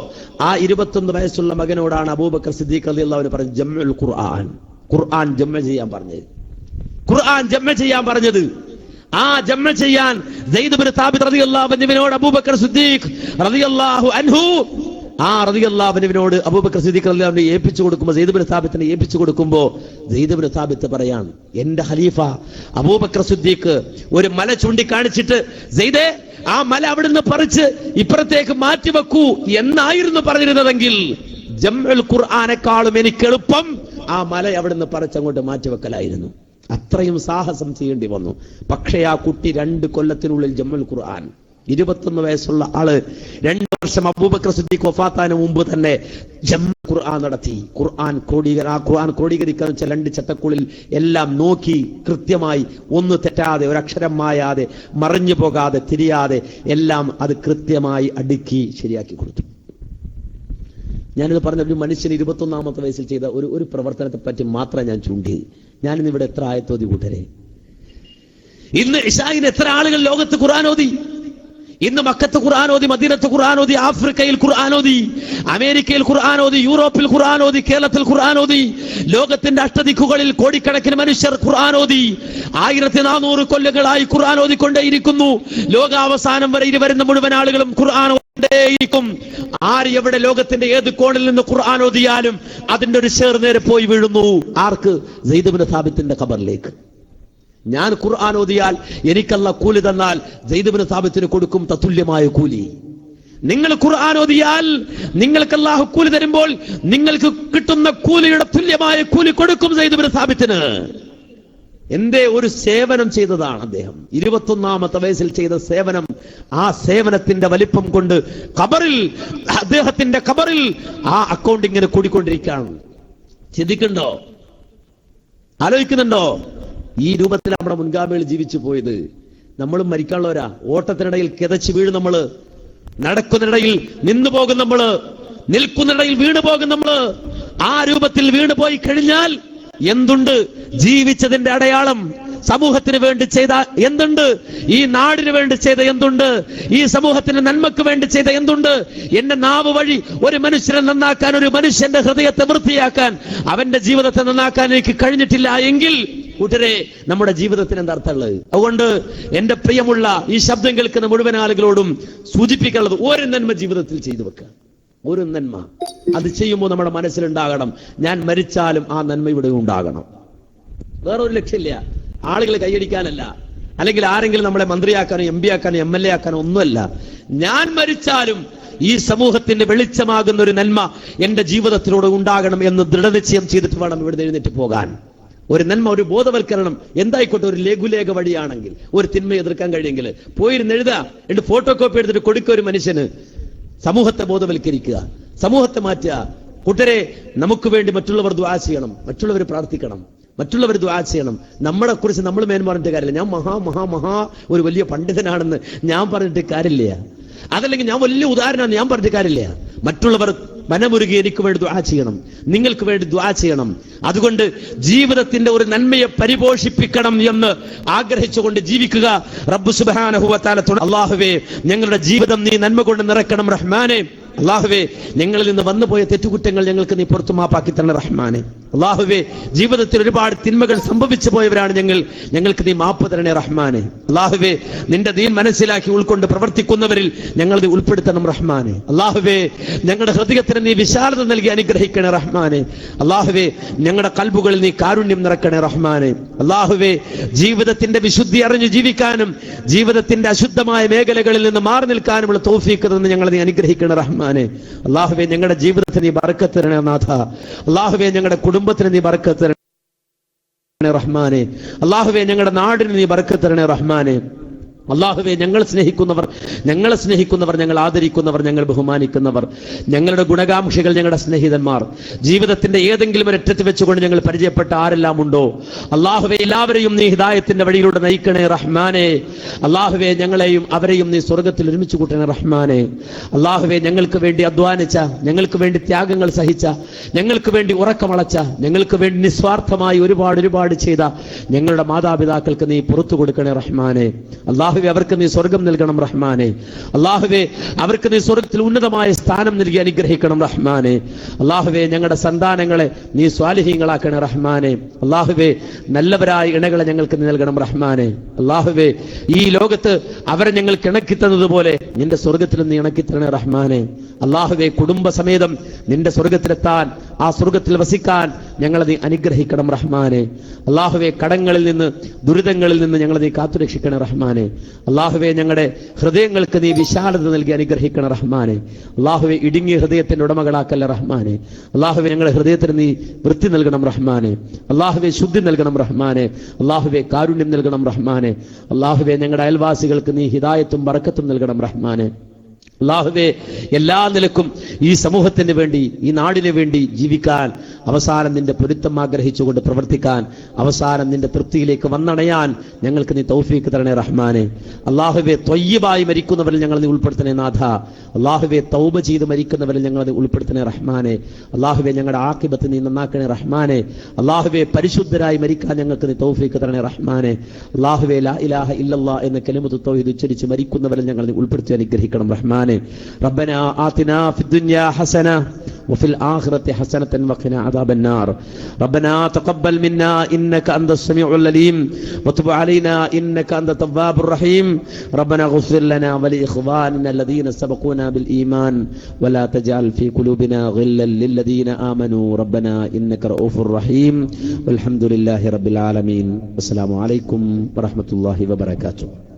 ആ 21 വയസ്സുള്ള മകനോടാണ് അബൂബക്കർ സിദ്ദീഖ് റളിയല്ലാഹു അൻഹു പറഞ്ഞത്, ജംഉൽ ഖുർആൻ ജംഅ ചെയ്യാൻ പറഞ്ഞത്. ആ ജംഅ ചെയ്യാൻ സയ്യിദ് ഇബ്നു സാബിത്ത് റളിയല്ലാഹു അൻഹുവിനോട് അബൂബക്കർ സിദ്ദീഖ് റളിയല്ലാഹു അൻഹു ആ റളിയല്ലാഹു അൻഹുവിനോട് അബൂബക്കർ സിദ്ദീഖ് റളിയല്ലാഹു അൻഹു ഏൽപ്പിച്ചു കൊടുക്കുമ്പോൾ സെയ്ദ് ഇബ്നു സാബിത്തിനെ ഏൽപ്പിച്ചു കൊടുക്കുമ്പോൾ സെയ്ദ് ഇബ്നു സാബിത്ത് പറയാണ്, എന്റെ ഖലീഫ അബൂബക്കർ സിദ്ദീഖ് ഒരു മല ചൂണ്ടിക്കാണിച്ചിട്ട്, സെയ്ദേ ആ മല അവിടുന്ന് പറിച്ച് ഇപ്പുറത്തേക്ക് മാറ്റിവെക്കൂ എന്നായിരുന്നു പറഞ്ഞിരുന്നതെങ്കിൽ ജംഉൽ ഖുർആനെക്കാളും എനിക്ക് എളുപ്പം ആ മല അവിടുന്ന് പറിച്ചങ്ങോട്ട് മാറ്റിവെക്കലായിരുന്നു. അത്രയും സാഹസം ചെയ്യേണ്ടി വന്നു. പക്ഷേ ആ കുട്ടി 2 കൊല്ലത്തിനുള്ളിൽ ജംഉൽ ഖുർആൻ, 21 വയസ്സുള്ള ആള് 2 വർഷം അബൂബക്കർ സിദ്ദീഖ് വഫാത്തിന് മുമ്പ് തന്നെ ജംഉൽ ഖുർആൻ നടത്തി. ഖുർആൻ ക്രോഡീകരിക്കാൻ 2 ചട്ടക്കുള്ളിൽ എല്ലാം നോക്കി കൃത്യമായി, ഒന്ന് തെറ്റാതെ, ഒരക്ഷരം മായാതെ, മറിഞ്ഞു പോകാതെ, തിരിയാതെ എല്ലാം അത് കൃത്യമായി അടുക്കി ശരിയാക്കി കൊടുത്തു. ഞാനിത് പറഞ്ഞ ഒരു മനുഷ്യന് 21-ാമത്തെ വയസ്സിൽ ചെയ്ത ഒരു പ്രവർത്തനത്തെ പറ്റി മാത്രം ഞാൻ ചൂണ്ടി. ഞാനിന്ന് ഇവിടെ എത്ര ആയത്തോതി കൂട്ടരെ, ഇന്ന് ഇശായിന് എത്ര ആളുകൾ ലോകത്ത് ഖുർആൻ ഓതി? ഇന്ന് മക്കത്ത് ഖുർആൻ ഓതി, മദീനത്ത് ഖുർആൻ ഓതി, ആഫ്രിക്കയിൽ ഖുർആൻ ഓതി, അമേരിക്കയിൽ ഖുർആൻ ഓതി, യൂറോപ്പിൽ ഖുർആൻ ഓതി, കേരളത്തിൽ ഖുർആൻ ഓതി, ലോകത്തിന്റെ അഷ്ടദിക്കുകളിൽ കോടിക്കണക്കിന് മനുഷ്യർ ഖുർആൻ ഓതി. 1400 കൊല്ലങ്ങളായി ഖുർആൻ ഓതിക്കൊണ്ടേയിരിക്കുന്നു. ലോകാവസാനം വരെ വരുന്ന മുഴുവൻ ആളുകളും ഖുർആൻ ഓതിക്കൊണ്ടേയിരിക്കും. ആര് എവിടെ ലോകത്തിന്റെ ഏത് കോണിൽ നിന്ന് ഖുർആൻ ഓതിയാലും അതിന്റെ ഒരു ഷേർ നേരെ പോയി വീഴുന്നു. ആർക്ക്? സെയ്ദ് ഇബ്നു സാബിത്തിന്റെ ഖബറിലേക്ക്. ഞാൻ ഖുർആൻ ഓതിയാൽ എനിക്കല്ലാഹ് കൂലി തന്നാൽ സെയ്ദ് ഇബ്നു സാബിത്തിന് കൊടുക്കും തത്തുല്യമായ കൂലി. നിങ്ങൾ ഖുർആൻ ഓതിയാൽ നിങ്ങൾക്ക് അല്ലാഹു കൂലി തരുമ്പോൾ നിങ്ങൾക്ക് കിട്ടുന്ന കൂലിയുടെ തുല്യമായ കൂലി കൊടുക്കും സെയ്ദ് ഇബ്നു സാബിത്തിന്. എന്തേ? ഒരു സേവനം ചെയ്തതാണ് അദ്ദേഹം. 21-ാമത്തെ വയസ്സിൽ ചെയ്ത സേവനം. ആ സേവനത്തിന്റെ വലിപ്പം കൊണ്ട് അദ്ദേഹത്തിന്റെ ഖബറിൽ ആ അക്കൗണ്ട് ഇങ്ങനെ കൂടിക്കൊണ്ടിരിക്കുകയാണ്. ചിന്തിക്കുന്നുണ്ടോ? ആലോചിക്കുന്നുണ്ടോ? ഈ രൂപത്തിൽ നമ്മുടെ മുൻഗാമികൾ ജീവിച്ചു പോയത്. നമ്മളും മരിക്കാനുള്ളവരാ. ഓട്ടത്തിനിടയിൽ കിതച്ച് വീഴും നമ്മള്, നടക്കുന്നിടയിൽ നിന്നു പോകും നമ്മള്, നിൽക്കുന്നിടയിൽ വീണു പോകും നമ്മള്. ആ രൂപത്തിൽ വീണു പോയി കഴിഞ്ഞാൽ എന്തുണ്ട് ജീവിച്ചതിന്റെ അടയാളം? സമൂഹത്തിന് വേണ്ടി ചെയ്ത എന്തുണ്ട്? ഈ നാടിന് വേണ്ടി ചെയ്ത എന്തുണ്ട്? ഈ സമൂഹത്തിന് നന്മക്ക് വേണ്ടി ചെയ്ത എന്തുണ്ട്? എന്റെ നാവ് വഴി ഒരു മനുഷ്യനെ നന്നാക്കാൻ, ഒരു മനുഷ്യന്റെ ഹൃദയത്തെ വൃത്തിയാക്കാൻ, അവന്റെ ജീവിതത്തെ നന്നാക്കാൻ എനിക്ക് കഴിഞ്ഞിട്ടില്ല എങ്കിൽ കൂട്ടരെ, നമ്മുടെ ജീവിതത്തിന് എന്താ അർത്ഥമുള്ളത്? അതുകൊണ്ട് എന്റെ പ്രിയമുള്ള ഈ ശബ്ദം കേൾക്കുന്ന മുഴുവൻ ആളുകളോടും സൂചിപ്പിക്കാനുള്ളത്, ഒരു നന്മ ജീവിതത്തിൽ ചെയ്തു വെക്കുക. ഒരു നന്മ അത് ചെയ്യുമ്പോൾ നമ്മുടെ മനസ്സിലുണ്ടാകണം, ഞാൻ മരിച്ചാലും ആ നന്മ ഇവിടെ ഉണ്ടാകണം. വേറൊരു ലക്ഷ്യമില്ല. ആളുകൾ കൈയടിക്കാനല്ല, അല്ലെങ്കിൽ ആരെങ്കിലും നമ്മളെ മന്ത്രിയാക്കാനോ MP ആക്കാനോ MLA ആക്കാനോ ഒന്നുമല്ല. ഞാൻ മരിച്ചാലും ഈ സമൂഹത്തിന്റെ വെളിച്ചമാകുന്ന ഒരു നന്മ എന്റെ ജീവിതത്തിലൂടെ ഉണ്ടാകണം എന്ന് ദൃഢനിശ്ചയം ചെയ്തിട്ട് വേണം ഇവിടെ എഴുന്നേറ്റ് പോകാൻ. ഒരു നന്മ, ഒരു ബോധവൽക്കരണം എന്തായിക്കോട്ടെ, ഒരു ലഘുലേഖ വഴിയാണെങ്കിൽ, ഒരു തിന്മ എതിർക്കാൻ കഴിയെങ്കിൽ പോയിരുന്ന് എഴുതുക, എന്നിട്ട് ഫോട്ടോ കോപ്പി എടുത്തിട്ട് കൊടുക്കുക ഒരു മനുഷ്യന്. സമൂഹത്തെ ബോധവൽക്കരിക്കുക, സമൂഹത്തെ മാറ്റുക. കൂട്ടരെ, നമുക്ക് വേണ്ടി മറ്റുള്ളവർ ദുആ ചെയ്യണം, മറ്റുള്ളവർ പ്രാർത്ഥിക്കണം, മറ്റുള്ളവർ ദുആ ചെയ്യണം. നമ്മളെ കുറിച്ച് നമ്മൾ മേന്മ പറഞ്ഞിട്ട് കാര്യമില്ല. ഞാൻ മഹാ ഒരു വലിയ പണ്ഡിതനാണെന്ന് ഞാൻ പറഞ്ഞിട്ട് കാര്യമില്ല. അതല്ലെങ്കിൽ ഞാൻ വലിയ ഉദാഹരണമാണ് ഞാൻ പറഞ്ഞിട്ട് കാര്യമില്ല. മറ്റുള്ളവർ മനമുരുകി എനിക്ക് വേണ്ടി ദുആ ചെയ്യണം, നിങ്ങൾക്ക് വേണ്ടി ദുആ ചെയ്യണം. അതുകൊണ്ട് ജീവിതത്തിന്റെ ഒരു നന്മയെ പരിപോഷിപ്പിക്കണം എന്ന് ആഗ്രഹിച്ചുകൊണ്ട് ജീവിക്കുക. റബ്ബ് സുബ്ഹാനഹു വ തആല, അല്ലാഹുവേ ഞങ്ങളുടെ ജീവിതം നീ നന്മ കൊണ്ട് നിറക്കണം റഹ്മാനെ. അല്ലാഹുവേ ഞങ്ങളിൽ നിന്ന് വന്നുപോയ തെറ്റുകുറ്റങ്ങൾ ഞങ്ങൾക്ക് നീ പുറത്തു മാപ്പാക്കി തരണം റഹ്മാനെ. അല്ലാഹുവേ ജീവിതത്തിൽ ഒരുപാട് തിന്മകൾ സംഭവിച്ചു പോയവരാണ് ഞങ്ങൾക്ക് നീ മാപ്പ് തരണേ റഹ്മാനെ. അല്ലാഹുവേ നിന്റെ ദീൻ മനസ്സിലാക്കി ഉൾക്കൊണ്ട് പ്രവർത്തിക്കുന്നവരിൽ ഞങ്ങൾ നീ ഉൾപ്പെടുത്തണം റഹ്മാനെ. അല്ലാഹുവേ ഞങ്ങളുടെ ഹൃദയത്തിന് നീ വിശാലത നൽകി അനുഗ്രഹിക്കണേ റഹ്മാനെ. അല്ലാഹുവേ ഞങ്ങളുടെ കൽബുകളിൽ നീ കാരുണ്യം നിറക്കണേ റഹ്മാനെ. അല്ലാഹുവേ ജീവിതത്തിന്റെ വിശുദ്ധി അറിഞ്ഞു ജീവിക്കാനും ജീവിതത്തിന്റെ അശുദ്ധമായ മേഖലകളിൽ നിന്ന് മാറി നിൽക്കാനുമുള്ള തൗഫീഖ് തന്ന് ഞങ്ങൾ നീ അനുഗ്രഹിക്കണേ റഹ്മാനെ. അല്ലാഹുവേ ഞങ്ങളുടെ ജീവിതത്തിന് നീ ബറക്കത്ത് തരണേ നാഥ. അല്ലാഹുവേ ഞങ്ങളുടെ കുടുംബത്തിന് നീ ബറക്കത്ത് തരണേ റഹ്മാനെ. അല്ലാഹുവേ ഞങ്ങളുടെ നാടിന് നീ ബറക്കത്ത് തരണേ റഹ്മാനെ. അല്ലാഹുവേ ഞങ്ങളെ സ്നേഹിക്കുന്നവർ, ഞങ്ങൾ ആദരിക്കുന്നവർ, ഞങ്ങൾ ബഹുമാനിക്കുന്നവർ, ഞങ്ങളുടെ ഗുണകാംക്ഷികൾ, ഞങ്ങളുടെ സ്നേഹിതന്മാർ, ജീവിതത്തിന്റെ ഏതെങ്കിലും ഒരു അറ്റത്ത് വെച്ചുകൊണ്ട് ഞങ്ങൾ പരിചയപ്പെട്ട ആരെല്ലാം ഉണ്ടോ അല്ലാഹുവേ എല്ലാവരെയും നീ ഹിദായത്തിന്റെ വഴിയിലൂടെ നയിക്കണേ റഹ്മാനെ. അല്ലാഹുവേ ഞങ്ങളെയും അവരെയും നീ സ്വർഗത്തിൽ ഒരുമിച്ച് കൂട്ടണേ റഹ്മാനെ. അല്ലാഹുവേ ഞങ്ങൾക്ക് വേണ്ടി അധ്വാനിച്ച, ഞങ്ങൾക്ക് വേണ്ടി ത്യാഗങ്ങൾ സഹിച്ച, ഞങ്ങൾക്ക് വേണ്ടി ഉറക്കമളച്ച, ഞങ്ങൾക്ക് വേണ്ടി നിസ്വാർത്ഥമായി ഒരുപാട് ചെയ്ത ഞങ്ങളുടെ മാതാപിതാക്കൾക്ക് നീ പുറത്തു കൊടുക്കണേ റഹ്മാനെ. അല്ലാഹുവേ അള്ളാഹുവെ അവർക്ക് നീ സ്വർഗം നൽകണം റഹ്മാനെ. അള്ളാഹുവെ അവർക്ക് നീ സ്വർഗത്തിൽ ഉന്നതമായ സ്ഥാനം നൽകി അനുഗ്രഹിക്കണം റഹ്മാനെ. അള്ളാഹുവെ ഞങ്ങളുടെ സന്താനങ്ങളെ നീ സ്വാലിഹീങ്ങളാക്കണേ റഹ്മാനെ. അള്ളാഹുവെ നല്ലവരായ ഇണകളെ ഞങ്ങൾക്ക് നീ നൽകണം റഹ്മാനെ. അള്ളാഹുവെ ഈ ലോകത്ത് അവരെ ഞങ്ങൾക്ക് ഇണക്കി തന്നതുപോലെ നിന്റെ സ്വർഗത്തിൽ നീ ഇണക്കി തരണേ റഹ്മാനെ. അള്ളാഹുവെ കുടുംബസമേതം നിന്റെ സ്വർഗത്തിലെത്താൻ, ആ സ്വർഗത്തിൽ വസിക്കാൻ ഞങ്ങളെ നീ അനുഗ്രഹിക്കണം റഹ്മാനെ. അള്ളാഹുവെ കടങ്ങളിൽ നിന്ന്, ദുരിതങ്ങളിൽ നിന്ന് ഞങ്ങളെ നീ കാത്തുരക്ഷിക്കണം റഹ്മാനെ. അള്ളാഹുവെ ഞങ്ങളുടെ ഹൃദയങ്ങൾക്ക് നീ വിശാലത നൽകി അനുഗ്രഹിക്കണം റഹ്മാനെ. അള്ളാഹുവെ ഇടുങ്ങിയ ഹൃദയത്തിന്റെ ഉടമകളാക്കല്ല റഹ്മാനെ. അള്ളാഹുവെ ഞങ്ങളുടെ ഹൃദയത്തിന് നീ വൃത്തി നൽകണം റഹ്മാനെ. അള്ളാഹുവെ ശുദ്ധി നൽകണം റഹ്മാനെ. അള്ളാഹുവെ കാരുണ്യം നൽകണം റഹ്മാനെ. അള്ളാഹുവെ ഞങ്ങളുടെ അയൽവാസികൾക്ക് നീ ഹിദായത്തും ബറക്കത്തും നൽകണം റഹ്മാനെ. അല്ലാഹുവേ എല്ലാ നിലക്കും ഈ സമൂഹത്തിന് വേണ്ടി, ഈ നാടിന് വേണ്ടി ജീവിക്കാൻ, അവസാനം നിന്റെ പൊരുത്തം ആഗ്രഹിച്ചുകൊണ്ട് പ്രവർത്തിക്കാൻ, അവസാനം നിന്റെ തൃപ്തിയിലേക്ക് വന്നണയാൻ ഞങ്ങൾക്ക് നീ തൗഫീക്ക് തരണേ റഹ്മാനെ. അല്ലാഹുവേ ത്വയ്യിബായി മരിക്കുന്നവരിൽ ഞങ്ങൾ നീ ഉൾപ്പെടുത്തണേ നാഥ. അല്ലാഹുവേ തൗബ ചെയ്ത് മരിക്കുന്നവരിൽ ഞങ്ങൾ നീ ഉൾപ്പെടുത്തണേ റഹ്മാനെ. അല്ലാഹുവേ ഞങ്ങളുടെ ആഖിബത്ത് നീ നന്നാക്കണേ റഹ്മാനെ. അല്ലാഹുവേ പരിശുദ്ധരായി മരിക്കാൻ ഞങ്ങൾക്ക് നീ തൗഫീക്ക് തരണേ റഹ്മാനെ. അല്ലാഹുവേ ലാ ഇലാഹ ഇല്ലല്ലാഹ് എന്ന കലിമത്ത് തൗഹീദ് ഉച്ചരിച്ച് മരിക്കുന്നവരിൽ ഞങ്ങൾ നീ ഉൾപ്പെടുത്തി അനുഗ്രഹിക്കണം റഹ്മാനെ. ربنا آتنا في الدنيا حسنة وفي الآخرة حسنة وقنا عذاب النار. ربنا تقبل منا إنك أنت السميع العليم وتب علينا إنك أنت التواب الرحيم. ربنا اغفر لنا ولإخواننا الذين سبقونا بالإيمان ولا تجعل في قلوبنا غلا للذين آمنوا ربنا إنك رؤوف رحيم. والحمد لله رب العالمين. السلام عليكم ورحمة الله وبركاته.